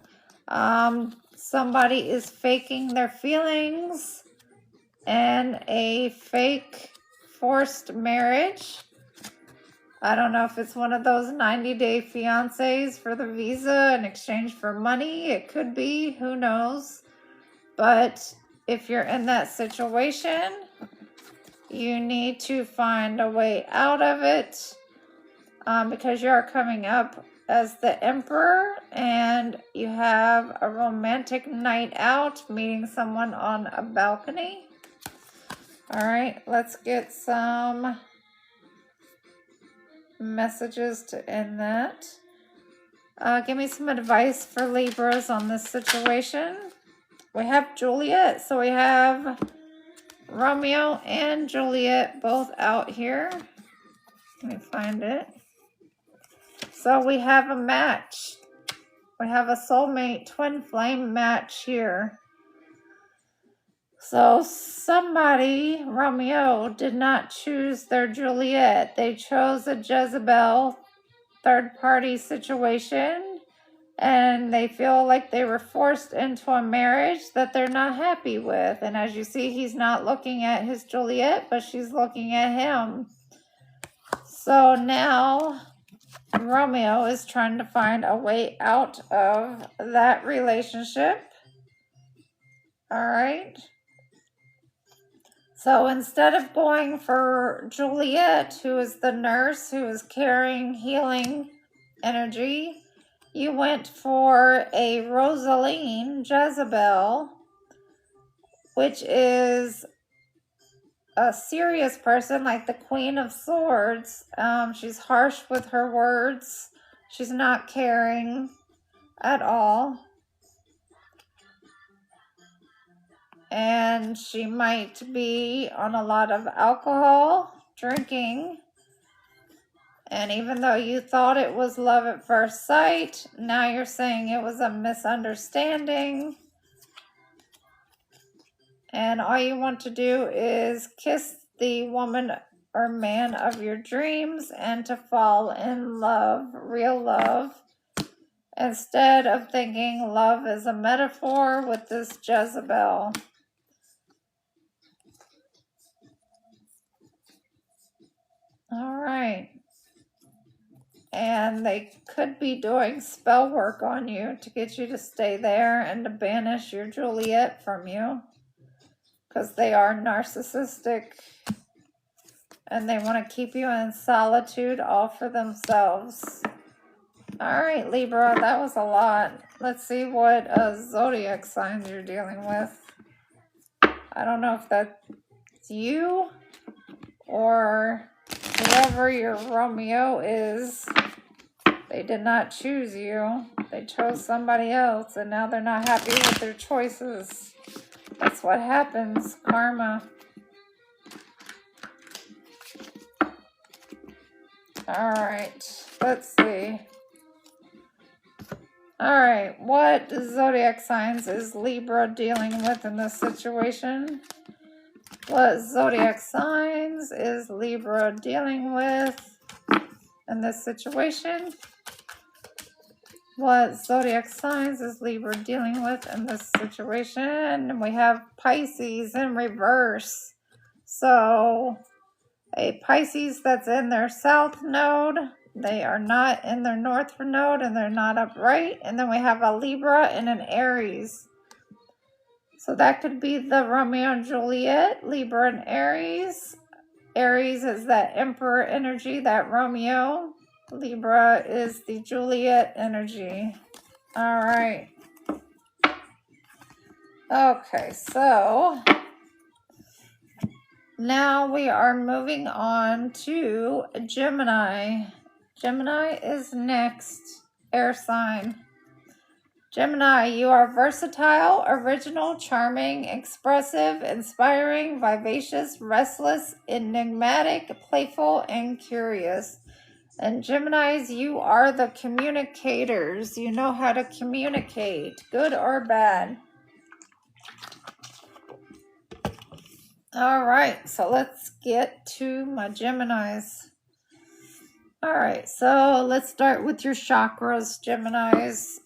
Somebody is faking their feelings and a fake forced marriage. I don't know if it's one of those 90-day fiancés for the visa in exchange for money. It could be, who knows. But if you're in that situation, you need to find a way out of it, because you are coming up as the Emperor and you have a romantic night out, meeting someone on a balcony. All right, let's get some messages to end that. Give me some advice for Libras on this situation. We have Juliet, so we have Romeo and Juliet both out here. Let me find it. So we have a match. We have a soulmate twin flame match here. So somebody, Romeo, did not choose their Juliet. They chose a Jezebel third-party situation, and they feel like they were forced into a marriage that they're not happy with. And as you see, he's not looking at his Juliet, but she's looking at him. So now Romeo is trying to find a way out of that relationship. All right. So instead of going for Juliet, who is the nurse, who is carrying healing energy, you went for a Rosaline, Jezebel, which is a serious person, like the Queen of Swords. She's harsh with her words. She's not caring at all. And she might be on a lot of alcohol, drinking. And even though you thought it was love at first sight, now you're saying it was a misunderstanding. And all you want to do is kiss the woman or man of your dreams and to fall in love, real love, instead of thinking love is a metaphor with this Jezebel. All right. And they could be doing spell work on you to get you to stay there and to banish your Juliet from you, because they are narcissistic and they want to keep you in solitude all for themselves. All right, Libra, that was a lot. Let's see what zodiac signs you're dealing with. I don't know if that's you or whoever your Romeo is. They did not choose you. They chose somebody else, and now they're not happy with their choices. That's what happens, karma. All right, let's see. All right, what zodiac signs is Libra dealing with in this situation? What zodiac signs is Libra dealing with in this situation? What zodiac signs is Libra dealing with in this situation? And we have Pisces in reverse. So a Pisces that's in their south node, they are not in their north node, and they're not upright. And then we have a Libra and an Aries. So that could be the Romeo and Juliet, Libra and Aries. Aries is that Emperor energy, that Romeo. Libra is the Juliet energy. All right. Okay, so Now we are moving on to Gemini. Gemini is next, air sign. Gemini, you are versatile, original, charming, expressive, inspiring, vivacious, restless, enigmatic, playful, and curious. And Geminis, you are the communicators. You know how to communicate, good or bad. All right, so let's get to my Geminis. All right, so let's start with your chakras, Geminis.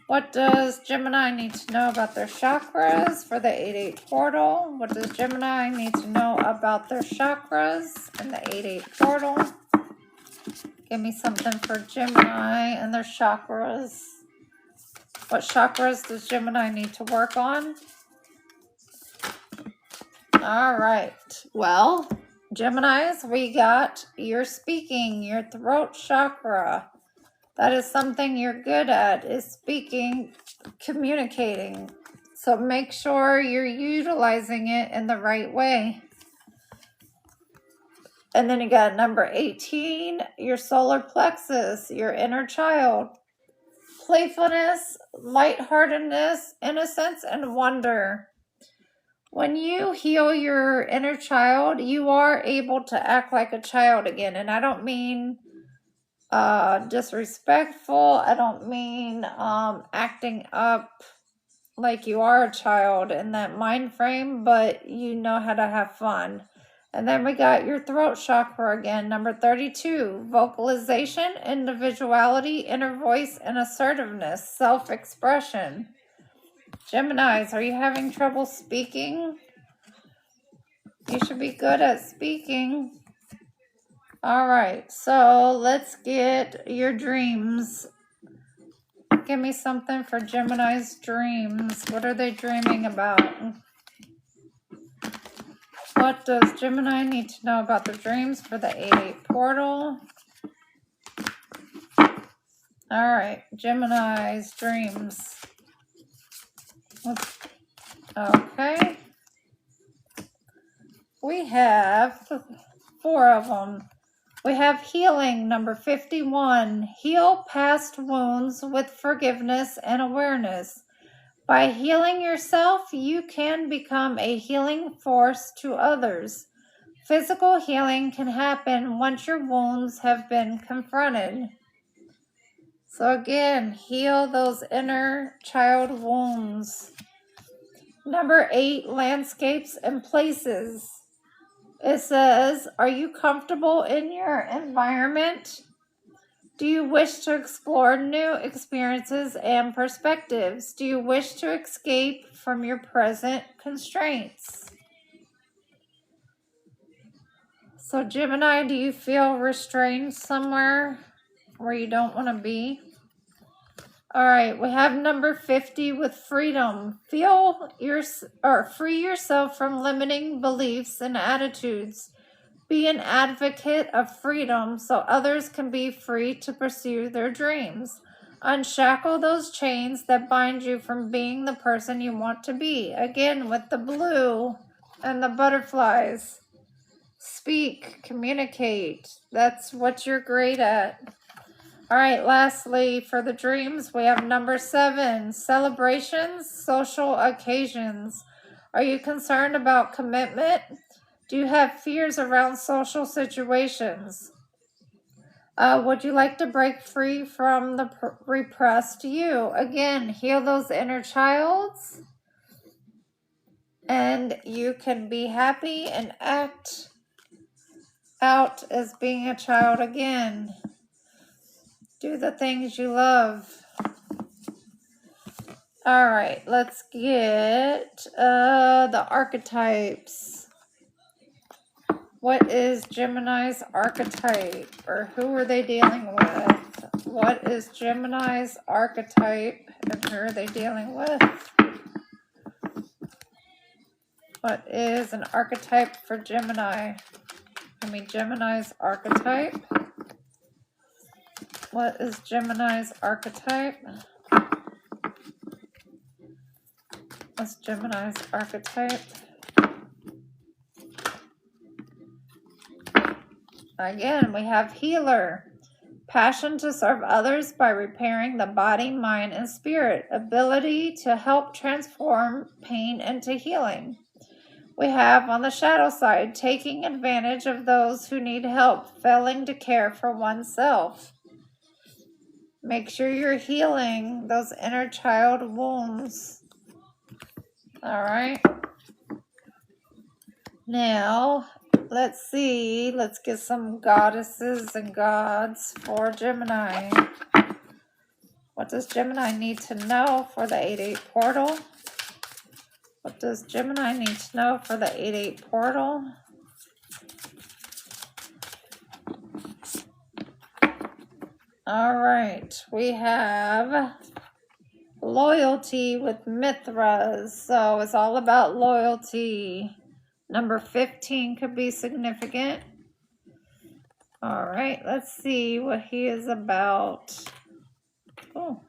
What does Gemini need to know about their chakras for the 8-8 portal? What does Gemini need to know about their chakras in the 8-8 portal? Give me something for Gemini and their chakras. What chakras does Gemini need to work on? All right. Well, Geminis, we got your speaking, your throat chakra. That is something you're good at, is speaking, communicating. So make sure you're utilizing it in the right way. And then you got number 18, your solar plexus, your inner child. Playfulness, lightheartedness, innocence, and wonder. When you heal your inner child, you are able to act like a child again. And I don't mean disrespectful. I don't mean acting up like you are a child in that mind frame, but you know how to have fun. And then we got your throat chakra again, number 32, vocalization, individuality, inner voice, and assertiveness, self-expression. Geminis, are you having trouble speaking? You should be good at speaking. All right, so let's get your dreams. Give me something for Gemini's dreams. What are they dreaming about? What does Gemini need to know about the dreams for the 8-8 portal? All right, Gemini's dreams. Okay. We have 4 of them. We have healing, number 51. Heal past wounds with forgiveness and awareness. By healing yourself, you can become a healing force to others. Physical healing can happen once your wounds have been confronted. So again, heal those inner child wounds. Number 8, landscapes and places. It says, are you comfortable in your environment? Do you wish to explore new experiences and perspectives? Do you wish to escape from your present constraints? So Gemini, do you feel restrained somewhere where you don't want to be? All right, we have number 50 with freedom. Free yourself from limiting beliefs and attitudes. Be an advocate of freedom so others can be free to pursue their dreams. Unshackle those chains that bind you from being the person you want to be. Again, with the blue and the butterflies. Speak, communicate. That's what you're great at. All right, lastly, for the dreams, we have number 7, celebrations, social occasions. Are you concerned about commitment? Do you have fears around social situations? Would you like to break free from the repressed you? Again, heal those inner childs, and you can be happy and act out as being a child again. Do the things you love. All right, let's get the archetypes. What is Gemini's archetype, or who are they dealing with? What is Gemini's archetype, and who are they dealing with? What is an archetype for Gemini? Give me Gemini's archetype. What is Gemini's archetype? What's Gemini's archetype? Again, we have healer. Passion to serve others by repairing the body, mind, and spirit. Ability to help transform pain into healing. We have on the shadow side, taking advantage of those who need help, failing to care for oneself. Make sure you're healing those inner child wounds. All right. Now, let's see. Let's get some goddesses and gods for Gemini. What does Gemini need to know for the 8-8 portal? What does Gemini need to know for the 8-8 portal? All right, we have loyalty with Mithras. So it's all about loyalty. Number 15 could be significant. All right, let's see what he is about. Oh.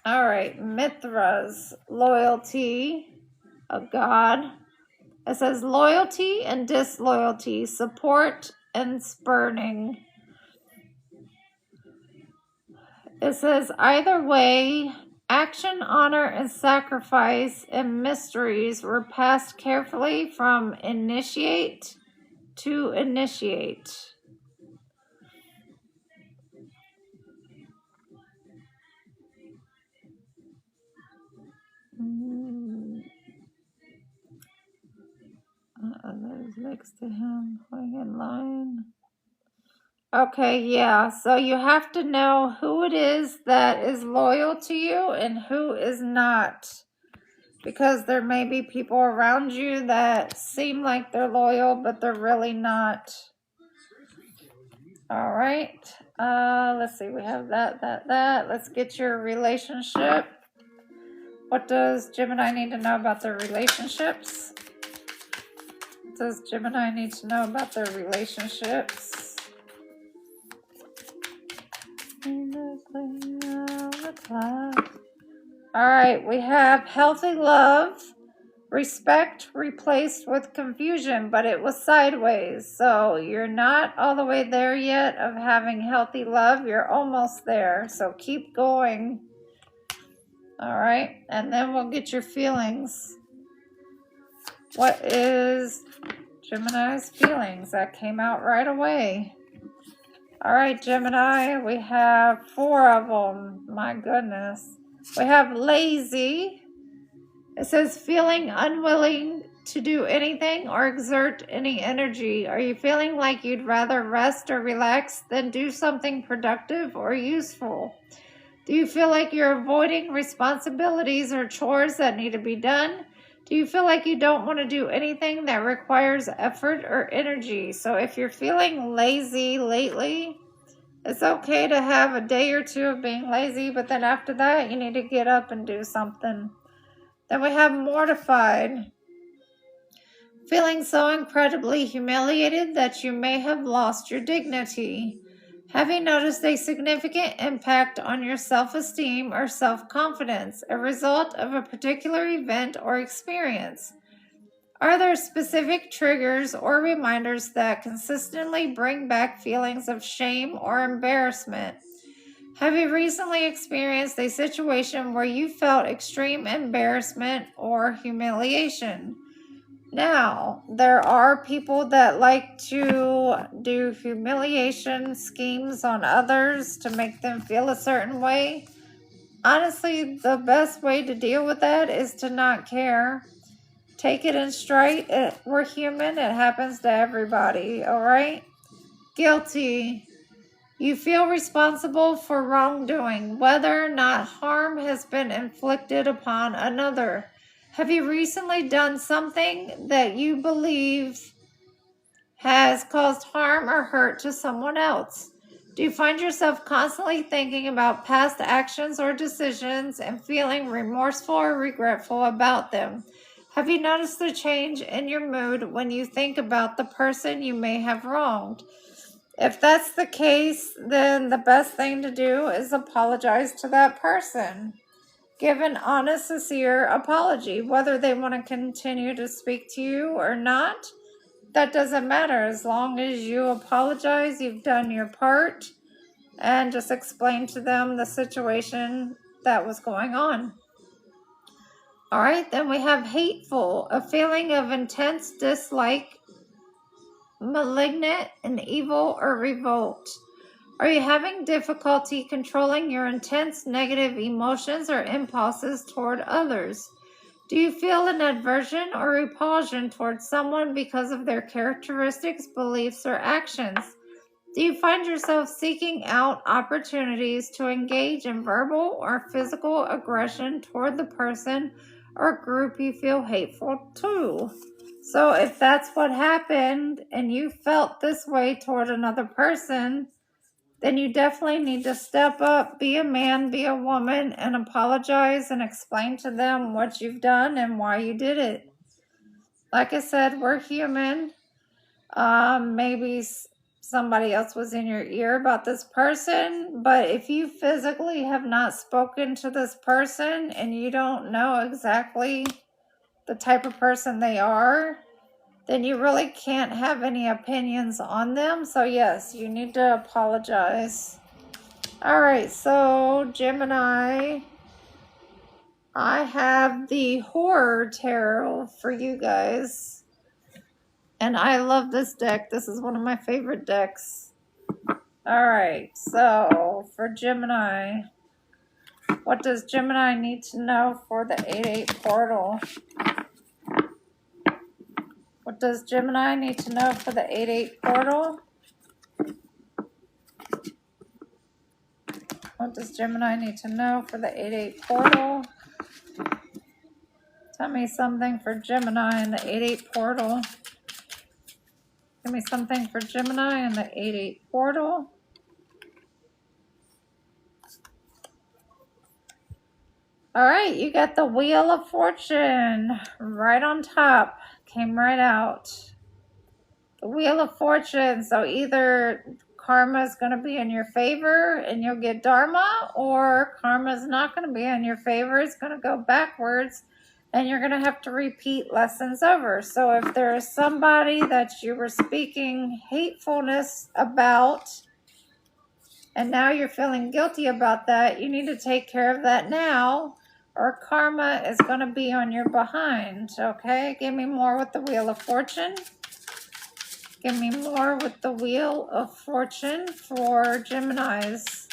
All right, Mithras, loyalty, a god. It says loyalty and disloyalty, support and spurning. It says either way, action, honor, and sacrifice and mysteries were passed carefully from initiate to initiate. Others next to him, going in line. Okay, yeah, so you have to know who it is that is loyal to you and who is not. Because there may be people around you that seem like they're loyal, but they're really not. All right, let's see, we have that. Let's get your relationship. What does Gemini need to know about their relationships? What does Gemini need to know about their relationships? All right, we have healthy love, respect replaced with confusion, but it was sideways. So you're not all the way there yet of having healthy love. You're almost there. So keep going. All right, and then we'll get your feelings. What is Gemini's feelings? That came out right away. All right, Gemini, we have 4 of them. My goodness. We have lazy. It says feeling unwilling to do anything or exert any energy. Are you feeling like you'd rather rest or relax than do something productive or useful? Do you feel like you're avoiding responsibilities or chores that need to be done? Do you feel like you don't want to do anything that requires effort or energy? So if you're feeling lazy lately, it's okay to have a day or 2 of being lazy, but then after that, you need to get up and do something. Then we have mortified. Feeling so incredibly humiliated that you may have lost your dignity. Have you noticed a significant impact on your self-esteem or self-confidence, a result of a particular event or experience? Are there specific triggers or reminders that consistently bring back feelings of shame or embarrassment? Have you recently experienced a situation where you felt extreme embarrassment or humiliation? Now, there are people that like to do humiliation schemes on others to make them feel a certain way. Honestly, the best way to deal with that is to not care. Take it in stride. We're human. It happens to everybody, all right? Guilty. You feel responsible for wrongdoing, whether or not harm has been inflicted upon another. Have you recently done something that you believe has caused harm or hurt to someone else? Do you find yourself constantly thinking about past actions or decisions and feeling remorseful or regretful about them? Have you noticed the change in your mood when you think about the person you may have wronged? If that's the case, then the best thing to do is apologize to that person. Give an honest, sincere apology. Whether they want to continue to speak to you or not, that doesn't matter. As long as you apologize, you've done your part, and just explain to them the situation that was going on. All right, then we have hateful, a feeling of intense dislike, malignant, and evil or revolt. Are you having difficulty controlling your intense negative emotions or impulses toward others? Do you feel an aversion or repulsion towards someone because of their characteristics, beliefs, or actions? Do you find yourself seeking out opportunities to engage in verbal or physical aggression toward the person or group you feel hateful to? So if that's what happened and you felt this way toward another person, then you definitely need to step up, be a man, be a woman, and apologize and explain to them what you've done and why you did it. Like I said, we're human. Maybe somebody else was in your ear about this person, but if you physically have not spoken to this person and you don't know exactly the type of person they are, then you really can't have any opinions on them. So yes, you need to apologize. All right, so Gemini, I have the Horror Tarot for you guys. And I love this deck. This is one of my favorite decks. All right, so for Gemini, what does Gemini need to know for the 8-8 portal? What does Gemini need to know for the 8-8 portal? What does Gemini need to know for the 8-8 portal? Tell me something for Gemini in the 8-8 portal. Give me something for Gemini in the 8-8 portal. All right, you got the Wheel of Fortune right on top. Came right out. The Wheel of Fortune. So either karma is going to be in your favor and you'll get dharma, or karma is not going to be in your favor. It's going to go backwards and you're going to have to repeat lessons over. So if there is somebody that you were speaking hatefulness about and now you're feeling guilty about that, you need to take care of that now, or karma is going to be on your behind. Okay, give me more with the Wheel of Fortune. Give me more with the Wheel of Fortune for Geminis.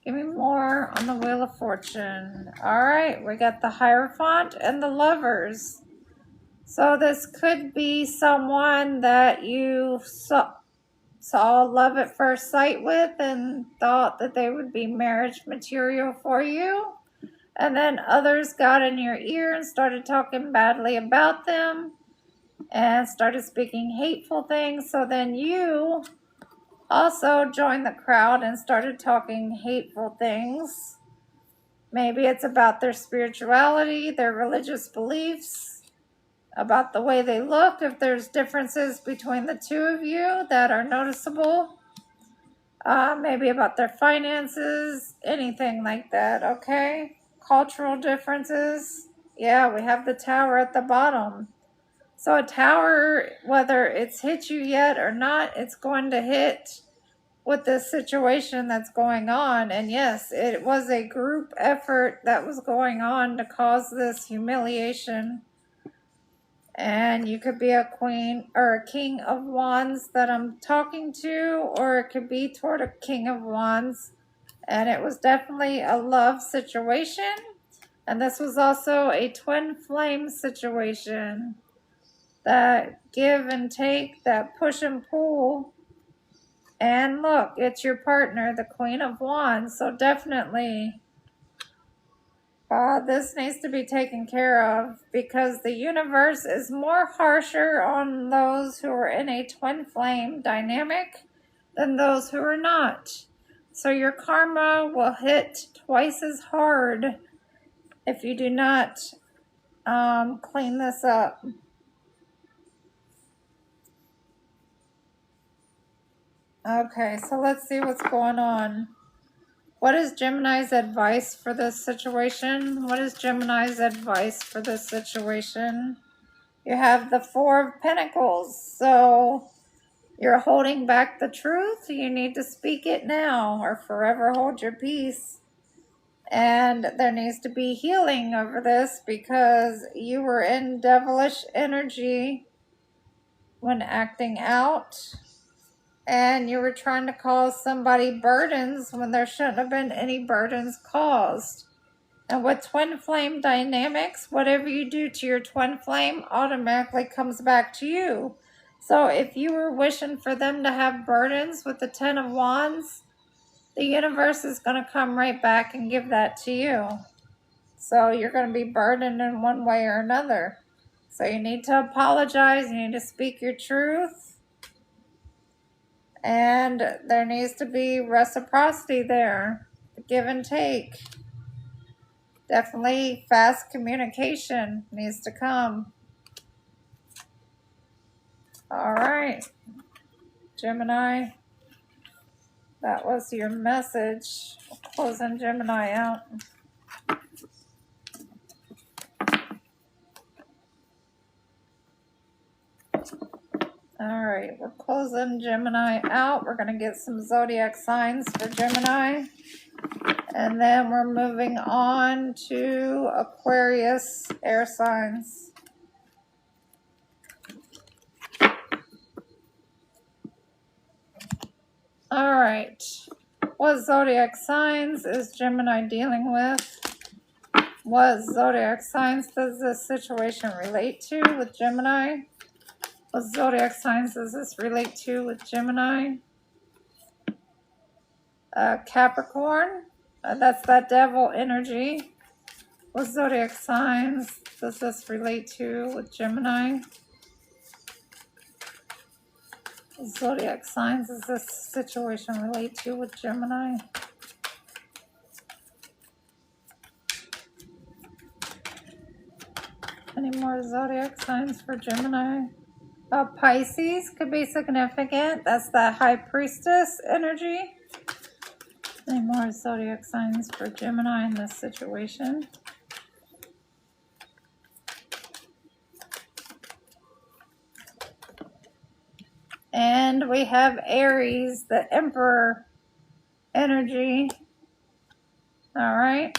Give me more on the Wheel of Fortune. All right, we got the Hierophant and the Lovers. So this could be someone that you saw love at first sight with and thought that they would be marriage material for you. And then others got in your ear and started talking badly about them and started speaking hateful things. So then you also joined the crowd and started talking hateful things. Maybe it's about their spirituality, their religious beliefs, about the way they look, if there's differences between the two of you that are noticeable. Maybe about their finances, anything like that, okay? Cultural differences. Yeah, we have the Tower at the bottom. So a tower, whether it's hit you yet or not, it's going to hit with this situation that's going on. And yes, it was a group effort that was going on to cause this humiliation. And you could be a queen or a king of wands that I'm talking to, or it could be toward a king of wands. And it was definitely a love situation. And this was also a twin flame situation. That give and take, that push and pull. And look, it's your partner, the Queen of Wands. So definitely this needs to be taken care of, because the universe is more harsher on those who are in a twin flame dynamic than those who are not. So your karma will hit twice as hard if you do not clean this up. Okay, so let's see what's going on What is Gemini's advice for this situation? What is Gemini's advice for this situation? You have the Four of Pentacles. So you're holding back the truth. You need to speak it now or forever hold your peace. And there needs to be healing over this because you were in devilish energy when acting out. And you were trying to cause somebody burdens when there shouldn't have been any burdens caused. And with twin flame dynamics, whatever you do to your twin flame automatically comes back to you. So if you were wishing for them to have burdens with the Ten of Wands, the universe is going to come right back and give that to you. So you're going to be burdened in one way or another. So you need to apologize. You need to speak your truth. And there needs to be reciprocity there. Give and take. Definitely fast communication needs to come. All right, Gemini. That was your message. Closing Gemini out. All right, we're closing Gemini out. We're going to get some zodiac signs for Gemini. And then we're moving on to Aquarius air signs. All right. What zodiac signs is Gemini dealing with? What zodiac signs does this situation relate to with Gemini? What zodiac signs does this relate to with Gemini? Capricorn. That's that devil energy. What zodiac signs does this relate to with Gemini? What zodiac signs does this situation relate to with Gemini? Any more zodiac signs for Gemini? Pisces could be significant. That's the High Priestess energy. Any more zodiac signs for Gemini in this situation? And we have Aries, the Emperor energy. All right.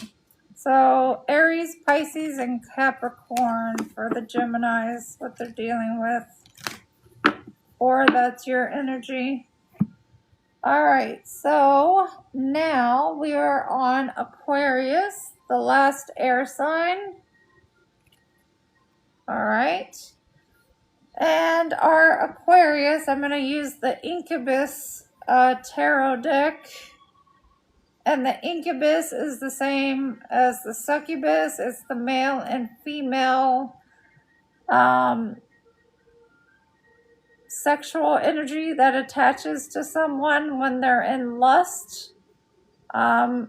So Aries, Pisces, and Capricorn for the Geminis, what they're dealing with. Or that's your energy. All right. So now we are on Aquarius, the last air sign. All right. And our Aquarius, I'm going to use the Incubus tarot deck. And the Incubus is the same as the Succubus. It's the male and female sexual energy that attaches to someone when they're in lust. The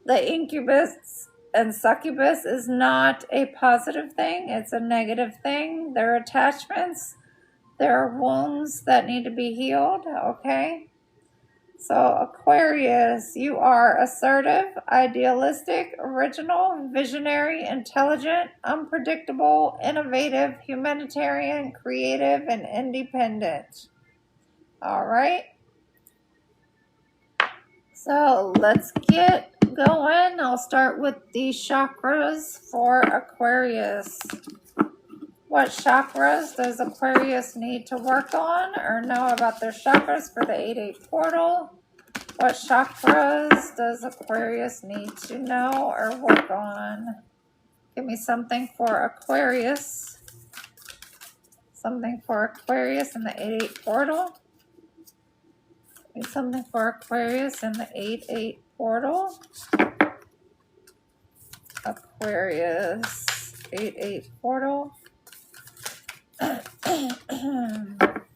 Incubus and Succubus is not a positive thing. It's a negative thing. They're attachments. There are wounds that need to be healed, okay? So Aquarius, you are assertive, idealistic, original, visionary, intelligent, unpredictable, innovative, humanitarian, creative, and independent. All right. So let's get going. I'll start with the chakras for Aquarius. What chakras does Aquarius need to work on or know about their chakras for the 8-8 portal? What chakras does Aquarius need to know or work on? Give me something for Aquarius. Something for Aquarius in the 8-8 portal. Give me something for Aquarius in the 8-8 portal. Aquarius 8-8 portal.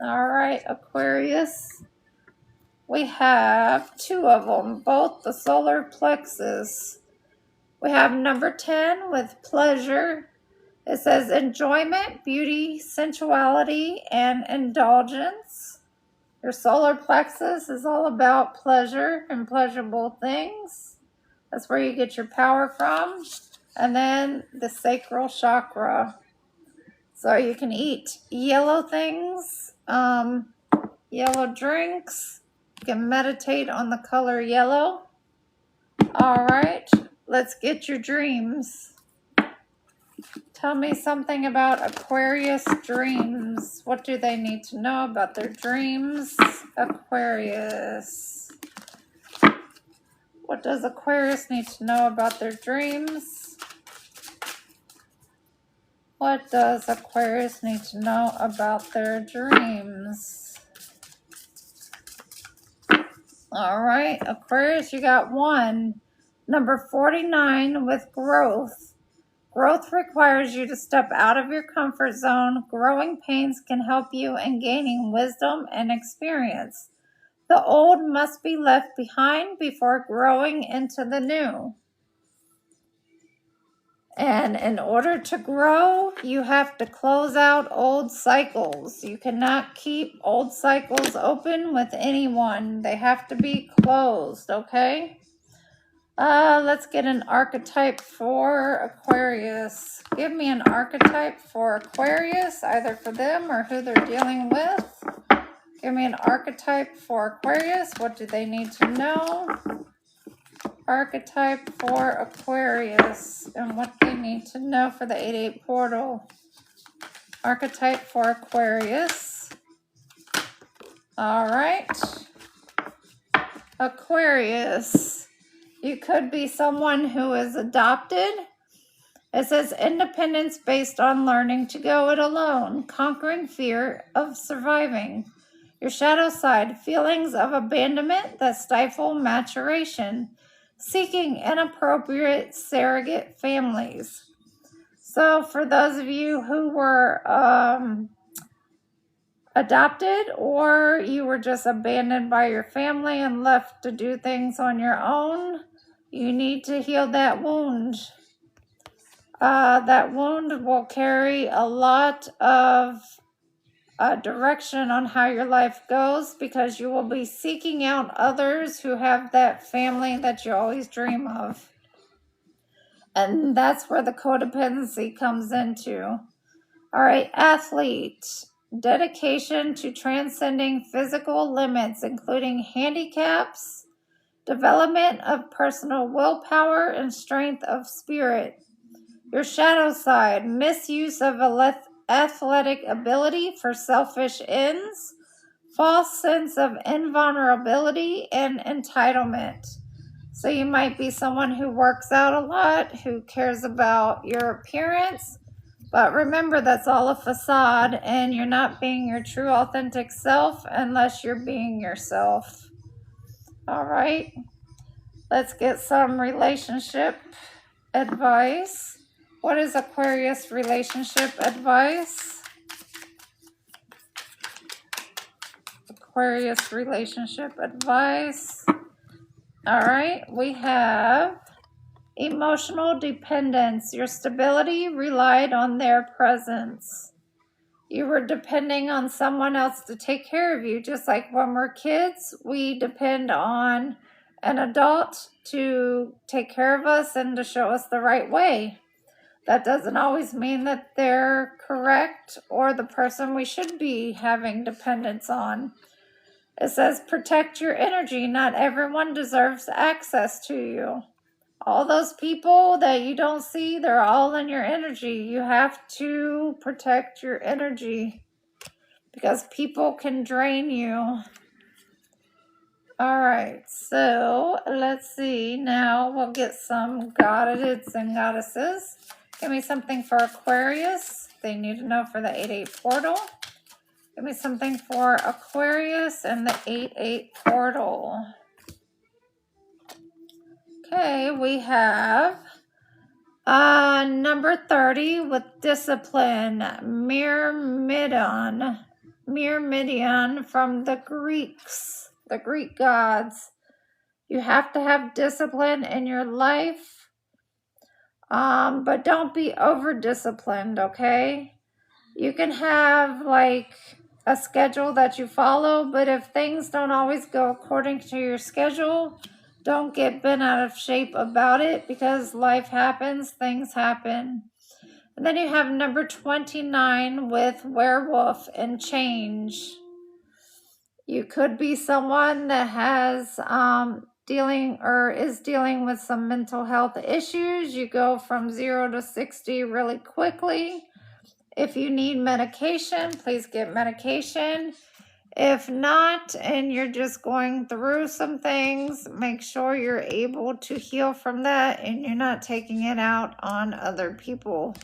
All right, Aquarius. We have two of them, both the solar plexus. We have number 10 with pleasure. It says enjoyment, beauty, sensuality, and indulgence. Your solar plexus is all about pleasure and pleasurable things. That's where you get your power from. And then the sacral chakra. So you can eat yellow things, yellow drinks. You can meditate on the color yellow. All right, let's get your dreams. Tell me something about Aquarius dreams. What do they need to know about their dreams? Aquarius. What does Aquarius need to know about their dreams? What does Aquarius need to know about their dreams? All right, Aquarius, you got 1. Number 49 with growth. Growth requires you to step out of your comfort zone. Growing pains can help you in gaining wisdom and experience. The old must be left behind before growing into the new. And in order to grow, you have to close out old cycles. You cannot keep old cycles open with anyone. They have to be closed, okay? Let's get an archetype for Aquarius. Give me an archetype for Aquarius, either for them or who they're dealing with. Give me an archetype for Aquarius. What do they need to know? Archetype for Aquarius and what they need to know for the 8-8 portal. Archetype for Aquarius. All right. Aquarius. You could be someone who is adopted. It says independence based on learning to go it alone, conquering fear of surviving. Your shadow side, feelings of abandonment that stifle maturation, seeking inappropriate surrogate families. So for those of you who were adopted, or you were just abandoned by your family and left to do things on your own, you need to heal that wound. That wound will carry a lot of direction on how your life goes, because you will be seeking out others who have that family that you always dream of. And that's where the codependency comes into. All right, athlete. Dedication to transcending physical limits, including handicaps, development of personal willpower, and strength of spirit. Your shadow side, misuse of athletic ability for selfish ends, false sense of invulnerability, and entitlement. So you might be someone who works out a lot, who cares about your appearance, but remember that's all a facade, and you're not being your true authentic self unless you're being yourself. All right, let's get some relationship advice. What is Aquarius relationship advice? Aquarius relationship advice. All right, we have emotional dependence. Your stability relied on their presence. You were depending on someone else to take care of you. Just like when we're kids, we depend on an adult to take care of us and to show us the right way. That doesn't always mean that they're correct or the person we should be having dependence on. It says protect your energy. Not everyone deserves access to you. All those people that you don't see, they're all in your energy. You have to protect your energy because people can drain you. All right, so let's see. Now we'll get some goddess and goddesses. Give me something for Aquarius. They need to know for the 8-8 portal. Give me something for Aquarius and the 8-8 portal. Okay, we have number 30 with discipline. Myrmidon from the Greeks, the Greek gods. You have to have discipline in your life. But don't be over-disciplined, okay? You can have, like, a schedule that you follow, but if things don't always go according to your schedule, Don't get bent out of shape about it, because life happens, things happen. And then you have number 29 with werewolf and change. You could be someone that has is dealing with some mental health issues. You go from 0 to 60 really quickly. If you need medication, please get medication. If not, and you're just going through some things, make sure you're able to heal from that and you're not taking it out on other people.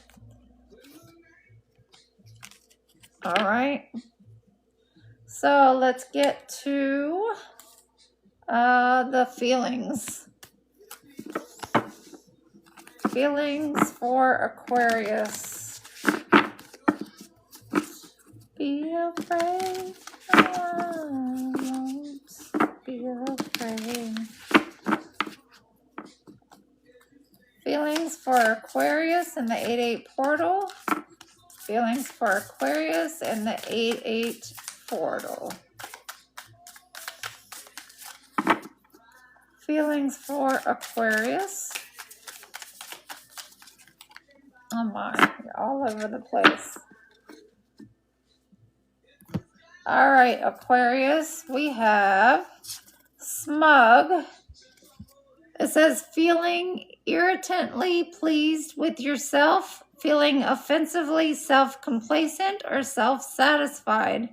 All right. So let's get to the feelings. Feelings for Aquarius. Be afraid. I won't be afraid. Feelings for Aquarius in the 8-8 portal. Feelings for Aquarius in the 8-8 portal. Feelings for Aquarius. Oh my, you're all over the place. All right, Aquarius, we have smug. It says feeling irritantly pleased with yourself, feeling offensively self-complacent or self-satisfied.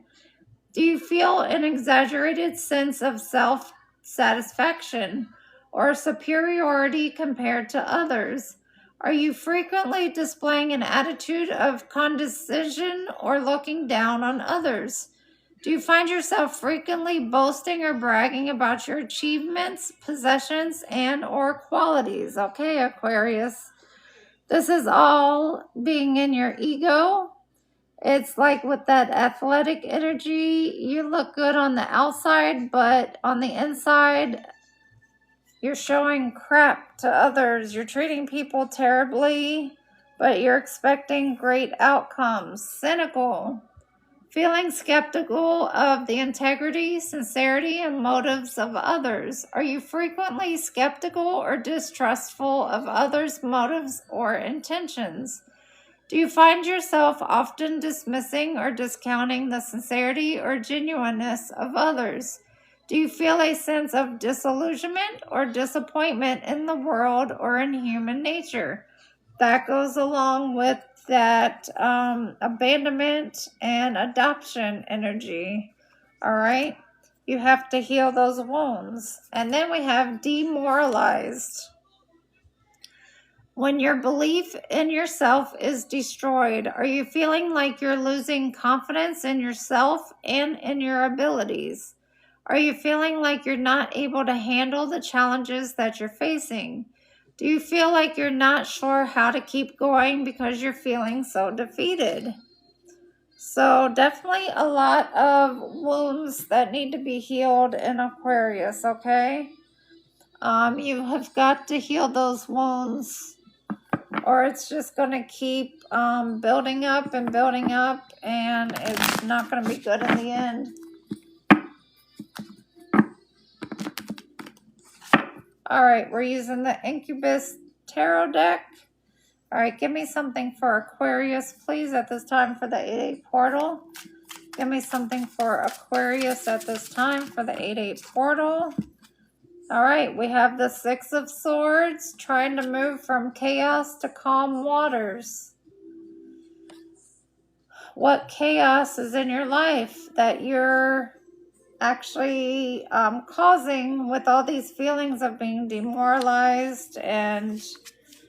Do you feel an exaggerated sense of self-satisfaction or superiority compared to others? Are you frequently displaying an attitude of condescension or looking down on others? Do you find yourself frequently boasting or bragging about your achievements, possessions, and or qualities? Okay, Aquarius. This is all being in your ego. It's like with that athletic energy, you look good on the outside, but on the inside, you're showing crap to others. You're treating people terribly, but you're expecting great outcomes. Cynical. Feeling skeptical of the integrity, sincerity, and motives of others. Are you frequently skeptical or distrustful of others' motives or intentions? Do you find yourself often dismissing or discounting the sincerity or genuineness of others? Do you feel a sense of disillusionment or disappointment in the world or in human nature? That goes along with that abandonment and adoption energy. All right. You have to heal those wounds. And then we have demoralized. When your belief in yourself is destroyed, are you feeling like you're losing confidence in yourself and in your abilities? Are you feeling like you're not able to handle the challenges that you're facing? Do you feel like you're not sure how to keep going because you're feeling so defeated? So definitely a lot of wounds that need to be healed in Aquarius, okay? You have got to heal those wounds, or it's just going to keep building up, and it's not going to be good in the end. All right, we're using the Incubus Tarot deck. All right, give me something for Aquarius, please, at this time for the 8-8 portal. Give me something for Aquarius at this time for the 8-8 portal. All right, we have the 6 of Swords, trying to move from chaos to calm waters. What chaos is in your life that you're actually causing with all these feelings of being demoralized and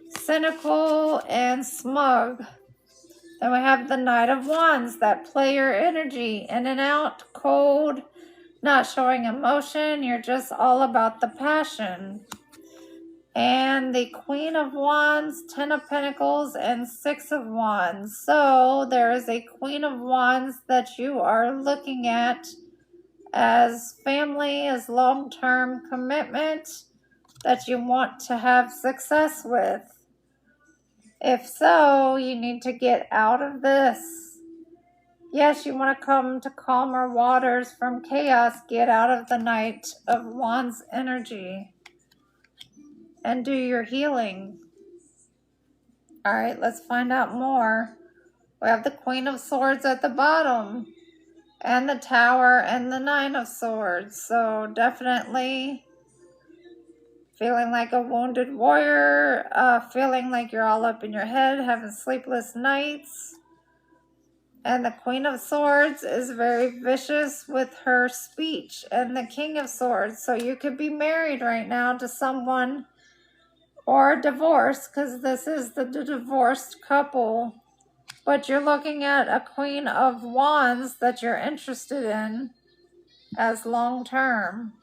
cynical and smug? Then we have the Knight of Wands, that player energy, in and out, cold, not showing emotion. You're just all about the passion. And the Queen of Wands, 10 of Pentacles, and 6 of Wands. So there is a Queen of Wands that you are looking at as family, as long-term commitment that you want to have success with. If so, you need to get out of this. Yes, you want to come to calmer waters from chaos. Get out of the Knight of Wands energy. and do your healing. All right, let's find out more. We have the Queen of Swords at the bottom, and the Tower, and the Nine of Swords. So definitely feeling like a wounded warrior, feeling like you're all up in your head, having sleepless nights. And the Queen of Swords is very vicious with her speech, and the King of Swords. So you could be married right now to someone, or divorced, because this is the divorced couple. But you're looking at a Queen of Wands that you're interested in as long term.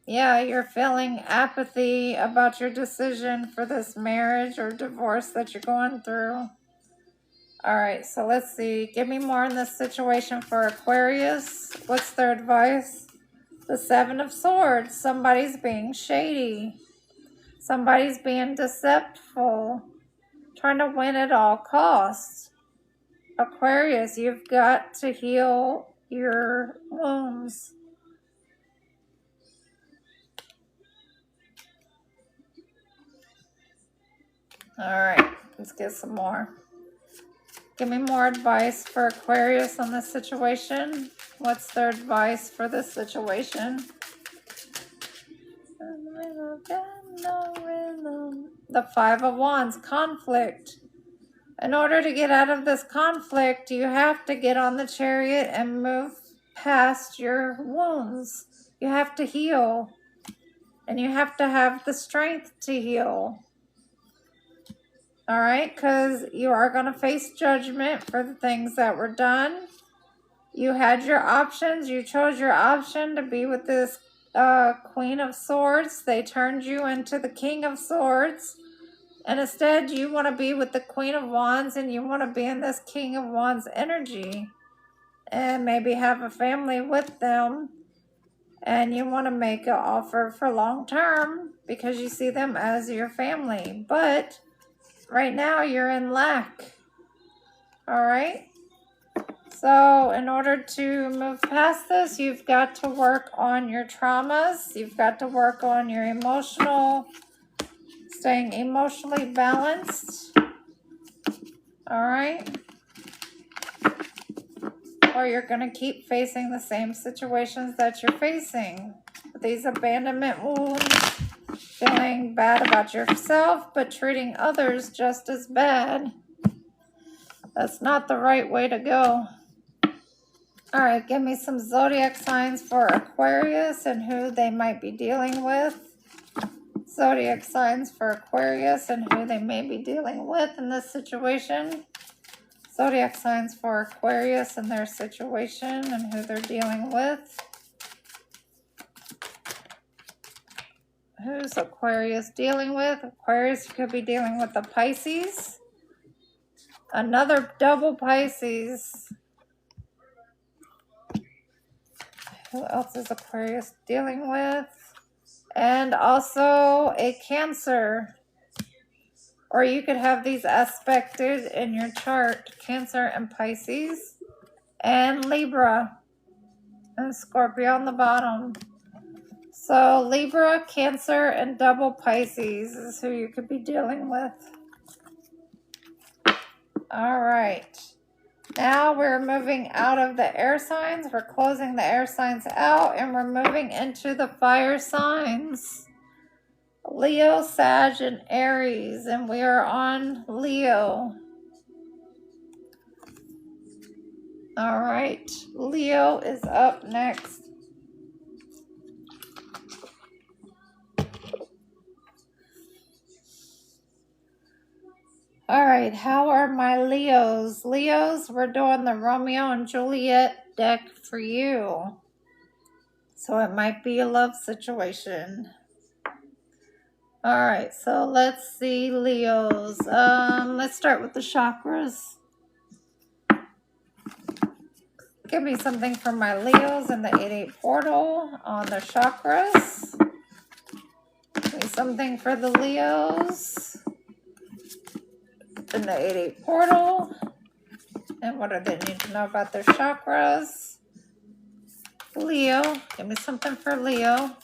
Yeah, you're feeling apathy about your decision for this marriage or divorce that you're going through. All right, so let's see. Give me more in this situation for Aquarius. What's their advice? The Seven of Swords. Somebody's being shady. Somebody's being deceptive. Trying to win at all costs. Aquarius, you've got to heal your wounds. All right, let's get some more. Give me more advice for Aquarius on this situation. What's their advice for this situation? The Five of Wands, conflict. In order to get out of this conflict, you have to get on the Chariot and move past your wounds. You have to heal. And you have to have the strength to heal. All right, because you are going to face judgment for the things that were done. You had your options. You chose your option to be with this Queen of Swords. They turned you into the King of Swords. And instead, you want to be with the Queen of Wands, and you want to be in this King of Wands energy. And maybe have a family with them. And you want to make an offer for long term because you see them as your family. But right now, you're in lack. All right? So in order to move past this, you've got to work on your traumas. You've got to work on your staying emotionally balanced. All right? Or you're going to keep facing the same situations that you're facing. These abandonment wounds, feeling bad about yourself, but treating others just as bad. That's not the right way to go. All right, give me some zodiac signs for Aquarius and who they might be dealing with. Zodiac signs for Aquarius and who they may be dealing with in this situation. Zodiac signs for Aquarius and their situation and who they're dealing with. Who's Aquarius dealing with? Aquarius could be dealing with the Pisces. Another double Pisces. Who else is Aquarius dealing with? And also a Cancer. Or you could have these aspected in your chart. Cancer and Pisces. And Libra. And Scorpio on the bottom. So Libra, Cancer, and double Pisces is who you could be dealing with. All right. Now we're moving out of the air signs. We're closing the air signs out and we're moving into the fire signs. Leo, Sag, and Aries. And we are on Leo. All right. Leo is up next. All right, how are my Leos? Leos, we're doing the Romeo and Juliet deck for you. So it might be a love situation. All right, so let's see Leos. Let's start with the chakras. Give me something for my Leos in the 8-8 portal on the chakras. Give me something for the Leos in the 8-8 portal. And what do they need to know about their chakras? Leo, give me something for Leo.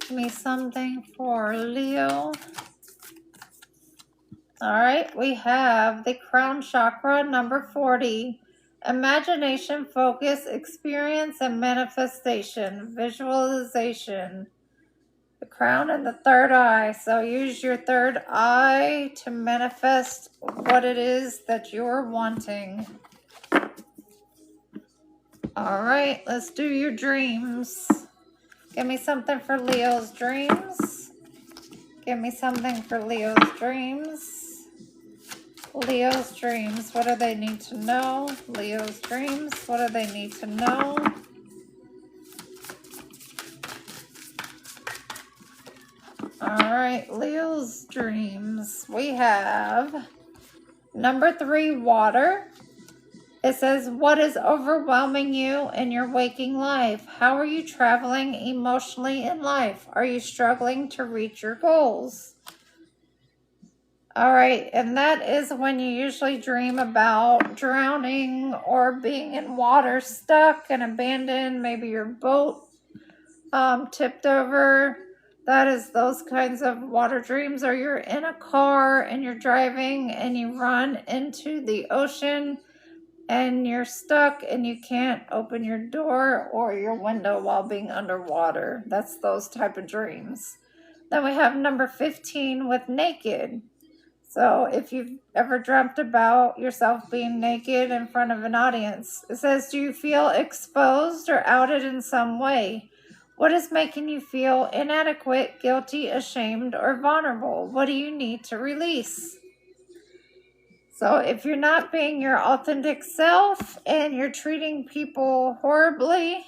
Give me something for Leo. All right, we have the crown chakra, number 40. Imagination, focus, experience, and manifestation. Visualization. The crown and the third eye. So use your third eye to manifest what it is that you're wanting. All right, let's do your dreams. Give me something for Leo's dreams. Give me something for Leo's dreams. Leo's dreams. What do they need to know? Leo's dreams. What do they need to know? All right, Leo's dreams. We have number 3, water. It says, what is overwhelming you in your waking life? How are you traveling emotionally in life? Are you struggling to reach your goals? All right, and that is when you usually dream about drowning or being in water, stuck and abandoned. Maybe your boat tipped over. That is those kinds of water dreams. Or you're in a car and you're driving and you run into the ocean and you're stuck and you can't open your door or your window while being underwater. That's those type of dreams. Then we have number 15 with naked. So if you've ever dreamt about yourself being naked in front of an audience, it says, do you feel exposed or outed in some way? What is making you feel inadequate, guilty, ashamed, or vulnerable? What do you need to release? So if you're not being your authentic self and you're treating people horribly,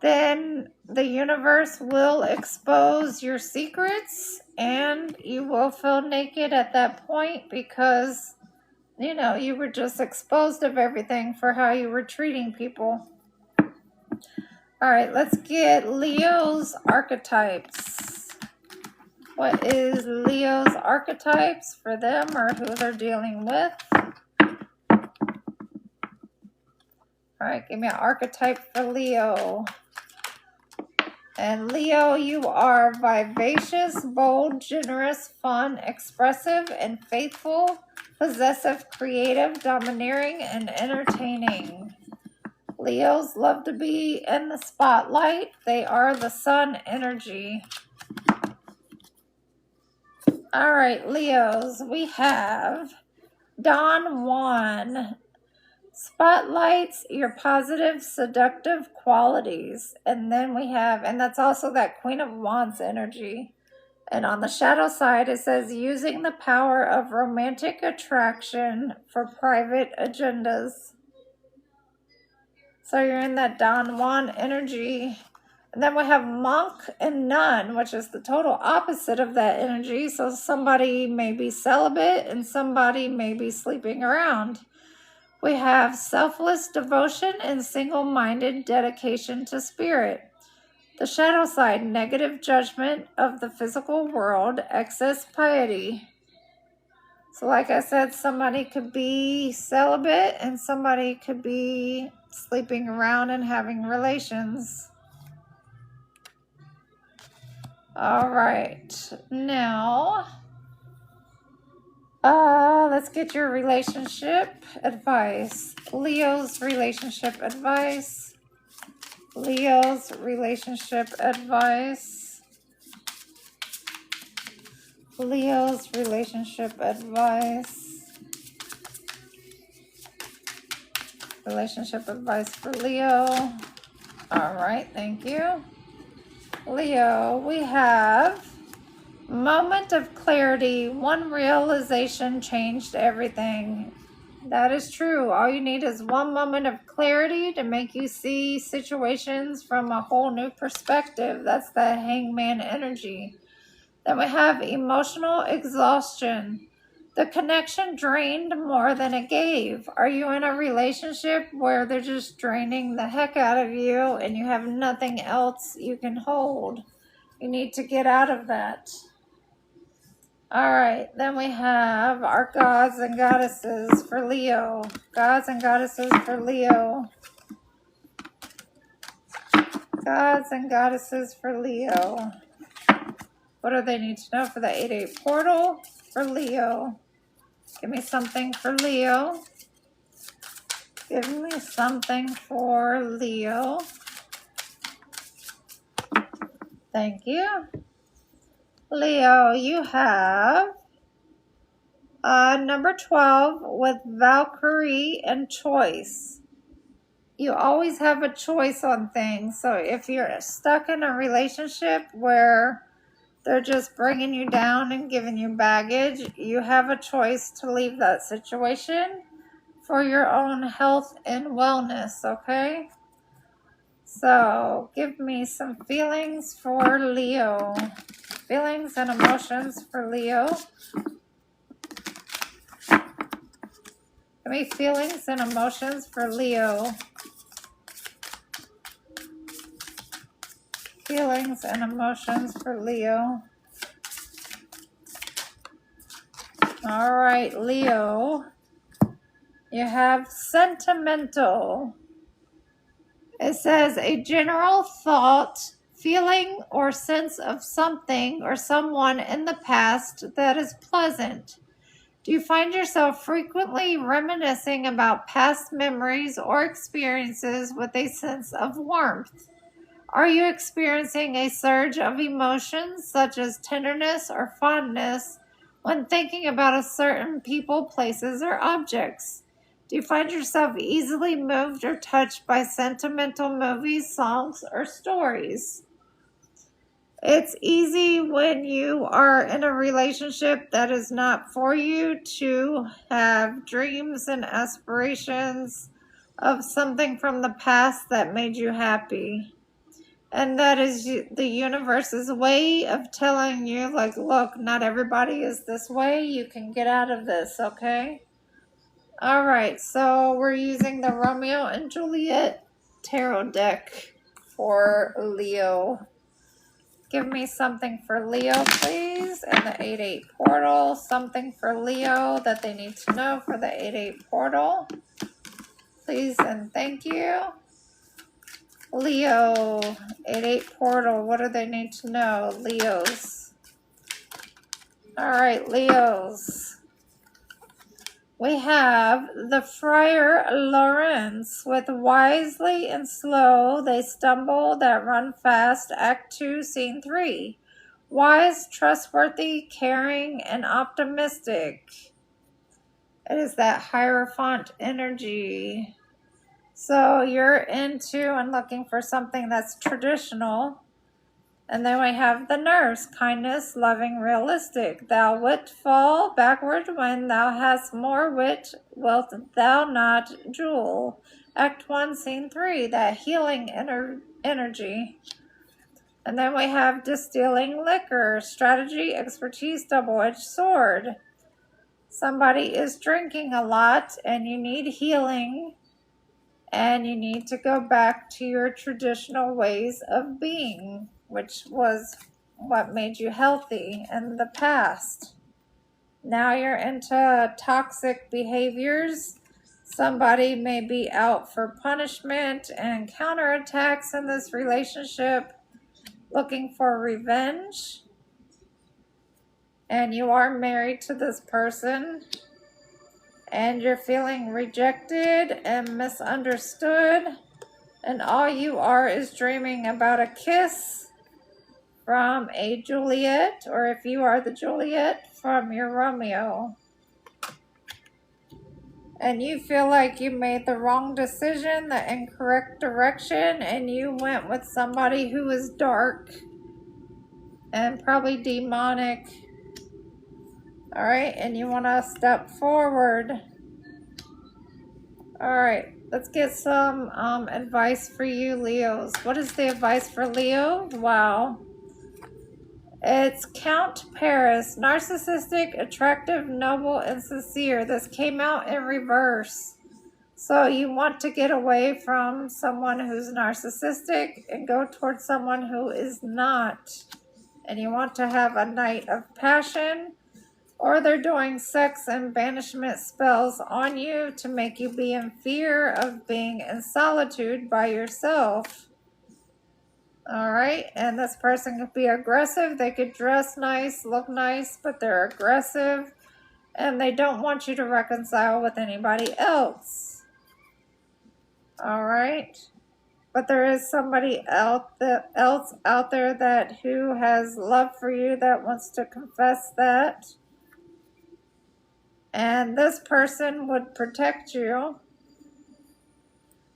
then the universe will expose your secrets and you will feel naked at that point because, you know, you were just exposed of everything for how you were treating people. All right, let's get Leo's archetypes. What is Leo's archetypes for them or who they're dealing with? All right, give me an archetype for Leo. And Leo, you are vivacious, bold, generous, fun, expressive, and faithful, possessive, creative, domineering, and entertaining. Leos love to be in the spotlight. They are the sun energy. All right, Leos, we have Don Juan. Spotlights your positive, seductive qualities. And then we have, and that's also that Queen of Wands energy. And on the shadow side, it says, using the power of romantic attraction for private agendas. So you're in that Don Juan energy. And then we have monk and nun, which is the total opposite of that energy. So somebody may be celibate and somebody may be sleeping around. We have selfless devotion and single-minded dedication to spirit. The shadow side, negative judgment of the physical world, excess piety. So like I said, somebody could be celibate and somebody could be sleeping around and having relations. All right, now let's get your relationship advice. Leo's relationship advice. Leo's relationship advice. Leo's relationship advice. Relationship advice for Leo. All right, thank you. Leo, we have moment of clarity. One realization changed everything. That is true. All you need is one moment of clarity to make you see situations from a whole new perspective. That's the hangman energy. Then we have emotional exhaustion. The connection drained more than it gave. Are you in a relationship where they're just draining the heck out of you and you have nothing else you can hold? You need to get out of that. All right, then we have our gods and goddesses for Leo. Gods and goddesses for Leo. Gods and goddesses for Leo. What do they need to know for the 8-8 portal for Leo? Give me something for Leo. Give me something for Leo. Thank you. Leo, you have number 12 with Valkyrie and choice. You always have a choice on things. So if you're stuck in a relationship where they're just bringing you down and giving you baggage, you have a choice to leave that situation for your own health and wellness, okay? So give me some feelings for Leo. Feelings and emotions for Leo. Give me feelings and emotions for Leo. Feelings and emotions for Leo. All right, Leo. You have sentimental. It says a general thought, feeling, or sense of something or someone in the past that is pleasant. Do you find yourself frequently reminiscing about past memories or experiences with a sense of warmth? Are you experiencing a surge of emotions such as tenderness or fondness when thinking about a certain people, places, or objects? Do you find yourself easily moved or touched by sentimental movies, songs, or stories? It's easy when you are in a relationship that is not for you to have dreams and aspirations of something from the past that made you happy. And that is the universe's way of telling you, like, look, not everybody is this way. You can get out of this, okay? All right, so we're using the Romeo and Juliet tarot deck for Leo. Give me something for Leo, please, and the 8-8 portal. Something for Leo that they need to know for the 8-8 portal. Please and thank you. Leo, 8-8 portal. What do they need to know? Leos. All right, Leos. We have the Friar Lawrence with wisely and slow. They stumble that run fast. Act 2, Scene 3. Wise, trustworthy, caring, and optimistic. It is that Hierophant energy. So you're into and looking for something that's traditional. And then we have the Nurse, kindness, loving, realistic. Thou wilt fall backward when thou hast more wit, wilt thou not jewel. Act 1, Scene 3, that healing energy. And then we have distilling liquor, strategy, expertise, double-edged sword. Somebody is drinking a lot and you need healing. And you need to go back to your traditional ways of being, which was what made you healthy in the past. Now you're into toxic behaviors. Somebody may be out for punishment and counterattacks in this relationship, looking for revenge. And you are married to this person. And you're feeling rejected and misunderstood. And all you are is dreaming about a kiss from a Juliet, or if you are the Juliet, from your Romeo. And you feel like you made the wrong decision, the incorrect direction, and you went with somebody who is dark and probably demonic. All right, and you want to step forward. All right, let's get some advice for you, Leos. What is the advice for Leo? Wow. It's Count Paris, narcissistic, attractive, noble, and sincere. This came out in reverse. So you want to get away from someone who's narcissistic and go towards someone who is not. And you want to have a night of passion, or they're doing sex and banishment spells on you to make you be in fear of being in solitude by yourself. All right, and this person could be aggressive. They could dress nice, look nice, but they're aggressive, and they don't want you to reconcile with anybody else. All right, but there is somebody else out there that who has love for you, that wants to confess that, and this person would protect you.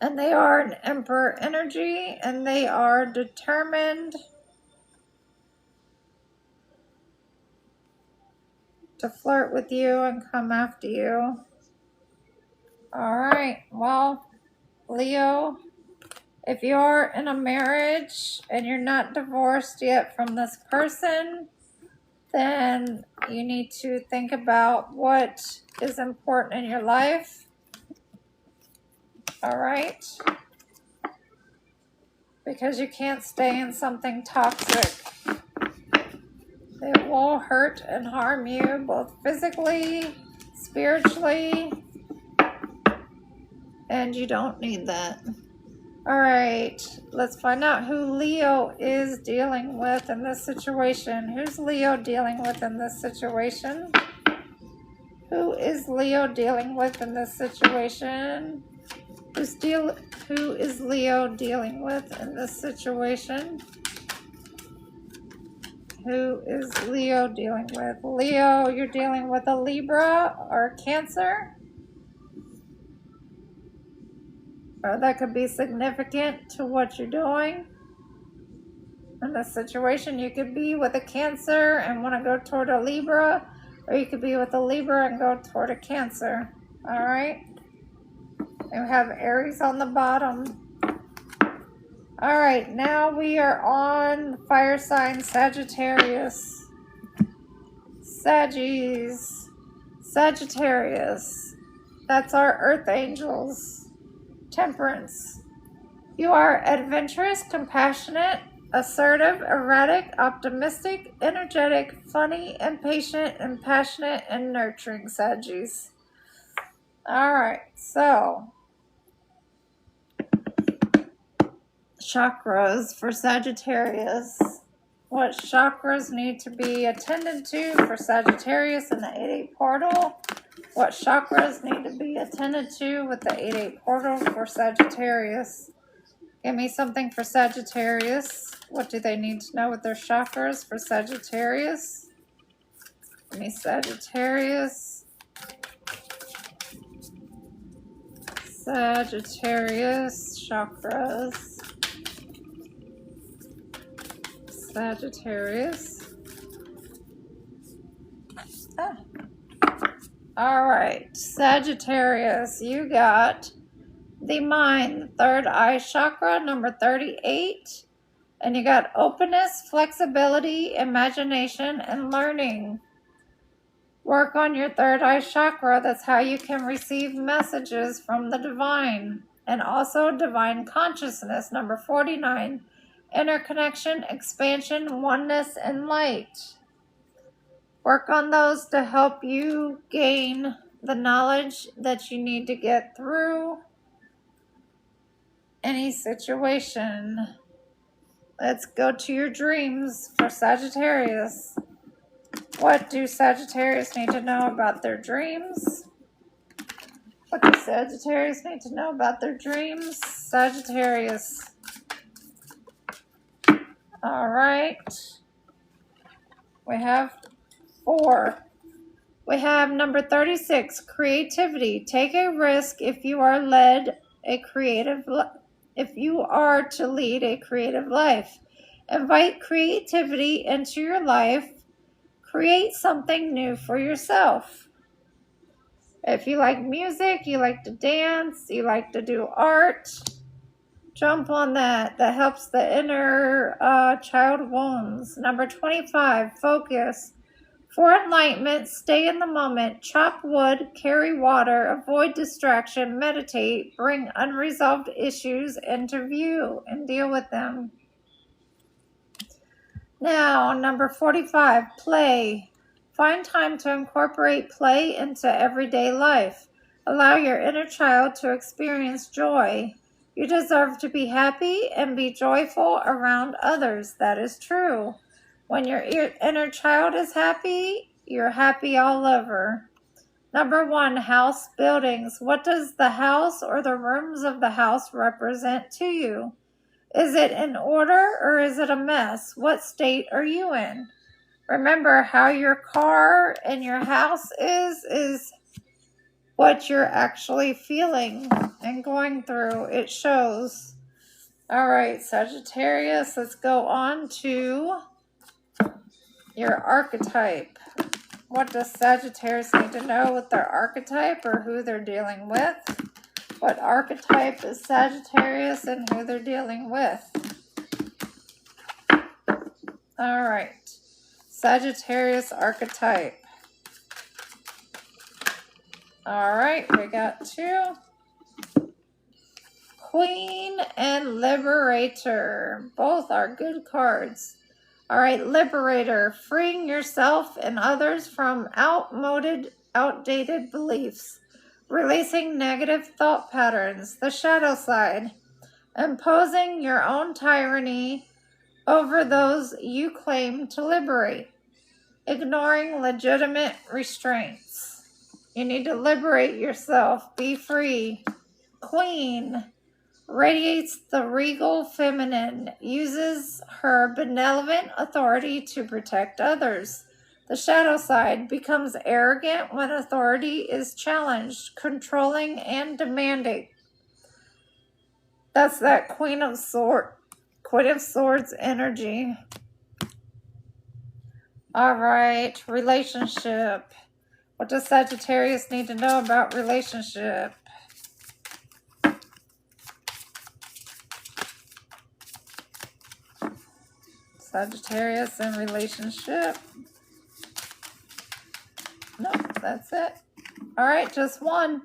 And they are an Emperor energy, and they are determined to flirt with you and come after you. All right, well, Leo, if you're in a marriage and you're not divorced yet from this person, then you need to think about what is important in your life. All right? Because you can't stay in something toxic. It will hurt and harm you both physically, spiritually, and you don't need that. All right, let's find out who Leo is dealing with in this situation. Who's Leo dealing with in this situation? Who is Leo dealing with in this situation? Who is Leo dealing with in this situation? Who is Leo dealing with? Leo, you're dealing with a Libra or Cancer. Or that could be significant to what you're doing. In this situation, you could be with a Cancer and want to go toward a Libra. Or you could be with a Libra and go toward a Cancer. Alright? And we have Aries on the bottom. Alright, now we are on fire sign Sagittarius. Sagittarius. That's our earth angels. Temperance. You are adventurous, compassionate, assertive, erratic, optimistic, energetic, funny, impatient, and passionate, and nurturing, Saggies. Alright, so chakras for Sagittarius. What chakras need to be attended to for Sagittarius in the 8-8 portal? What chakras need to be attended to with the 8-8 portal for Sagittarius? Give me something for Sagittarius. What do they need to know with their chakras for Sagittarius? Give me Sagittarius. Sagittarius chakras. Sagittarius. All right, Sagittarius, you got the mind, the third eye chakra, number 38. And you got openness, flexibility, imagination, and learning. Work on your third eye chakra. That's how you can receive messages from the divine. And also divine consciousness, number 49. Interconnection, expansion, oneness, and light. Work on those to help you gain the knowledge that you need to get through any situation. Let's go to your dreams for Sagittarius. What do Sagittarius need to know about their dreams? What do Sagittarius need to know about their dreams? Sagittarius. All right. We have 4. We have number 36, creativity. Take a risk if you are to lead a creative life. Invite creativity into your life. Create something new for yourself. If you like music, you like to dance, you like to do art, jump on that. That helps the inner child wounds. Number 25, focus. For enlightenment, stay in the moment, chop wood, carry water, avoid distraction, meditate, bring unresolved issues into view and deal with them. Now, number 45, play. Find time to incorporate play into everyday life. Allow your inner child to experience joy. You deserve to be happy and be joyful around others. That is true. When your inner child is happy, you're happy all over. Number 1, house buildings. What does the house or the rooms of the house represent to you? Is it in order or is it a mess? What state are you in? Remember, how your car and your house is what you're actually feeling and going through. It shows. All right, Sagittarius, let's go on to your archetype. What does Sagittarius need to know with their archetype or who they're dealing with? What archetype is Sagittarius and who they're dealing with? All right, Sagittarius archetype. All right, we got 2. Queen and Liberator. Both are good cards. All right, Liberator, freeing yourself and others from outdated beliefs, releasing negative thought patterns, the shadow side, imposing your own tyranny over those you claim to liberate, ignoring legitimate restraints. You need to liberate yourself, be free. Queen radiates the regal feminine, uses her benevolent authority to protect others. The shadow side becomes arrogant when authority is challenged, controlling and demanding. That's that Queen of Swords energy. All right, relationship. What does Sagittarius need to know about relationship? Sagittarius in relationship. Nope, that's it. All right, just 1.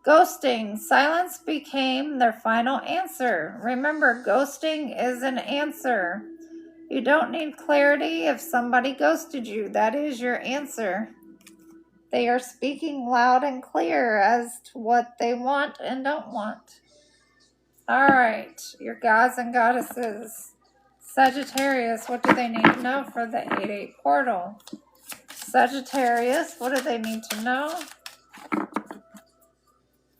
Ghosting. Silence became their final answer. Remember, ghosting is an answer. You don't need clarity if somebody ghosted you. That is your answer. They are speaking loud and clear as to what they want and don't want. All right, your gods and goddesses. Sagittarius, what do they need to know for the 8-8 portal? Sagittarius, what do they need to know?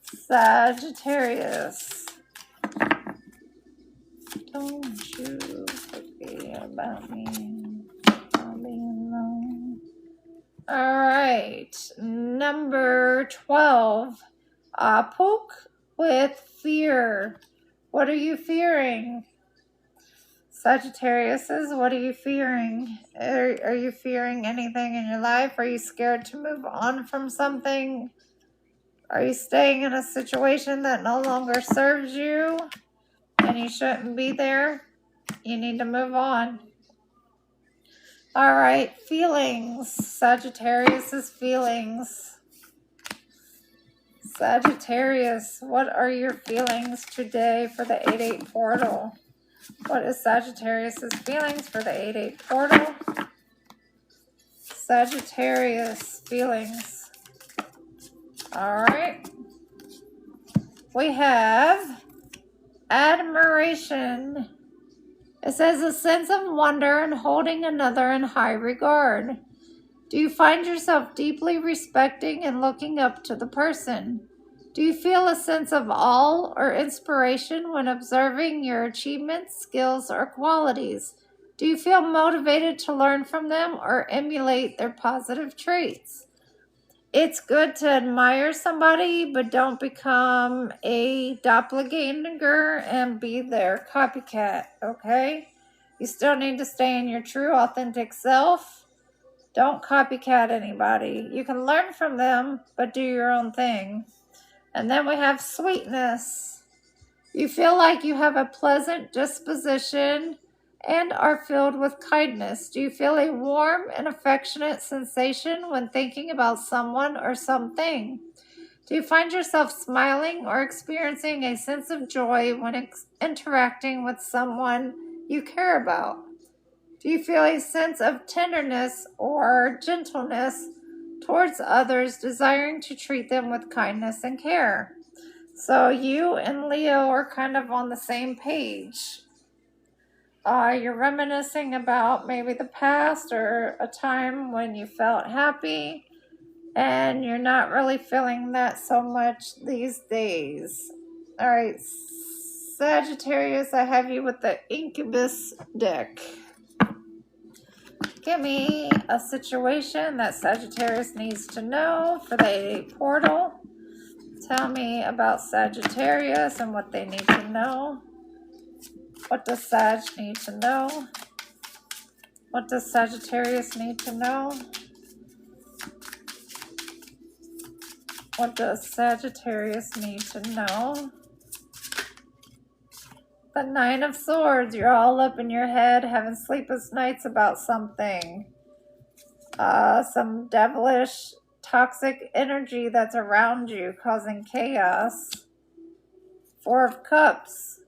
Sagittarius. Don't you forget about me. I'll be alone. All right, number 12. Apuk with fear. What are you fearing? Sagittariuses, what are you fearing? Are you fearing anything in your life? Are you scared to move on from something? Are you staying in a situation that no longer serves you and you shouldn't be there? You need to move on. All right, feelings. Sagittarius's feelings. Sagittarius, what are your feelings today for the 8-8 portal? What is Sagittarius's feelings for the 8-8 portal? Sagittarius feelings. All right. We have admiration. It says a sense of wonder and holding another in high regard. Do you find yourself deeply respecting and looking up to the person? Do you feel a sense of awe or inspiration when observing your achievements, skills, or qualities? Do you feel motivated to learn from them or emulate their positive traits? It's good to admire somebody, but don't become a doppelganger and be their copycat, okay? You still need to stay in your true, authentic self. Don't copycat anybody. You can learn from them, but do your own thing. And then we have sweetness. You feel like you have a pleasant disposition and are filled with kindness. Do you feel a warm and affectionate sensation when thinking about someone or something? Do you find yourself smiling or experiencing a sense of joy when interacting with someone you care about? Do you feel a sense of tenderness or gentleness towards others, desiring to treat them with kindness and care? So you and Leo are kind of on the same page. You're reminiscing about maybe the past or a time when you felt happy, and you're not really feeling that so much these days. All right, Sagittarius, I have you with the Incubus deck. Give me a situation that Sagittarius needs to know for the 8-8 portal. Tell me about Sagittarius and what they need to know. What does Sag need to know? What does Sagittarius need to know? What does Sagittarius need to know? The Nine of Swords. You're all up in your head having sleepless nights about something. Some devilish, toxic energy that's around you causing chaos. Four of Cups.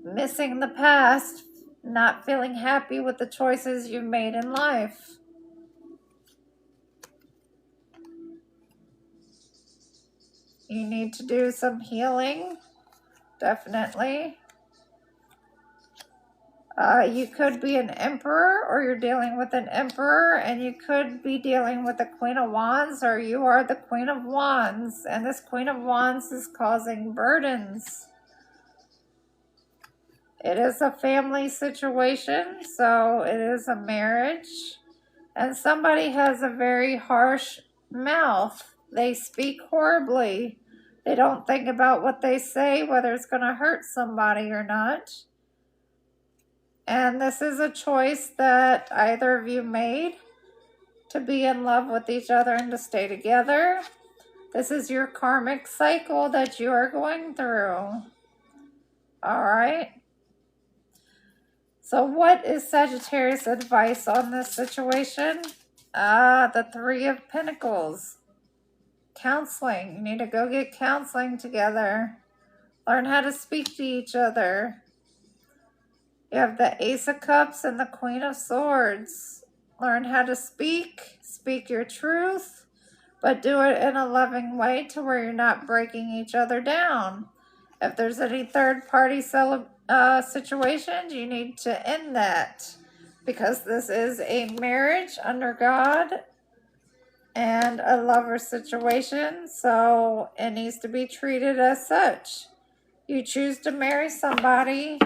Missing the past. Not feeling happy with the choices you've made in life. You need to do some healing. Definitely. You could be an emperor, or you're dealing with an emperor, and you could be dealing with the Queen of Wands, or you are the Queen of Wands, and this Queen of Wands is causing burdens. It is a family situation, so it is a marriage, and somebody has a very harsh mouth. They speak horribly. They don't think about what they say, whether it's going to hurt somebody or not. And this is a choice that either of you made to be in love with each other and to stay together. This is your karmic cycle that you are going through. All right. So what is Sagittarius' advice on this situation? The Three of Pentacles. Counseling. You need to go get counseling together. Learn how to speak to each other. You have the Ace of Cups and the Queen of Swords. Learn how to speak your truth, but do it in a loving way to where you're not breaking each other down. If there's any third-party situations, you need to end that, because this is a marriage under God and a lover situation, so it needs to be treated as such. You choose to marry somebody,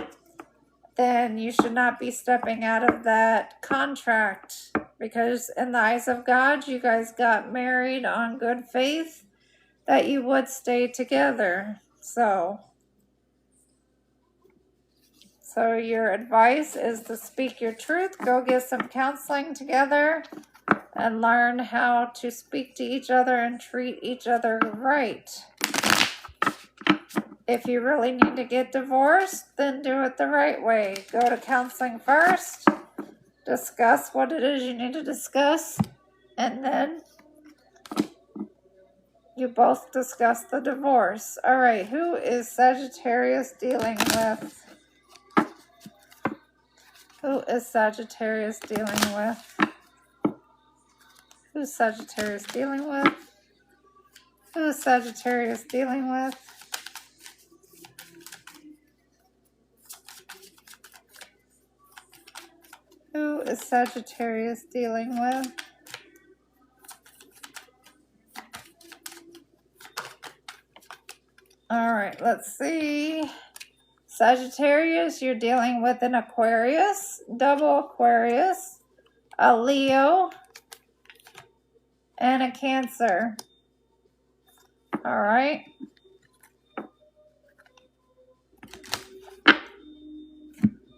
then you should not be stepping out of that contract, because in the eyes of God, you guys got married on good faith that you would stay together. So your advice is to speak your truth, go get some counseling together, and learn how to speak to each other and treat each other right. If you really need to get divorced, then do it the right way. Go to counseling first, discuss what it is you need to discuss, and then you both discuss the divorce. All right, who is Sagittarius dealing with? Who is Sagittarius dealing with? Who's Sagittarius dealing with? Who is Sagittarius dealing with? Who is Sagittarius dealing with? All right, let's see. Sagittarius, you're dealing with an Aquarius, double Aquarius, a Leo, and a Cancer. All right.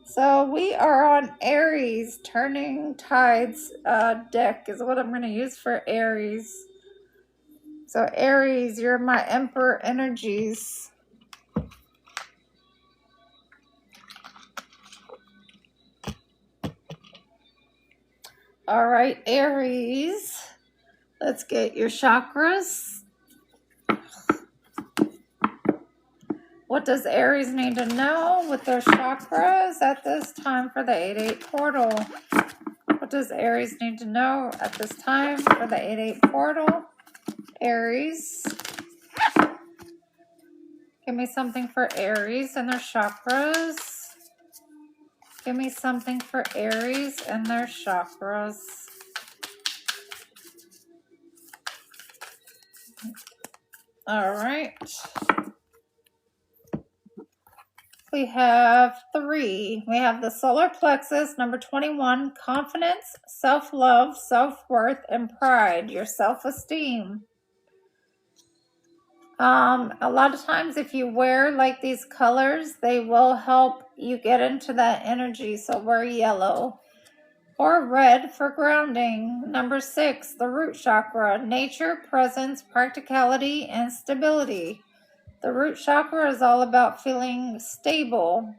So we are on Aries, Turning Tides deck is what I'm going to use for Aries. So Aries, you're my Emperor energies. All right, Aries, let's get your chakras. What does Aries need to know with their chakras at this time for the 8-8 portal? What does Aries need to know at this time for the 8-8 portal? Aries. Give me something for Aries and their chakras. Give me something for Aries and their chakras. All right. We have 3. We have the solar plexus, number 21, confidence, self-love, self-worth, and pride, your self-esteem. A lot of times if you wear like these colors, they will help you get into that energy. So wear yellow or red for grounding. Number 6, the root chakra, nature, presence, practicality, and stability. The root chakra is all about feeling stable.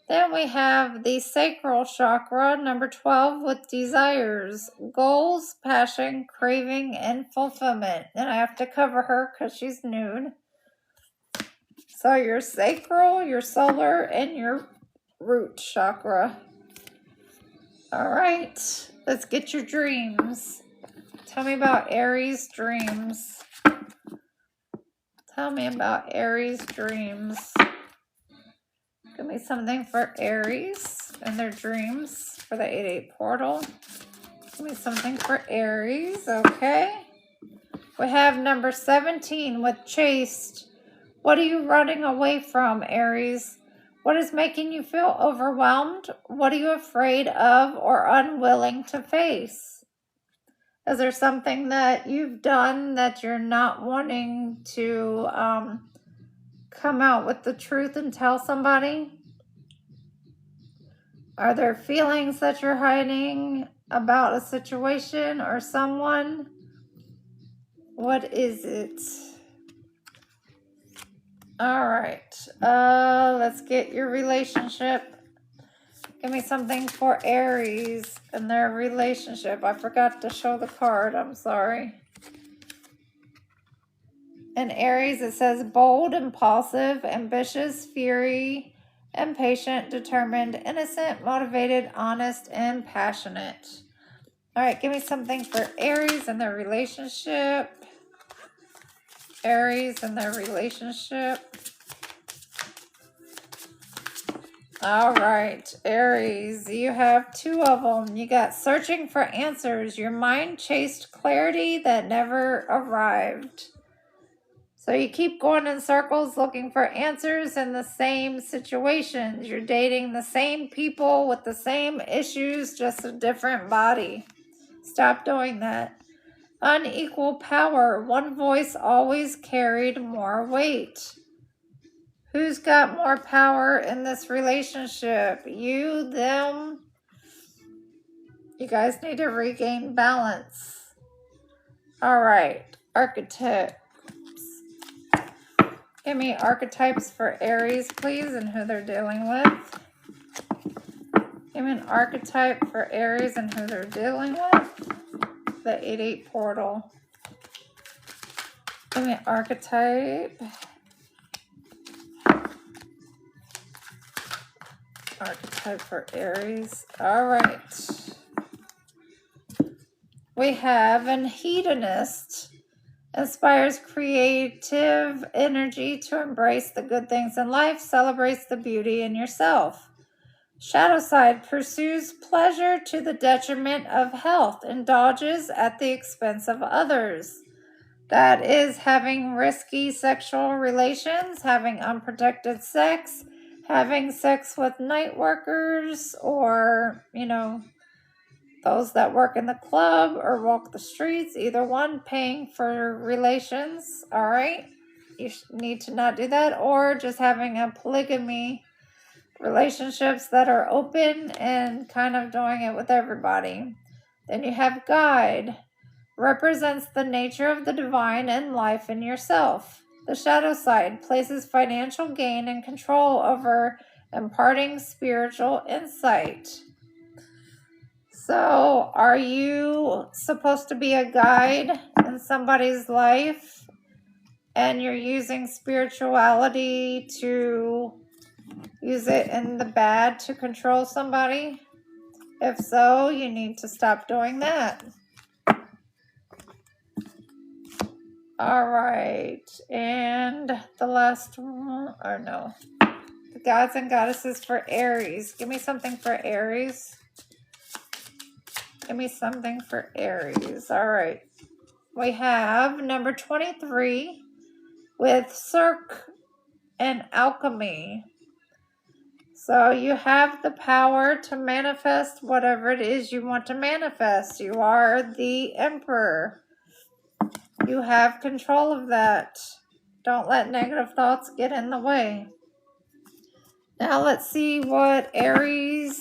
Then we have the sacral chakra, number 12, with desires, goals, passion, craving, and fulfillment. And I have to cover her because she's nude. So your sacral, your solar, and your root chakra. All right, let's get your dreams. Tell me about Aries dreams. Tell me about Aries dreams. Give me something for Aries and their dreams for the 8-8 portal. Give me something for Aries, okay. We have number 17 with chaste. What are you running away from, Aries? What is making you feel overwhelmed? What are you afraid of or unwilling to face? Is there something that you've done that you're not wanting to come out with the truth and tell somebody? Are there feelings that you're hiding about a situation or someone? What is it? All right. Let's get your relationship. Give me something for Aries and their relationship. I forgot to show the card. I'm sorry. In Aries, it says bold, impulsive, ambitious, fiery, impatient, determined, innocent, motivated, honest, and passionate. All right, give me something for Aries and their relationship. Aries and their relationship. All right, Aries, you have 2 of them. You got searching for answers. Your mind chased clarity that never arrived. So you keep going in circles looking for answers in the same situations. You're dating the same people with the same issues, just a different body. Stop doing that. Unequal power. One voice always carried more weight. Who's got more power in this relationship? You, them? You guys need to regain balance. All right. Archetypes. Give me archetypes for Aries, please, and who they're dealing with. Give me an archetype for Aries and who they're dealing with. The 8-8 portal. Give me an archetype. Archetype for Aries. All right. We have an hedonist. Inspires creative energy to embrace the good things in life. Celebrates the beauty in yourself. Shadow side pursues pleasure to the detriment of health. Indulges at the expense of others. That is having risky sexual relations, having unprotected sex, having sex with night workers, or, those that work in the club or walk the streets, either one, paying for relations. All right. You need to not do that, or just having a polygamy relationships that are open and kind of doing it with everybody. Then you have guide. Represents the nature of the divine and life in yourself. The shadow side places financial gain and control over imparting spiritual insight. So, are you supposed to be a guide in somebody's life and you're using spirituality to use it in the bad to control somebody? If so, you need to stop doing that. All right. And And the last one, or no, the gods and goddesses for Aries. Give me something for Aries. Give me something for Aries. All right. We have number 23 with Cirque and Alchemy. So you have the power to manifest whatever it is you want to manifest. You are the emperor. You have control of that. Don't let negative thoughts get in the way. Now let's see what Aries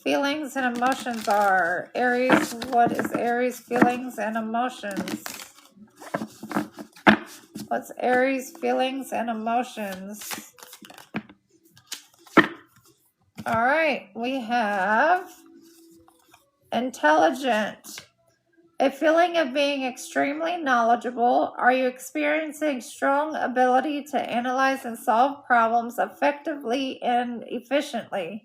feelings and emotions are. Aries, what is Aries feelings and emotions? What's Aries feelings and emotions? All right, we have intelligent. A feeling of being extremely knowledgeable. Are you experiencing strong ability to analyze and solve problems effectively and efficiently?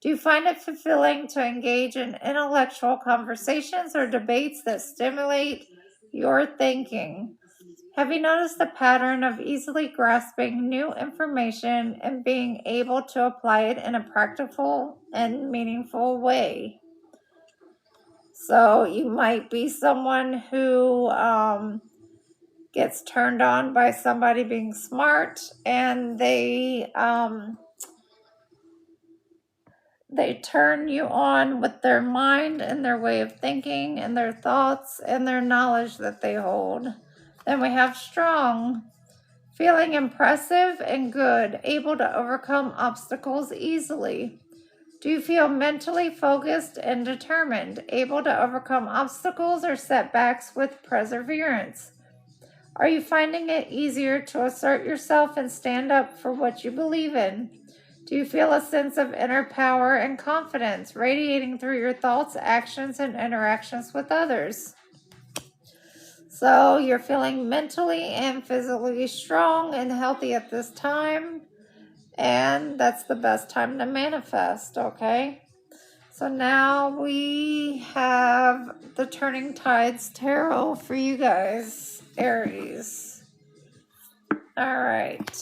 Do you find it fulfilling to engage in intellectual conversations or debates that stimulate your thinking? Have you noticed the pattern of easily grasping new information and being able to apply it in a practical and meaningful way? So you might be someone who gets turned on by somebody being smart, and they turn you on with their mind and their way of thinking and their thoughts and their knowledge that they hold. Then we have strong, feeling impressive and good, able to overcome obstacles easily. Do you feel mentally focused and determined, able to overcome obstacles or setbacks with perseverance? Are you finding it easier to assert yourself and stand up for what you believe in? Do you feel a sense of inner power and confidence radiating through your thoughts, actions, and interactions with others? So you're feeling mentally and physically strong and healthy at this time. And that's the best time to manifest, okay? So now we have the Turning Tides Tarot for you guys, Aries. All right.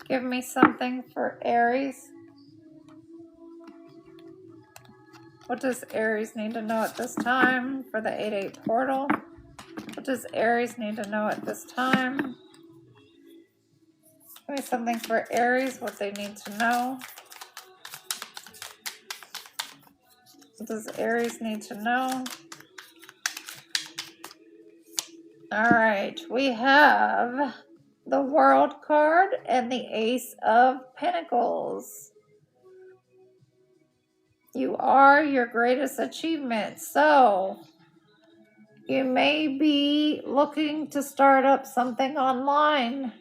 Give me something for Aries. What does Aries need to know at this time for the 8-8 portal? What does Aries need to know at this time? Give me something for Aries, what they need to know. What does Aries need to know? All right, we have the World card and the Ace of Pentacles. You are your greatest achievement. So you may be looking to start up something online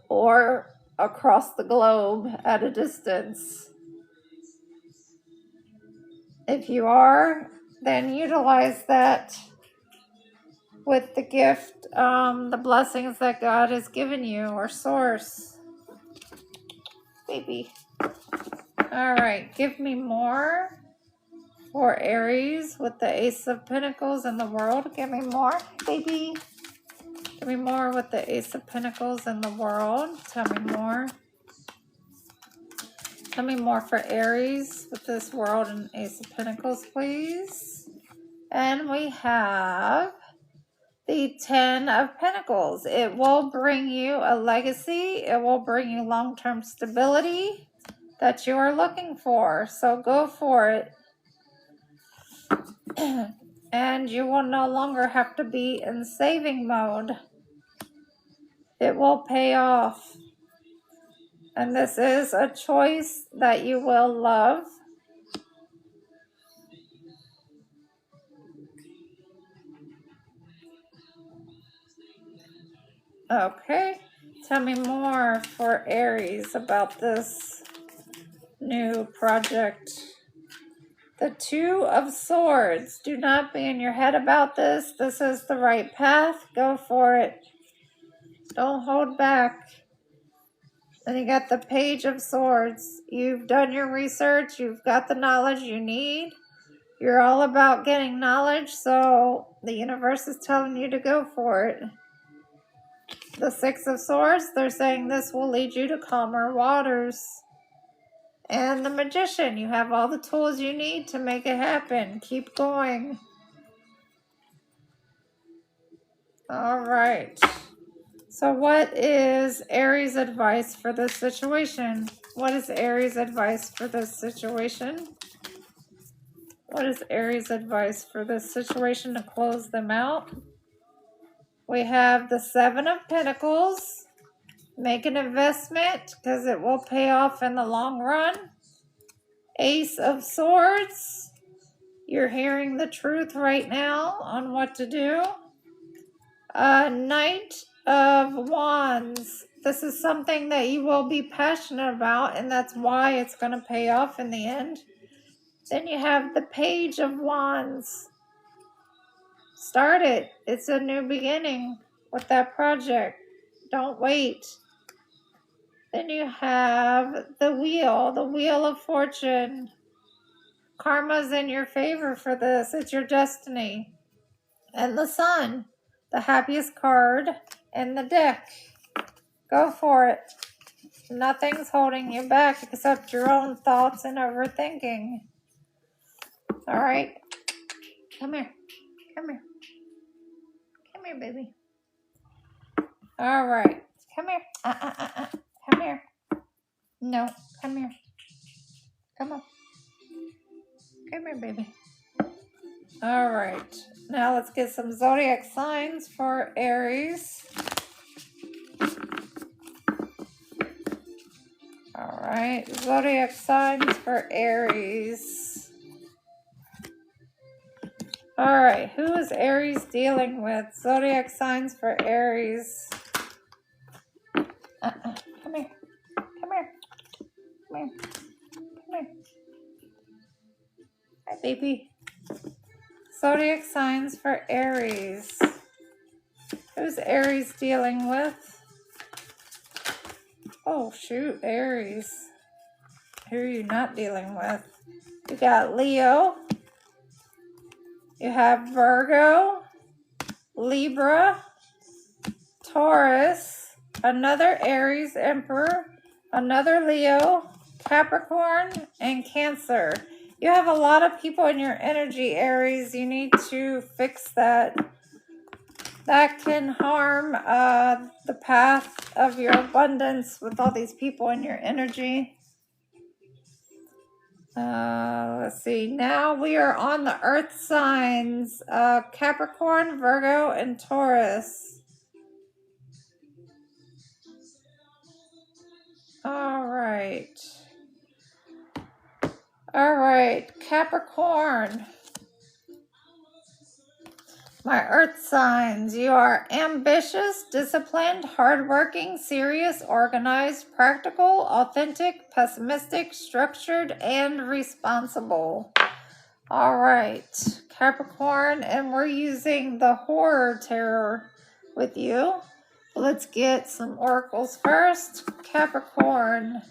or across the globe at a distance. If you are, then utilize that with the gift, the blessings that God has given you, or source. Baby. All right, give me more for Aries with the Ace of Pentacles in the World. Give me more, baby. Give me more with the Ace of Pentacles in the World. Tell me more. Tell me more for Aries with this World and Ace of Pentacles, please. And we have the 10 of Pentacles. It will bring you a legacy. It will bring you long-term stability that you are looking for. So go for it. And you will no longer have to be in saving mode. It will pay off. And this is a choice that you will love. Okay, tell me more for Aries about this new project. The Two of Swords. Do not be in your head about this. This is the right path. Go for it. Don't hold back. Then you got the Page of Swords. You've done your research. You've got the knowledge you need. You're all about getting knowledge, so the universe is telling you to go for it. The Six of Swords, they're saying this will lead you to calmer waters. And the Magician, you have all the tools you need to make it happen. Keep going. All right. So what is Aries' advice for this situation? What is Aries' advice for this situation? What is Aries' advice for this situation to close them out? We have the Seven of Pentacles. Make an investment because it will pay off in the long run. Ace of Swords. You're hearing the truth right now on what to do. Knight of Wands. This is something that you will be passionate about, and that's why it's going to pay off in the end. Then you have the Page of Wands. Start it. It's a new beginning with that project. Don't wait. Then you have the Wheel of Fortune. Karma's in your favor for this. It's your destiny. And the Sun, the happiest card in the deck. Go for it. Nothing's holding you back except your own thoughts and overthinking. All right. Come here. Come here. Come here, baby. All right. Come here. Come here. No, come here. Come on. Come here, baby. All right. Now let's get some zodiac signs for Aries. All right. Zodiac signs for Aries. All right. Who is Aries dealing with? Zodiac signs for Aries. Come here. Come here. Come here. Come here. Hi, baby. Zodiac signs for Aries. Who's Aries dealing with? Oh, shoot, Aries. Who are you not dealing with? You got Leo. You have Virgo, Libra, Taurus, another Aries Emperor, another Leo, Capricorn, and Cancer. You have a lot of people in your energy, Aries. You need to fix that. That can harm the path of your abundance with all these people in your energy. Let's see. Now we are on the earth signs. Capricorn, Virgo, and Taurus. All right. All right. Capricorn. My earth signs, you are ambitious, disciplined, hardworking, serious, organized, practical, authentic, pessimistic, structured, and responsible. All right, Capricorn, and we're using the Horror Tarot with you. Let's get some oracles first. Capricorn,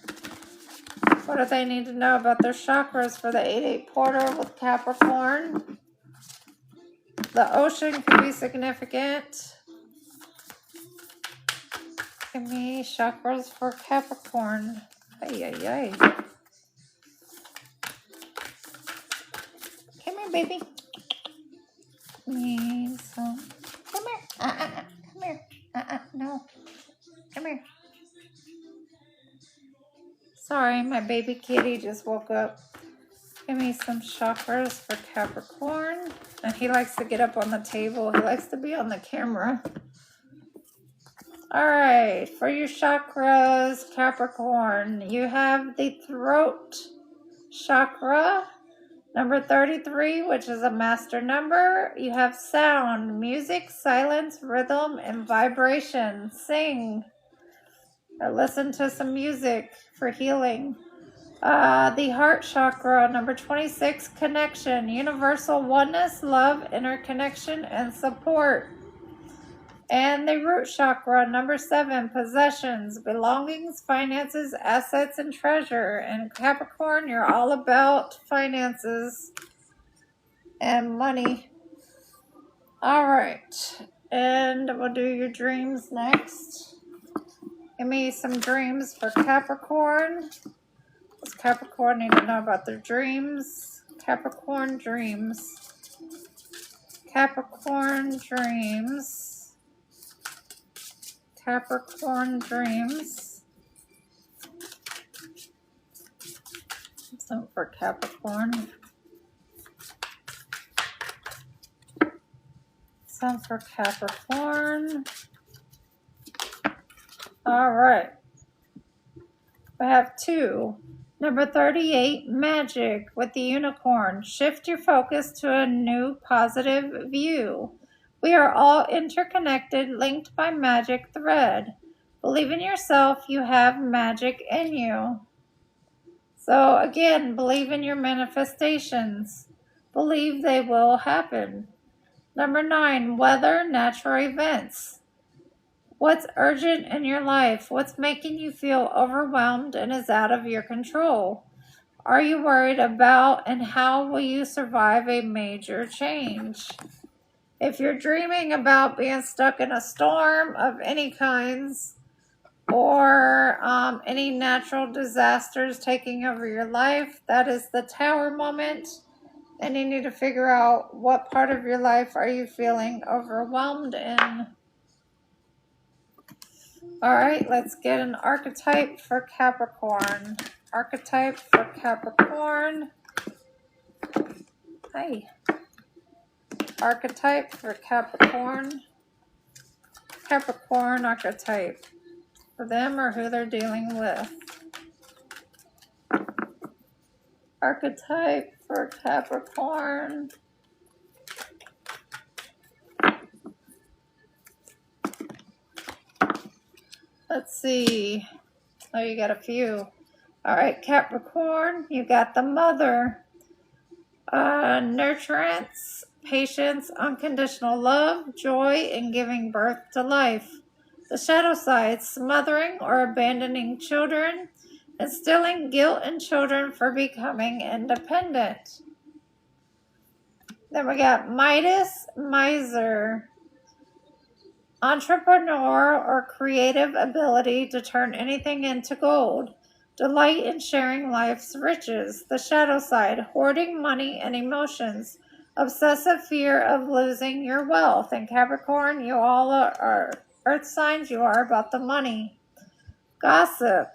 what do they need to know about their chakras for the 8-8 portal with Capricorn? The ocean can be significant. Give me chakras for Capricorn. Ay, ay, ay. Come here, baby. Give me some. Come here. Come here. No. Come here. Sorry, my baby kitty just woke up. Give me some chakras for Capricorn. And he likes to get up on the table. He likes to be on the camera. All right, for your chakras, Capricorn, you have the throat chakra, number 33, which is a master number. You have sound, music, silence, rhythm, and vibration. Sing or listen to some music for healing. The heart chakra, number 26, connection, universal oneness, love, interconnection, and support. And the root chakra, number 7, possessions, belongings, finances, assets, and treasure. And Capricorn, you're all about finances and money. All right. And we'll do your dreams next. Give me some dreams for Capricorn. Does Capricorn need to know about their dreams? Capricorn dreams. Capricorn dreams. Capricorn dreams. Some for Capricorn. Some for Capricorn. All right. We have 2. Number 38, magic with the unicorn. Shift your focus to a new positive view. We are all interconnected, linked by magic thread. Believe in yourself. You have magic in you. So again, believe in your manifestations. Believe they will happen. Number 9, weather, natural events. What's urgent in your life? What's making you feel overwhelmed and is out of your control? Are you worried about and how will you survive a major change? If you're dreaming about being stuck in a storm of any kinds or any natural disasters taking over your life, that is the Tower moment. And you need to figure out what part of your life are you feeling overwhelmed in. All right, let's get an archetype for Capricorn. Archetype for Capricorn. Hi. Archetype for Capricorn. Capricorn archetype. For them or who they're dealing with. Archetype for Capricorn. Let's see. Oh, you got a few. All right, Capricorn, you got the mother. Nurturance, patience, unconditional love, joy, and giving birth to life. The shadow side, smothering or abandoning children, instilling guilt in children for becoming independent. Then we got Midas, miser. Entrepreneur or creative ability to turn anything into gold. Delight in sharing life's riches. The shadow side, hoarding money and emotions. Obsessive fear of losing your wealth. And Capricorn, you all are earth signs, you are about the money. Gossip.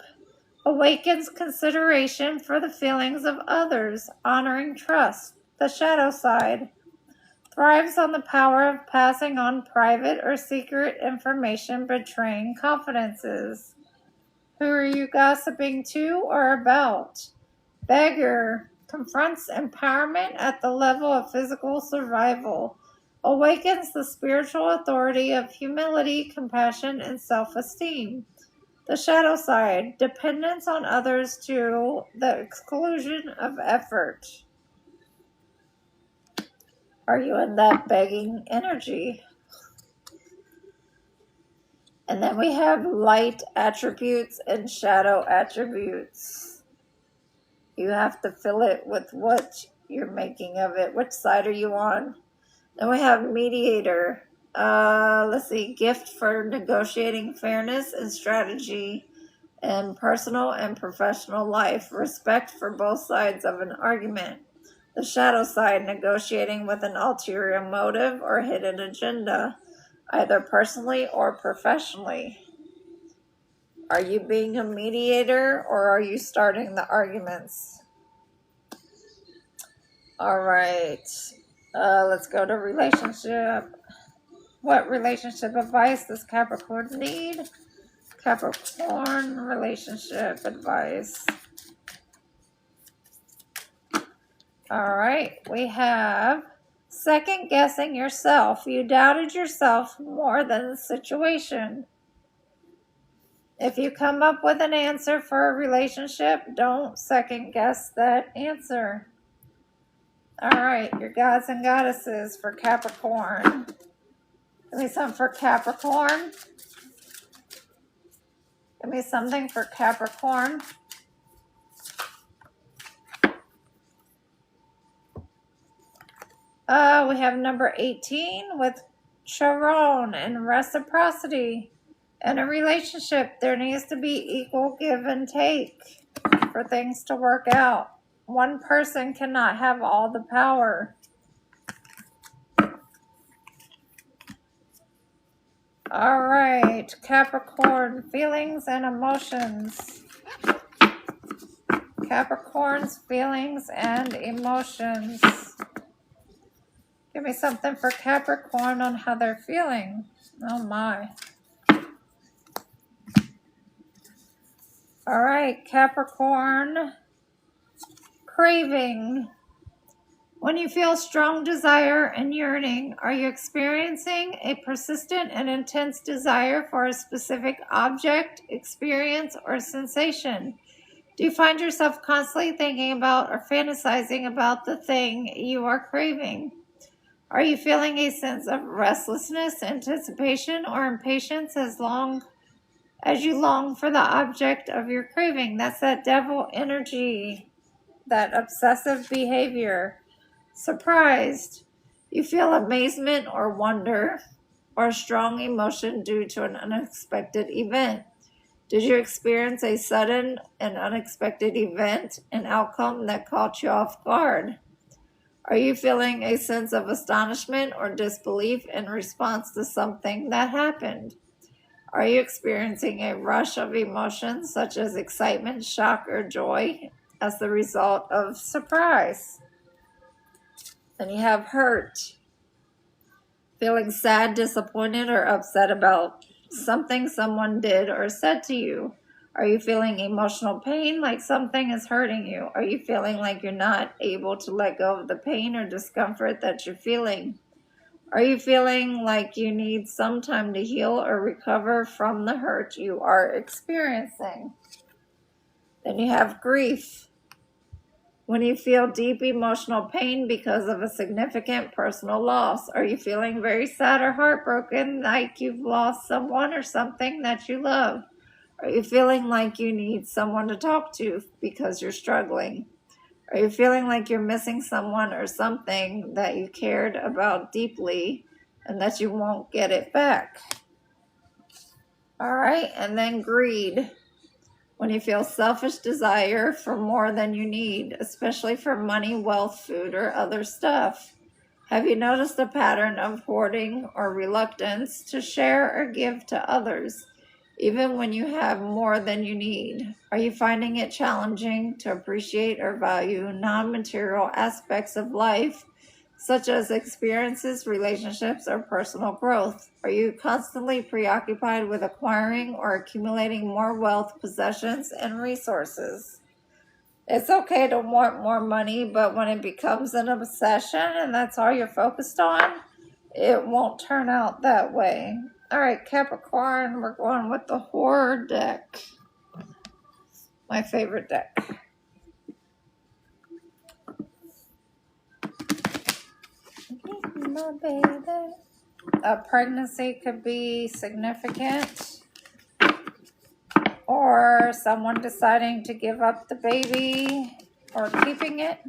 Awakens consideration for the feelings of others. Honoring trust. The shadow side. Thrives on the power of passing on private or secret information, betraying confidences. Who are you gossiping to or about? Beggar. Confronts empowerment at the level of physical survival. Awakens the spiritual authority of humility, compassion, and self-esteem. The shadow side. Dependence on others to the exclusion of effort. Are you in that begging energy? And then we have light attributes and shadow attributes. You have to fill it with what you're making of it. Which side are you on? Then we have mediator. Let's see. Gift for negotiating fairness and strategy in personal and professional life. Respect for both sides of an argument. The shadow side, negotiating with an ulterior motive or hidden agenda, either personally or professionally. Are you being a mediator or are you starting the arguments? All right. Let's go to relationship. What relationship advice does Capricorn need? Capricorn relationship advice. All right, we have second guessing yourself. You doubted yourself more than the situation. If you come up with an answer for a relationship, don't second guess that answer. All right, your gods and goddesses for Capricorn. Give me something for Capricorn. Give me something for Capricorn. We have number 18 with Chiron and reciprocity. In a relationship, there needs to be equal give and take for things to work out. One person cannot have all the power. All right, Capricorn, feelings and emotions. Capricorn's feelings and emotions. Give me something for Capricorn on how they're feeling. Oh my. All right, Capricorn, craving. When you feel strong desire and yearning, are you experiencing a persistent and intense desire for a specific object, experience, or sensation? Do you find yourself constantly thinking about or fantasizing about the thing you are craving? Are you feeling a sense of restlessness, anticipation, or impatience as you long for the object of your craving? That's that devil energy, that obsessive behavior. Surprised. You feel amazement or wonder or strong emotion due to an unexpected event. Did you experience a sudden and unexpected event, an outcome that caught you off guard? Are you feeling a sense of astonishment or disbelief in response to something that happened? Are you experiencing a rush of emotions such as excitement, shock, or joy as the result of surprise? Then you have hurt. Feeling sad, disappointed, or upset about something someone did or said to you. Are you feeling emotional pain, like something is hurting you? Are you feeling like you're not able to let go of the pain or discomfort that you're feeling? Are you feeling like you need some time to heal or recover from the hurt you are experiencing? Then you have grief. When you feel deep emotional pain because of a significant personal loss, are you feeling very sad or heartbroken, like you've lost someone or something that you love? Are you feeling like you need someone to talk to because you're struggling? Are you feeling like you're missing someone or something that you cared about deeply and that you won't get it back? All right, and then greed. When you feel selfish desire for more than you need, especially for money, wealth, food, or other stuff. Have you noticed a pattern of hoarding or reluctance to share or give to others, even when you have more than you need? Are you finding it challenging to appreciate or value non-material aspects of life, such as experiences, relationships, or personal growth? Are you constantly preoccupied with acquiring or accumulating more wealth, possessions, and resources? It's okay to want more money, but when it becomes an obsession and that's all you're focused on, it won't turn out that way. All right, Capricorn, we're going with the Horror deck. My favorite deck. My baby. A pregnancy could be significant, or someone deciding to give up the baby or keeping it.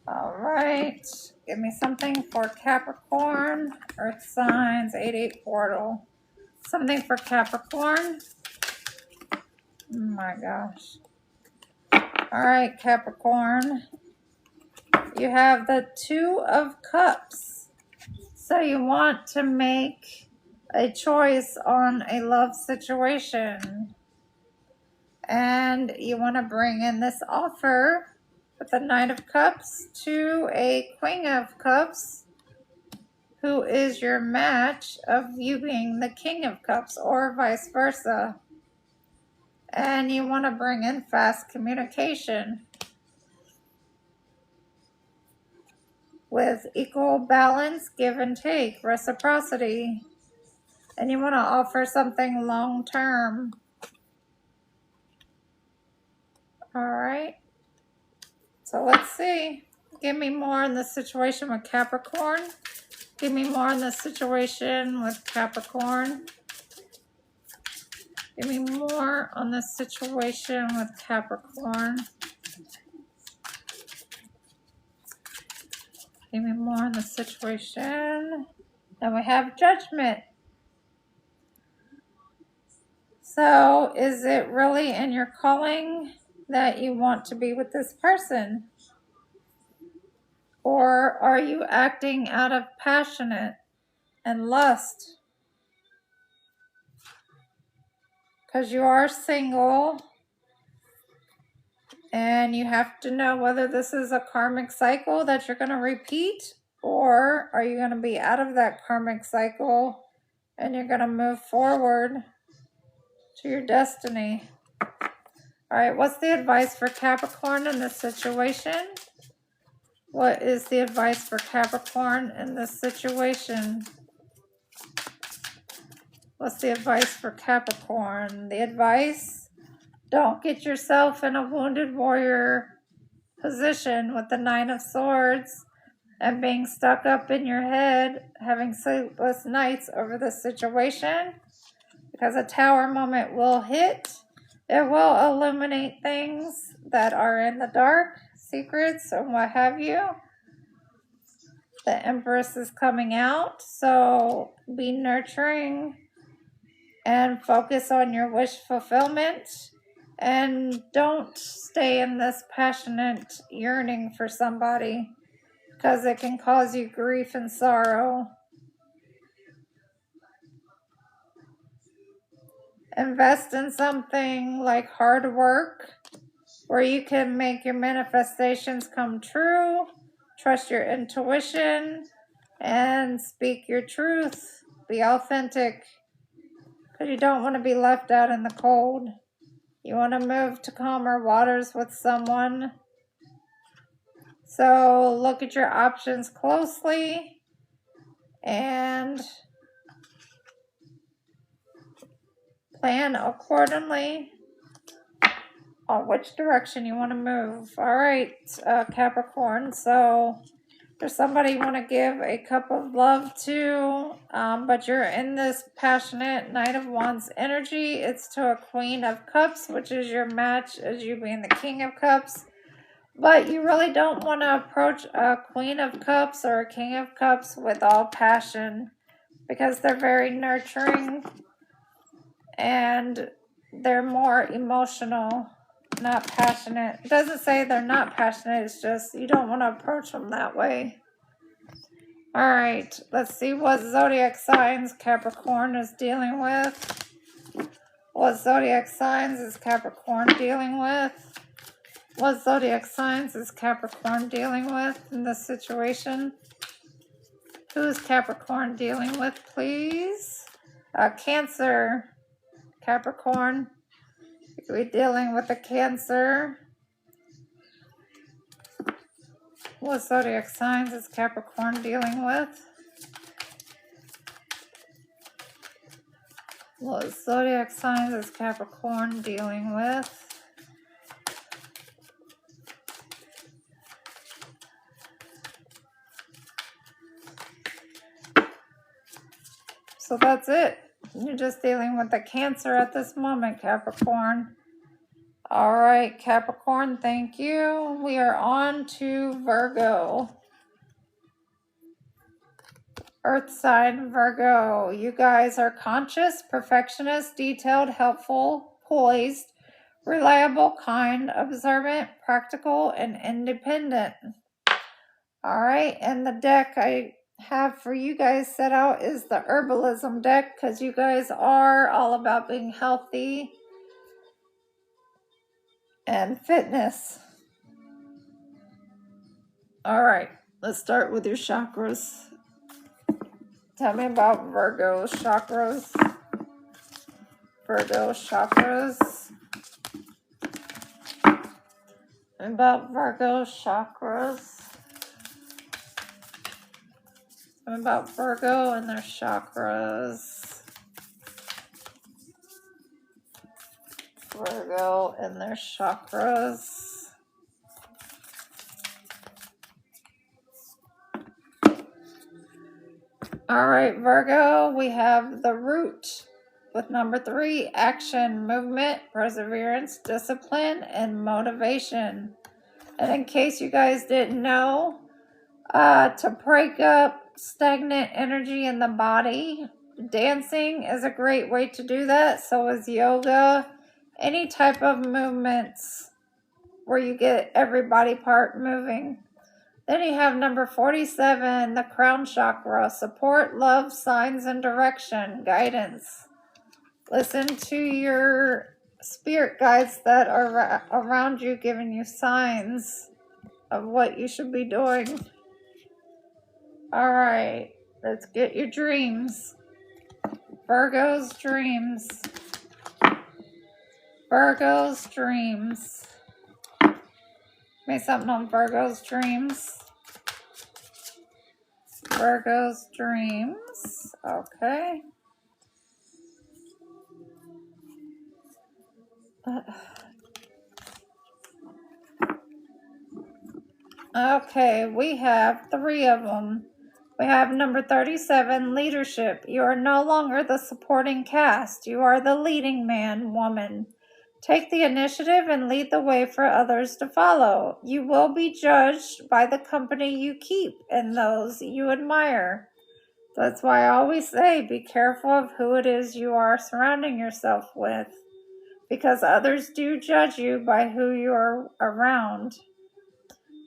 All right, give me something for Capricorn, Earth signs, 8-8 portal. Something for Capricorn. Oh my gosh. All right, Capricorn. You have the Two of Cups. So you want to make a choice on a love situation. And you want to bring in this offer with the Knight of Cups to a Queen of Cups, who is your match of you being the King of Cups, or vice versa. And you want to bring in fast communication with equal balance, give and take, reciprocity. And you want to offer something long term. All right. So let's see. Give me more on the situation with Capricorn. Give me more on the situation with Capricorn. Give me more on the situation with Capricorn. Give me more on the situation. Then we have Judgment. So, is it really in your calling that you want to be with this person? Or are you acting out of passionate and lust? Because you are single and you have to know whether this is a karmic cycle that you're going to repeat, or are you going to be out of that karmic cycle and you're going to move forward to your destiny. All right, what's the advice for Capricorn in this situation? What is the advice for Capricorn in this situation? What's the advice for Capricorn? The advice: don't get yourself in a wounded warrior position with the Nine of Swords and being stuck up in your head, having sleepless nights over this situation, because a Tower moment will hit. It will illuminate things that are in the dark, secrets and what have you. The Empress is coming out, so be nurturing and focus on your wish fulfillment, and don't stay in this passionate yearning for somebody, because it can cause you grief and sorrow. Invest in something like hard work, where you can make your manifestations come true. Trust your intuition and speak your truth. Be authentic, because you don't want to be left out in the cold. You want to move to calmer waters with someone. So look at your options closely and plan accordingly on which direction you want to move. All right, Capricorn. So there's somebody you want to give a cup of love to, but you're in this passionate Knight of Wands energy. It's to a Queen of Cups, which is your match as you being the King of Cups. But you really don't want to approach a Queen of Cups or a King of Cups with all passion, because they're very nurturing and they're more emotional, not passionate. It doesn't say they're not passionate, it's just you don't want to approach them that way. All right, let's see what zodiac signs Capricorn is dealing with. What zodiac signs is Capricorn dealing with? What zodiac signs is Capricorn dealing with in this situation? Who is Capricorn dealing with, please? Cancer. Capricorn. You could be dealing with a Cancer. What zodiac signs is Capricorn dealing with? What zodiac signs is Capricorn dealing with? So that's it. You're just dealing with the Cancer at this moment, Capricorn. All right, Capricorn, thank you. We are on to Virgo. Earth sign, Virgo. You guys are conscious, perfectionist, detailed, helpful, poised, reliable, kind, observant, practical, and independent. All right, and the deck I have for you guys set out is the Herbalism deck, because you guys are all about being healthy and fitness. All right, let's start with your chakras. Tell me about Virgo chakras. Virgo chakras. About Virgo chakras. About Virgo and their chakras. Virgo and their chakras. All right, Virgo, we have the root with number 3, action, movement, perseverance, discipline, and motivation. And in case you guys didn't know, to break up stagnant energy in the body. Dancing is a great way to do that. So is yoga. Any type of movements where you get every body part moving. Then you have number 47, the crown chakra. Support, love, signs, and direction, guidance. Listen to your spirit guides that are around you, giving you signs of what you should be doing. All right, let's get your dreams. Virgo's dreams. Virgo's dreams. Give me something on Virgo's dreams. Virgo's dreams. Okay. Okay, we have 3 of them. We have number 37, leadership. You are no longer the supporting cast. You are the leading man, woman. Take the initiative and lead the way for others to follow. You will be judged by the company you keep and those you admire. That's why I always say be careful of who it is you are surrounding yourself with, because others do judge you by who you are around.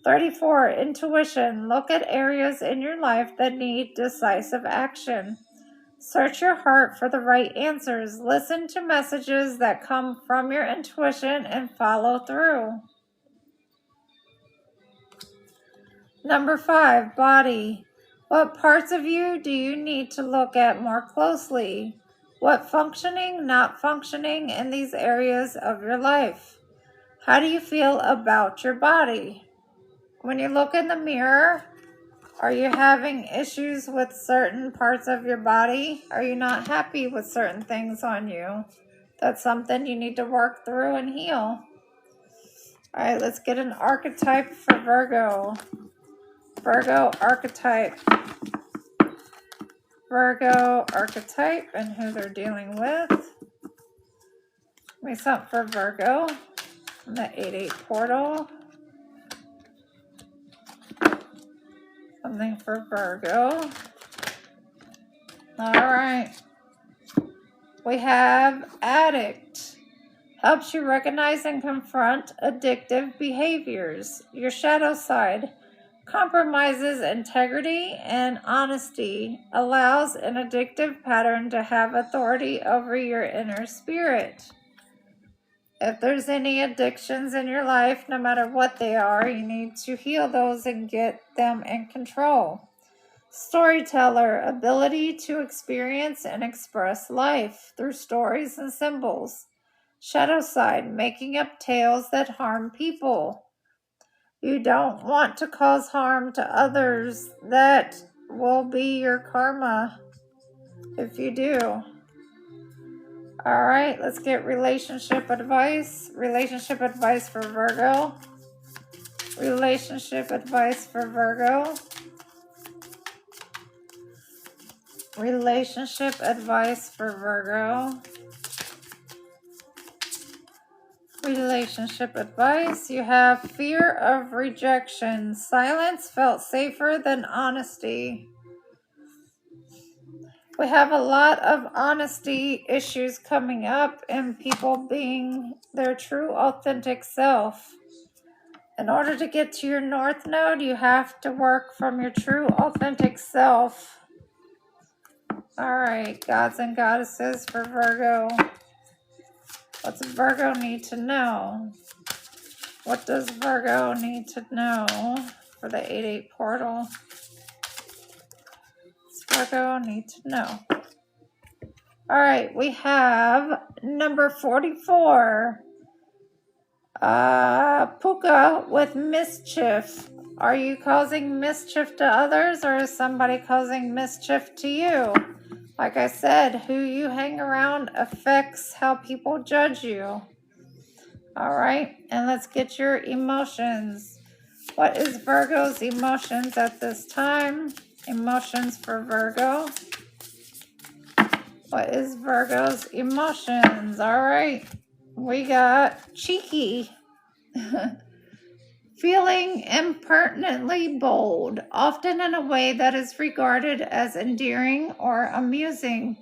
34, intuition. Look at areas in your life that need decisive action. Search your heart for the right answers. Listen to messages that come from your intuition and follow through. Number 5, body. What parts of you do you need to look at more closely? What functioning, not functioning in these areas of your life? How do you feel about your body? When you look in the mirror, are you having issues with certain parts of your body? Are you not happy with certain things on you? That's something you need to work through and heal. All right, let's get an archetype for Virgo. Virgo archetype. Virgo archetype and who they're dealing with. Give me something for Virgo. And the 8-8 portal. Something for Virgo. All right. We have addict. Helps you recognize and confront addictive behaviors. Your shadow side compromises integrity and honesty. Allows an addictive pattern to have authority over your inner spirit. If there's any addictions in your life, no matter what they are, you need to heal those and get them in control. Storyteller, ability to experience and express life through stories and symbols. Shadow side, making up tales that harm people. You don't want to cause harm to others. That will be your karma if you do. All right, let's get relationship advice. Relationship advice for Virgo. Relationship advice for Virgo. Relationship advice for Virgo. Relationship advice. You have fear of rejection. Silence felt safer than honesty. We have a lot of honesty issues coming up and people being their true authentic self. In order to get to your North Node, you have to work from your true authentic self. All right, gods and goddesses for Virgo. What's Virgo need to know? What does Virgo need to know for the 8-8 portal? Virgo need to know. All right, we have number 44. Puka with mischief. Are you causing mischief to others or is somebody causing mischief to you? Like I said, who you hang around affects how people judge you. All right, and let's get your emotions. What is Virgo's emotions at this time? Emotions for Virgo. What is Virgo's emotions? All right, we got cheeky. Feeling impertinently bold, often in a way that is regarded as endearing or amusing.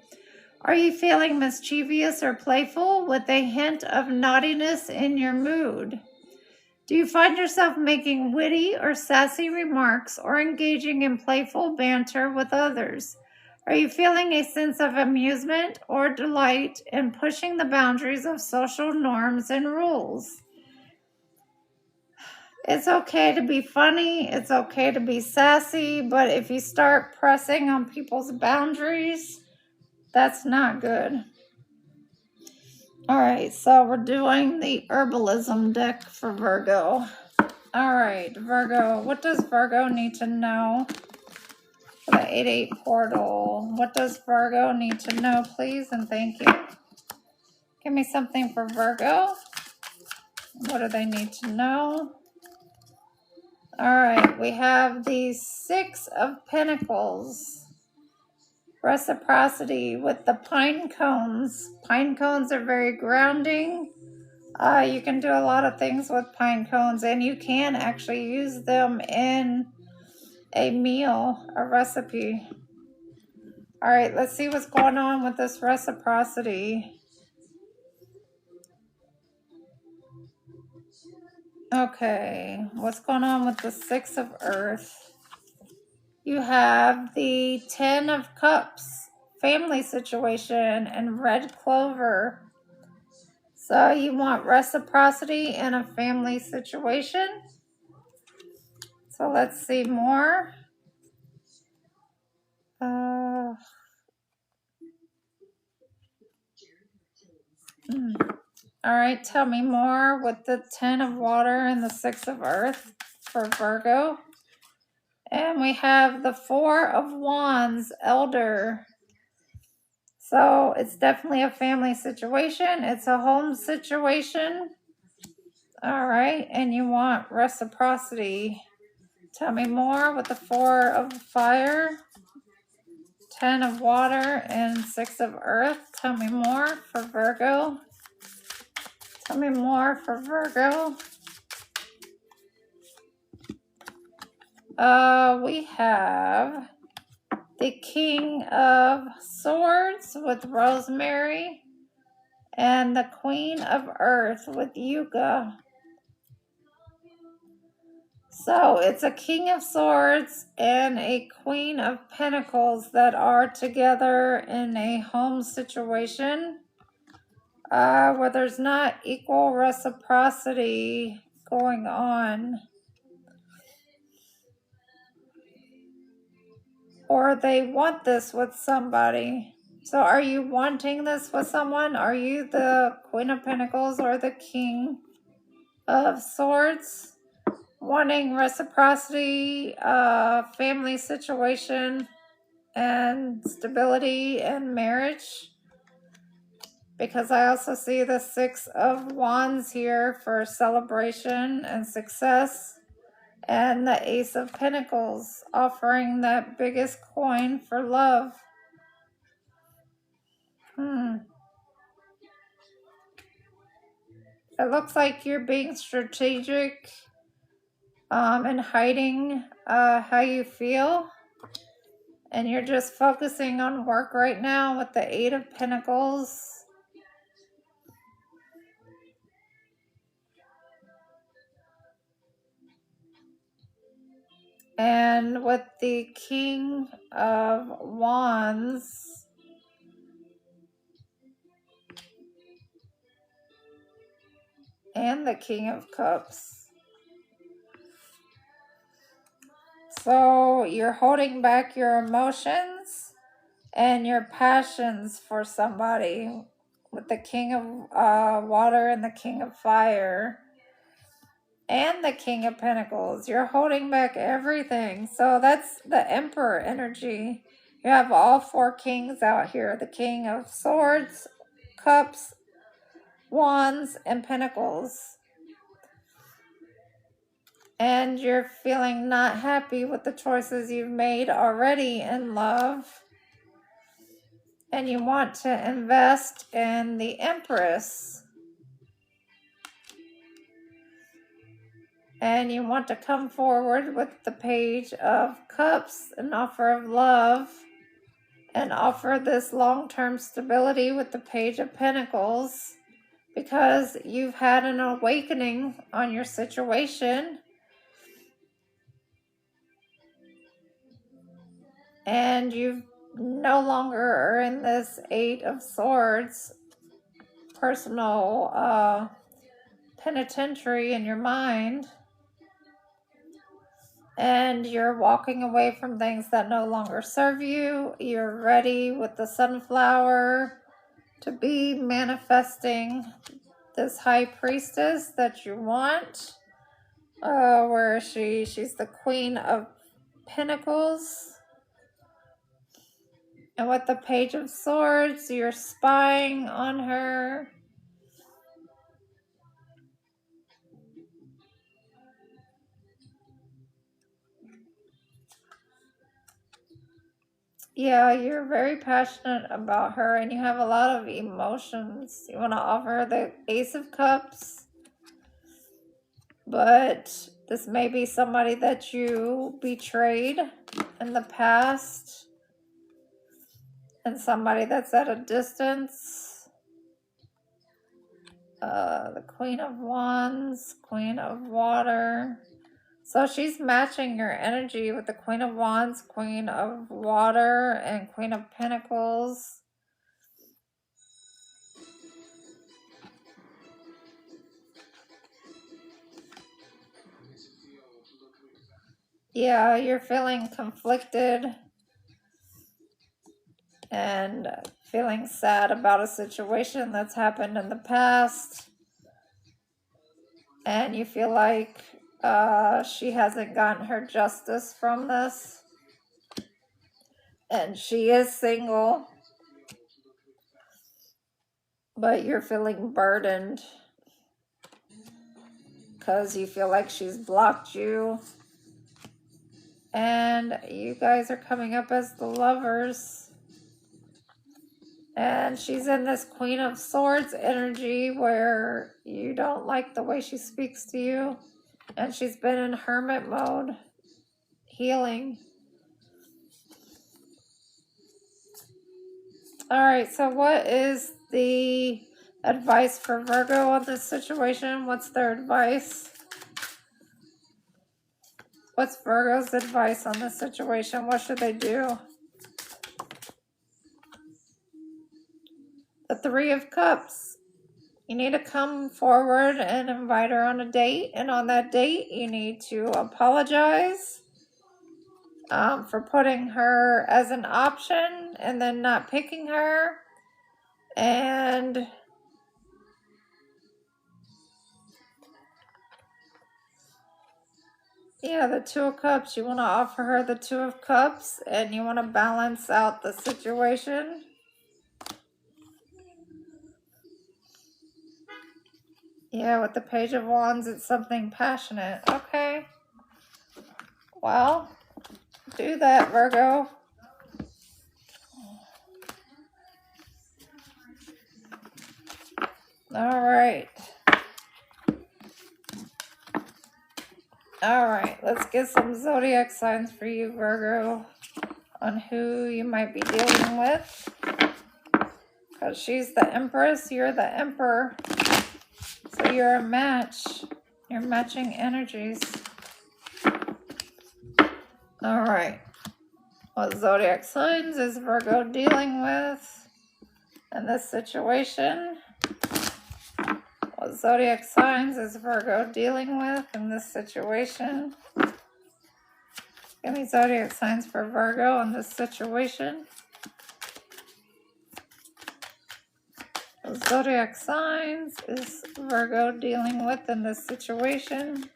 Are you feeling mischievous or playful with a hint of naughtiness in your mood? Do you find yourself making witty or sassy remarks or engaging in playful banter with others? Are you feeling a sense of amusement or delight in pushing the boundaries of social norms and rules? It's okay to be funny, it's okay to be sassy, but if you start pressing on people's boundaries, that's not good. All right, so we're doing the herbalism deck for Virgo. All right, Virgo, what does Virgo need to know for the 8-8 portal? What does Virgo need to know, please, and thank you. Give me something for Virgo. What do they need to know? All right, we have the 6 of Pentacles. Reciprocity with the pine cones. Pine cones are very grounding. You can do a lot of things with pine cones, and you can actually use them in a meal, a recipe. All right, let's see what's going on with this reciprocity. Okay, what's going on with the 6 of Earth? You have the 10 of Cups, family situation, and red clover. So you want reciprocity in a family situation. So let's see more. All right, tell me more with the 10 of water and the 6 of earth for Virgo. And we have the 4 of wands, elder. So it's definitely a family situation. It's a home situation. All right, and you want reciprocity. Tell me more with the 4 of fire, 10 of water, and 6 of earth. Tell me more for Virgo. Tell me more for Virgo. We have the King of Swords with Rosemary and the Queen of Earth with Yucca. So it's a King of Swords and a Queen of Pentacles that are together in a home situation where there's not equal reciprocity going on. Or they want this with somebody. So are you wanting this with someone? Are you the Queen of Pentacles or the King of Swords? Wanting reciprocity, family situation, and stability and marriage? Because I also see the 6 of wands here for celebration and success. And the Ace of Pentacles offering that biggest coin for love. It looks like you're being strategic and hiding how you feel. And you're just focusing on work right now with the 8 of Pentacles. And with the King of Wands. And the King of Cups. So you're holding back your emotions and your passions for somebody with the King of Water and the King of Fire and the King of Pentacles. You're holding back everything. So that's the Emperor energy. You have all 4 kings out here. The King of Swords, Cups, Wands, and Pentacles. And you're feeling not happy with the choices you've made already in love. And you want to invest in the Empress. And you want to come forward with the Page of Cups, an offer of love, and offer this long-term stability with the Page of Pentacles, because you've had an awakening on your situation, and you no longer are in this Eight of Swords personal penitentiary in your mind, and you're walking away from things that no longer serve you. You're ready with the Sunflower to be manifesting this High Priestess that you want. Where is she? She's the Queen of Pentacles. And with the Page of Swords, you're spying on her. Yeah, you're very passionate about her, and you have a lot of emotions. You want to offer her the Ace of Cups, but this may be somebody that you betrayed in the past, and somebody that's at a distance. The Queen of Wands, Queen of Water. So she's matching your energy with the Queen of Wands, Queen of Water, and Queen of Pentacles. Yeah, you're feeling conflicted and feeling sad about a situation that's happened in the past. And you feel like she hasn't gotten her justice from this. And she is single, but you're feeling burdened because you feel like she's blocked you. And you guys are coming up as the lovers. And she's in this Queen of Swords energy where you don't like the way she speaks to you. And she's been in hermit mode, healing. All right, so what is the advice for Virgo on this situation? What's their advice? What's Virgo's advice on this situation? What should they do? The Three of Cups. You need to come forward and invite her on a date. And on that date, you need to apologize for putting her as an option and then not picking her. And yeah, the Two of Cups. You want to offer her the Two of Cups, and you want to balance out the situation. Yeah, with the Page of Wands, it's something passionate. Okay. Well, do that, Virgo. All right. All right, let's get some zodiac signs for you, Virgo, on who you might be dealing with. Because she's the Empress, you're the Emperor. So you're a match. You're matching energies. All right. What zodiac signs is Virgo dealing with in this situation? What zodiac signs is Virgo dealing with in this situation? Give me zodiac signs for Virgo in this situation. What zodiac signs is Virgo dealing with in this situation?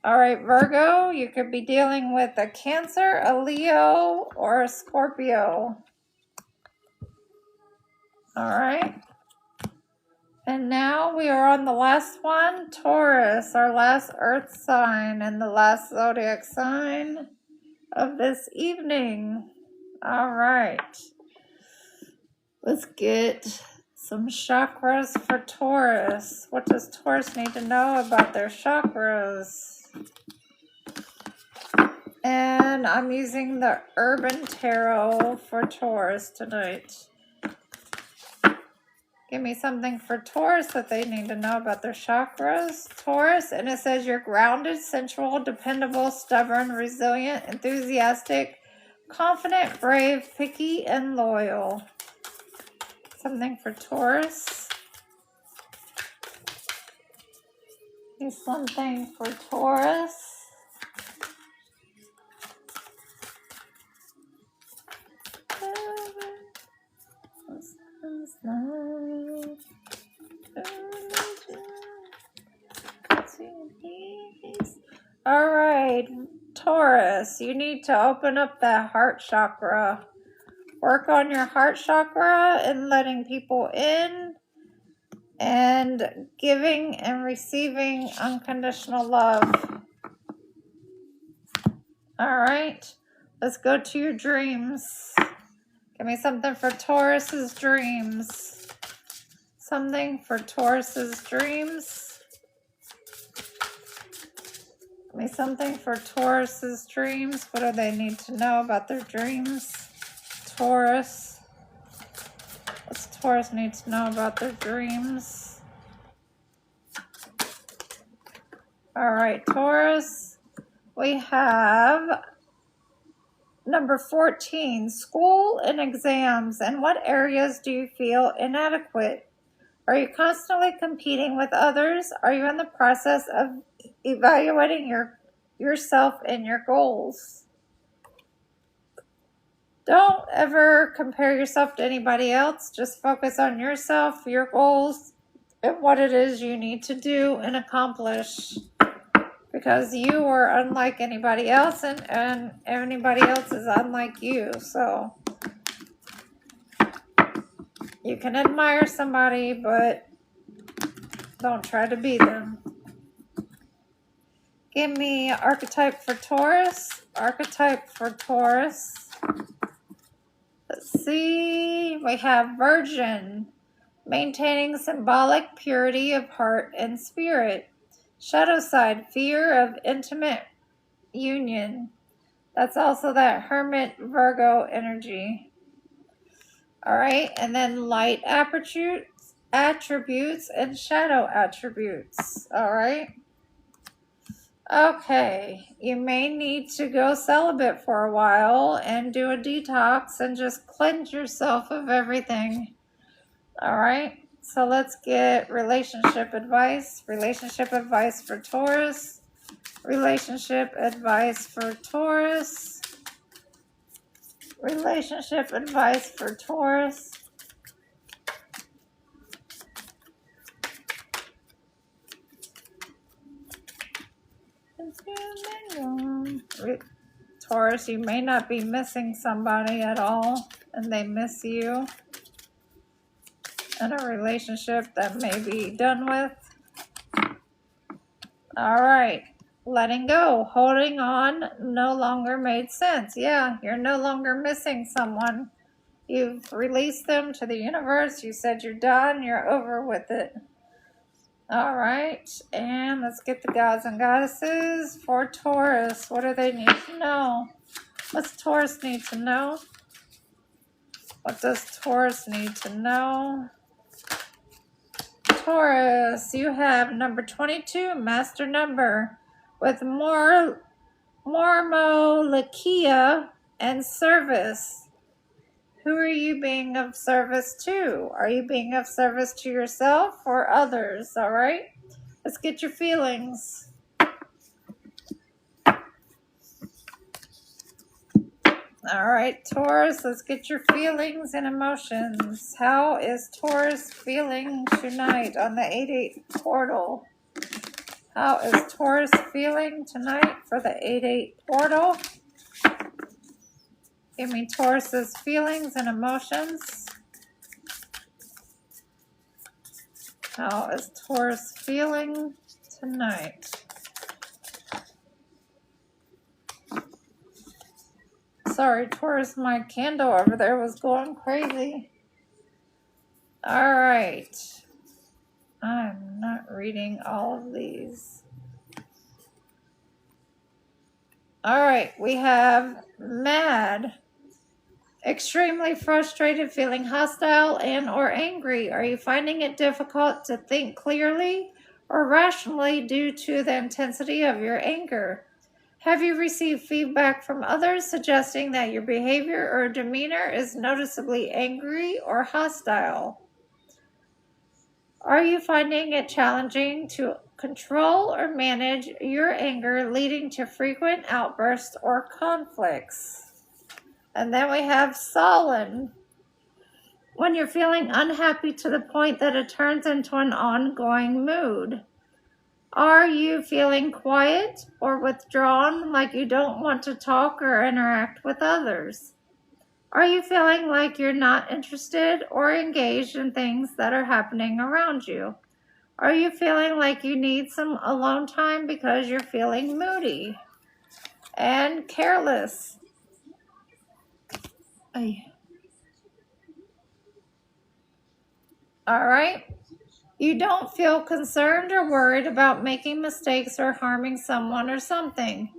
All right, Virgo, you could be dealing with a Cancer, a Leo, or a Scorpio. All right. And now we are on the last one, Taurus, our last earth sign and the last zodiac sign of this evening. All right. Let's get Some chakras for Taurus. What does Taurus need to know about their chakras? And I'm using the Urban Tarot for Taurus tonight. Give me something for Taurus that they need to know about their chakras. Taurus, and it says you're grounded, sensual, dependable, stubborn, resilient, enthusiastic, confident, brave, picky, and loyal. Something for Taurus. Here's something for Taurus. All right, Taurus, you need to open up that heart chakra. Work on your heart chakra and letting people in and giving and receiving unconditional love. All right, let's go to your dreams. Give me something for Taurus's dreams. Something for Taurus's dreams. Give me something for Taurus's dreams. What do they need to know about their dreams? Taurus. What's Taurus need to know about their dreams? All right, Taurus. We have number 14, school and exams. In what areas do you feel inadequate? Are you constantly competing with others? Are you in the process of evaluating yourself and your goals? Don't ever compare yourself to anybody else. Just focus on yourself, your goals, and what it is you need to do and accomplish. Because you are unlike anybody else, and anybody else is unlike you. So you can admire somebody, but don't try to be them. Give me archetype for Taurus. Archetype for Taurus. Let's see. We have Virgin. Maintaining symbolic purity of heart and spirit. Shadow side, fear of intimate union. That's also that Hermit Virgo energy. All right, and then light attributes and shadow attributes. All right. Okay, you may need to go celibate for a while and do a detox and just cleanse yourself of everything. All right, so let's get relationship advice. Relationship advice for Taurus. Relationship advice for Taurus. Relationship advice for Taurus. Taurus, you may not be missing somebody at all, and they miss you. And a relationship that may be done with. All right. Letting go. Holding on no longer made sense. Yeah, you're no longer missing someone. You've released them to the universe. You said you're done. You're over with it. All right. And let's get the gods and goddesses for Taurus. What do they need to know? What's Taurus need to know? What does Taurus need to know? Taurus, you have number 22, master number, with Mormolakia and service. Who are you being of service to? Are you being of service to yourself or others? All right, let's get your feelings. All right, Taurus, let's get your feelings and emotions. How is Taurus feeling tonight on the 8-8 portal? How is Taurus feeling tonight for the 8-8 portal? Give me Taurus's feelings and emotions. How is Taurus feeling tonight? Sorry, Taurus, my candle over there was going crazy. All right. I'm not reading all of these. All right, we have mad, extremely frustrated, feeling hostile and or angry. Are you finding it difficult to think clearly or rationally due to the intensity of your anger? Have you received feedback from others suggesting that your behavior or demeanor is noticeably angry or hostile? Are you finding it challenging to control or manage your anger, leading to frequent outbursts or conflicts? And then we have sullen. When you're feeling unhappy to the point that it turns into an ongoing mood. Are you feeling quiet or withdrawn, like you don't want to talk or interact with others? Are you feeling like you're not interested or engaged in things that are happening around you? Are you feeling like you need some alone time because you're feeling moody and careless? All right. You don't feel concerned or worried about making mistakes or harming someone or something.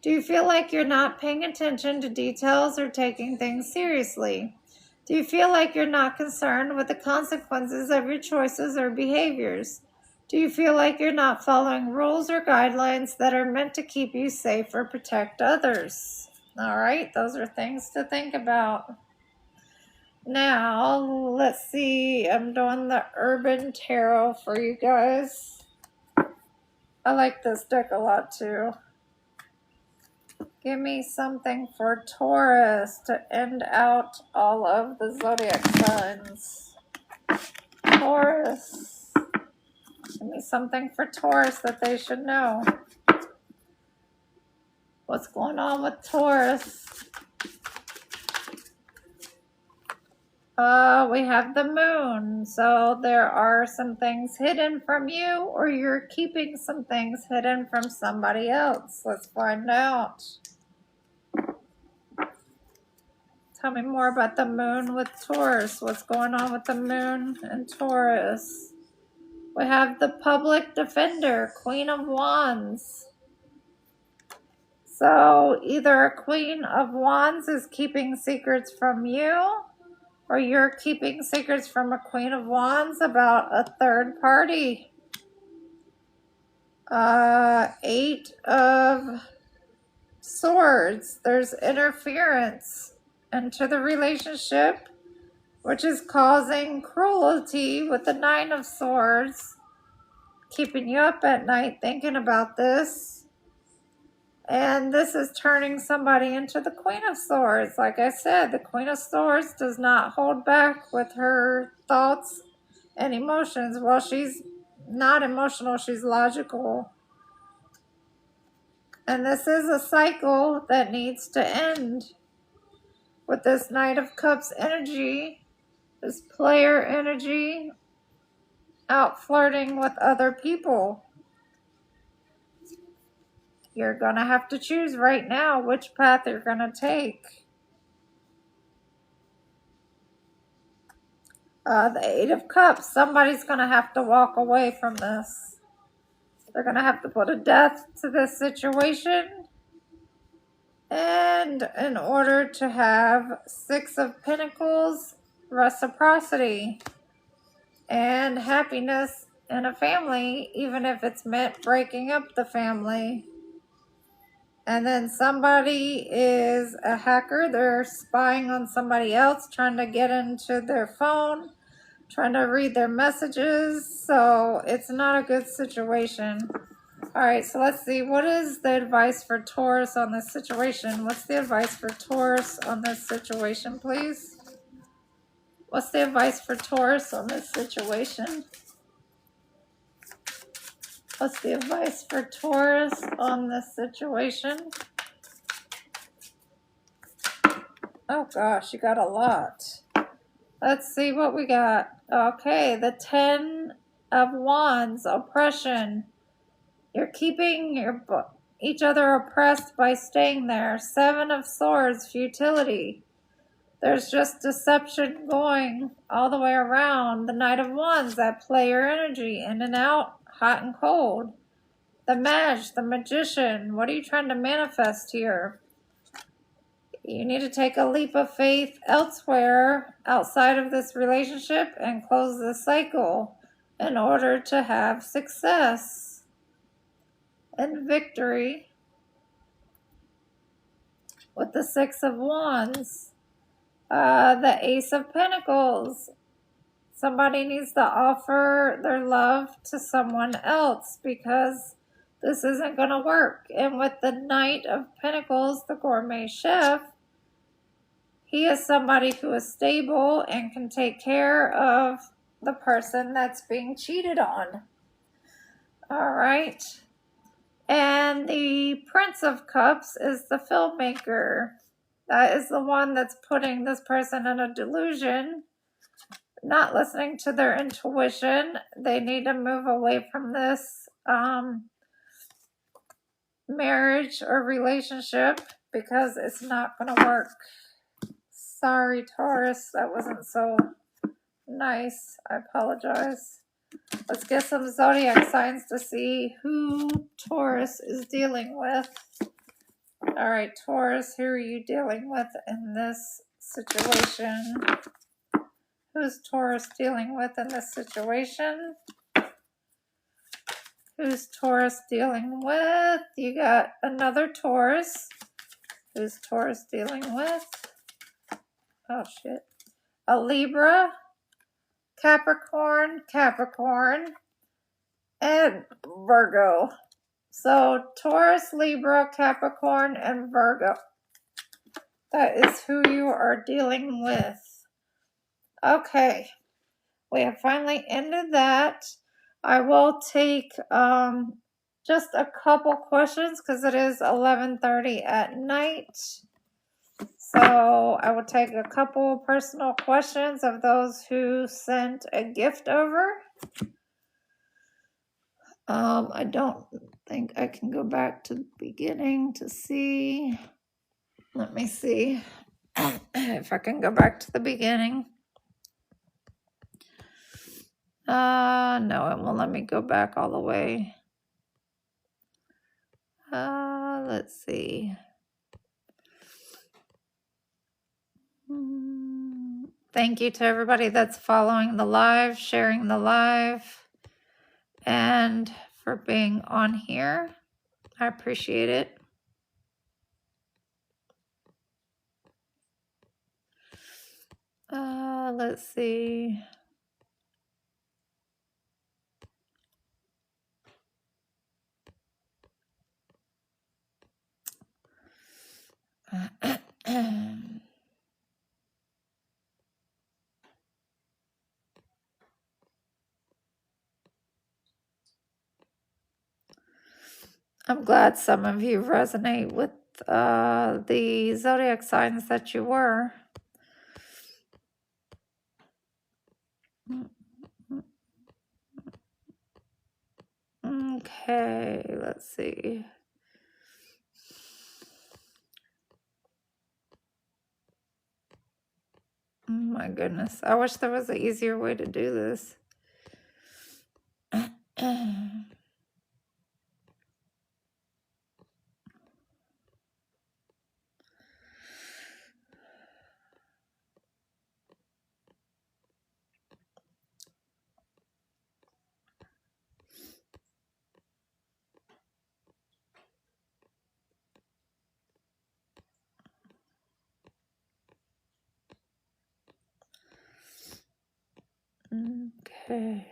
Do you feel like you're not paying attention to details or taking things seriously? Do you feel like you're not concerned with the consequences of your choices or behaviors? Do you feel like you're not following rules or guidelines that are meant to keep you safe or protect others? All right, those are things to think about. Now, let's see. I'm doing the Urban Tarot for you guys. I like this deck a lot too. Give me something for Taurus to end out all of the zodiac signs. Taurus. Give me something for Taurus that they should know. What's going on with Taurus? We have the moon. So there are some things hidden from you, or you're keeping some things hidden from somebody else. Let's find out. Tell me more about the moon with Taurus. What's going on with the moon and Taurus? We have the public defender, Queen of Wands. So either a Queen of Wands is keeping secrets from you, or you're keeping secrets from a Queen of Wands about a third party. Eight of Swords. There's interference into the relationship, which is causing cruelty with the Nine of Swords, keeping you up at night thinking about this. And this is turning somebody into the Queen of Swords. Like I said, the Queen of Swords does not hold back with her thoughts and emotions. Well, she's not emotional, she's logical. And this is a cycle that needs to end with this Knight of Cups energy, this player energy, out flirting with other people. You're going to have to choose right now which path you're going to take. The Eight of Cups. Somebody's going to have to walk away from this. They're going to have to put a death to this situation. And in order to have Six of Pentacles, reciprocity and happiness in a family, even if it's meant breaking up the family. And then somebody is a hacker. They're spying on somebody else, trying to get into their phone, trying to read their messages. So it's not a good situation. All right, so let's see. What is the advice for Taurus on this situation? What's the advice for Taurus on this situation, please? What's the advice for Taurus on this situation? What's the advice for Taurus on this situation? Oh gosh, you got a lot. Let's see what we got. Okay, the Ten of Wands, oppression. You're keeping each other oppressed by staying there. Seven of Swords, futility. There's just deception going all the way around. The Knight of Wands, that player energy, in and out, hot and cold. The Mage, the Magician, what are you trying to manifest here? You need to take a leap of faith elsewhere, outside of this relationship, and close the cycle in order to have success and victory. With the Six of Wands, the Ace of Pentacles. Somebody needs to offer their love to someone else because this isn't going to work. And with the Knight of Pentacles, the gourmet chef, he is somebody who is stable and can take care of the person that's being cheated on. All right. And the Prince of Cups is the filmmaker. That is the one that's putting this person in a delusion, not listening to their intuition. They need to move away from this marriage or relationship because it's not going to work. Sorry, Taurus, that wasn't so nice. I apologize. Let's get some zodiac signs to see who Taurus is dealing with. All right, Taurus, who are you dealing with in this situation? Who's Taurus dealing with in this situation? Who's Taurus dealing with? You got another Taurus. Who's Taurus dealing with? Oh, shit. A Libra, Capricorn, and Virgo. So Taurus, Libra, Capricorn, and Virgo. That is who you are dealing with. Okay. We have finally ended that. I will take just a couple questions because it is 11:30 at night. So I will take a couple personal questions of those who sent a gift over. I don't think I can go back to the beginning to see. Let me see if I can go back to the beginning. No, it won't let me go back all the way. Let's see. Thank you to everybody that's following the live, sharing the live, and for being on here. I appreciate it. Let's see. I'm glad some of you resonate with the zodiac signs that you were. Okay, let's see. Oh my goodness. I wish there was an easier way to do this. Okay.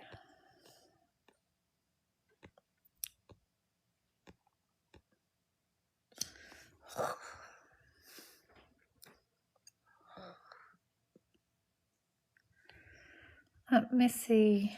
Let me see.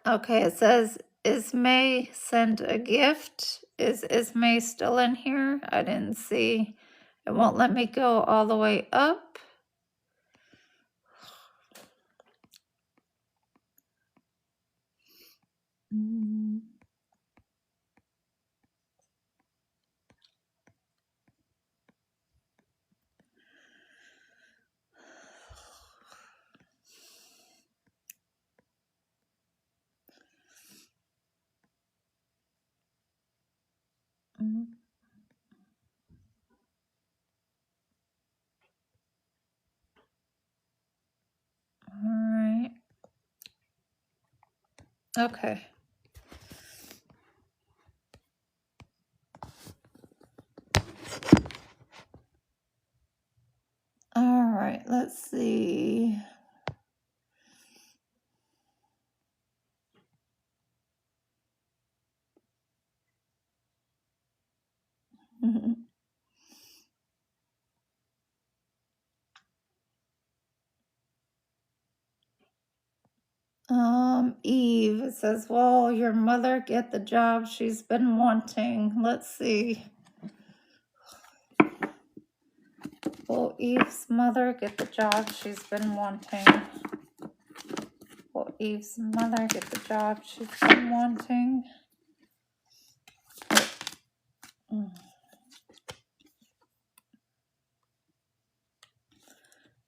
Okay, it says, Ismay sent a gift. Is Ismay still in here? I didn't see. It won't let me go all the way up. All right. Okay. All right, let's see. Eve, it says, well, your mother get the job she's been wanting. Let's see. Will Eve's mother get the job she's been wanting? Will Eve's mother get the job she's been wanting?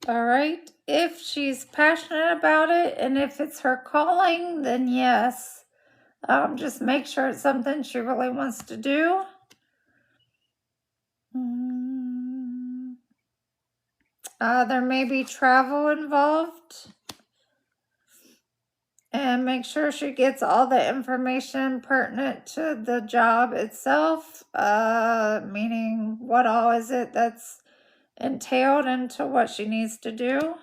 All right. If she's passionate about it and if it's her calling, then yes. Just make sure it's something she really wants to do. There may be travel involved. And make sure she gets all the information pertinent to the job itself. Meaning what all is it that's entailed into what she needs to do.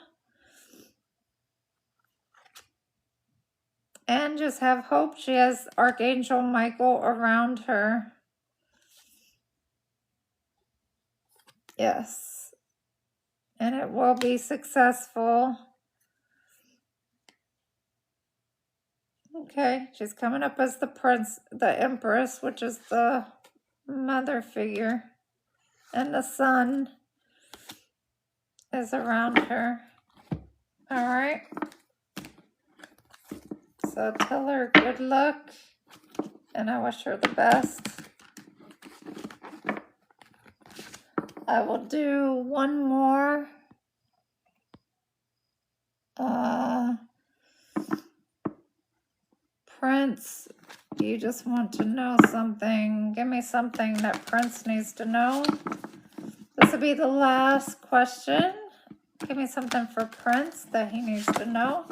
And just have hope she has Archangel Michael around her. Yes. And it will be successful. Okay, she's coming up as the Empress, which is the mother figure. And the sun is around her. All right. So tell her good luck, and I wish her the best. I will do one more. Prince, you just want to know something. Give me something that Prince needs to know. This will be the last question. Give me something for Prince that he needs to know.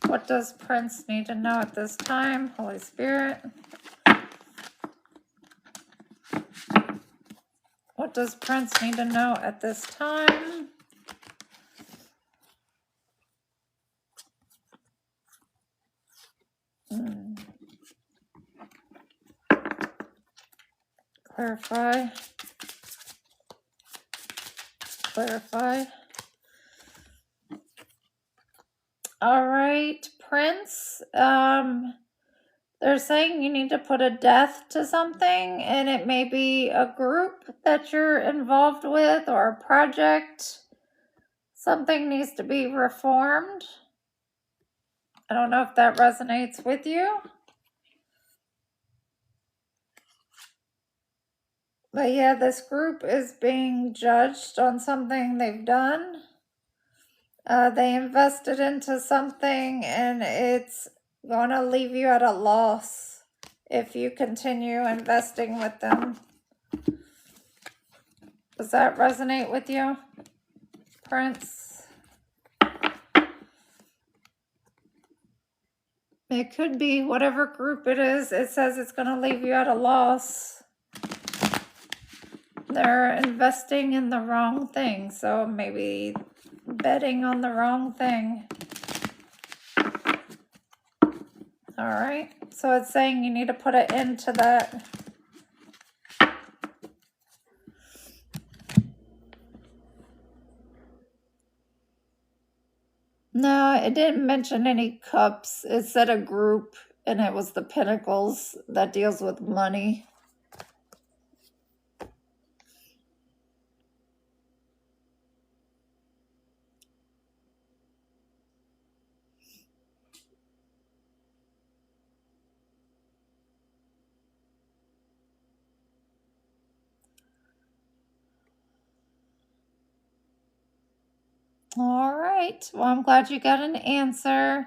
What does Prince need to know at this time? Holy Spirit. What does Prince need to know at this time? Clarify. Clarify. All right, Prince. They're saying you need to put a death to something, and it may be a group that you're involved with or a project. Something needs to be reformed. I don't know if that resonates with you. But yeah, this group is being judged on something they've done. They invested into something and it's going to leave you at a loss if you continue investing with them. Does that resonate with you, Prince? It could be whatever group it is. It says it's going to leave you at a loss. They're investing in the wrong thing, so maybe betting on the wrong thing. All right, so it's saying you need to put an end to that. No, it didn't mention any cups. It said a group, and it was the Pentacles that deals with money. All right. Well, I'm glad you got an answer.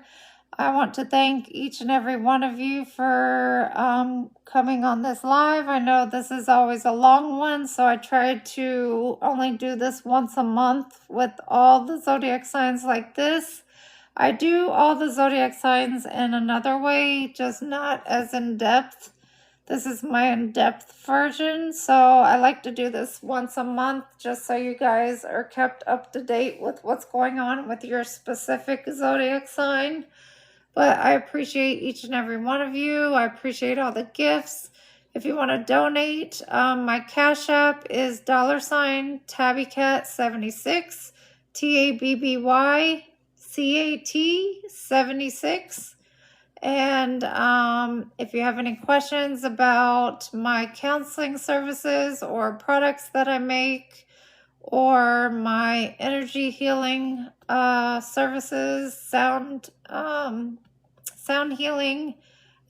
I want to thank each and every one of you for coming on this live. I know this is always a long one, so I tried to only do this once a month with all the zodiac signs like this. I do all the zodiac signs in another way, just not as in-depth. This is my in-depth version, so I like to do this once a month just so you guys are kept up to date with what's going on with your specific zodiac sign. But I appreciate each and every one of you. I appreciate all the gifts. If you want to donate, my Cash App is $TabbyCat76, TABBYCAT 76. And if you have any questions about my counseling services or products that I make, or my energy healing services, sound healing,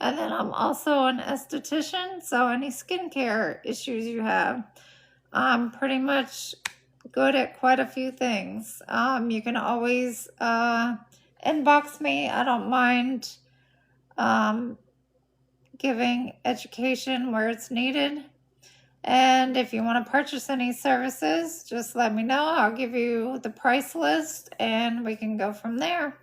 and then I'm also an esthetician, so any skincare issues you have, I'm pretty much good at quite a few things. You can always inbox me. I don't mind giving education where it's needed. And if you want to purchase any services, just let me know. I'll give you the price list and we can go from there.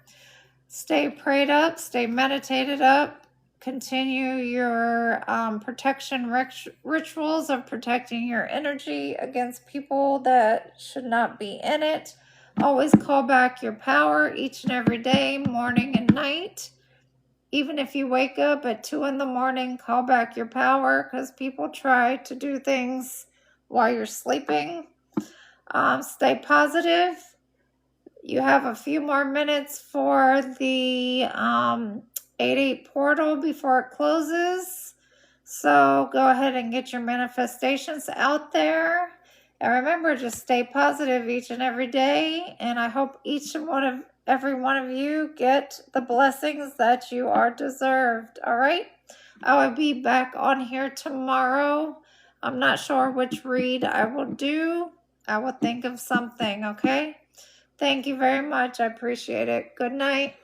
Stay prayed up, stay meditated up, continue your protection rituals of protecting your energy against people that should not be in it. Always call back your power each and every day, morning and night. Even if you wake up at 2 in the morning, call back your power, because people try to do things while you're sleeping. Stay positive. You have a few more minutes for the 8/8 portal before it closes. So go ahead and get your manifestations out there. And remember, just stay positive each and every day. And I hope every one of you get the blessings that you are deserved. All right. I will be back on here tomorrow. I'm not sure which read I will do. I will think of something. Okay. Thank you very much. I appreciate it. Good night.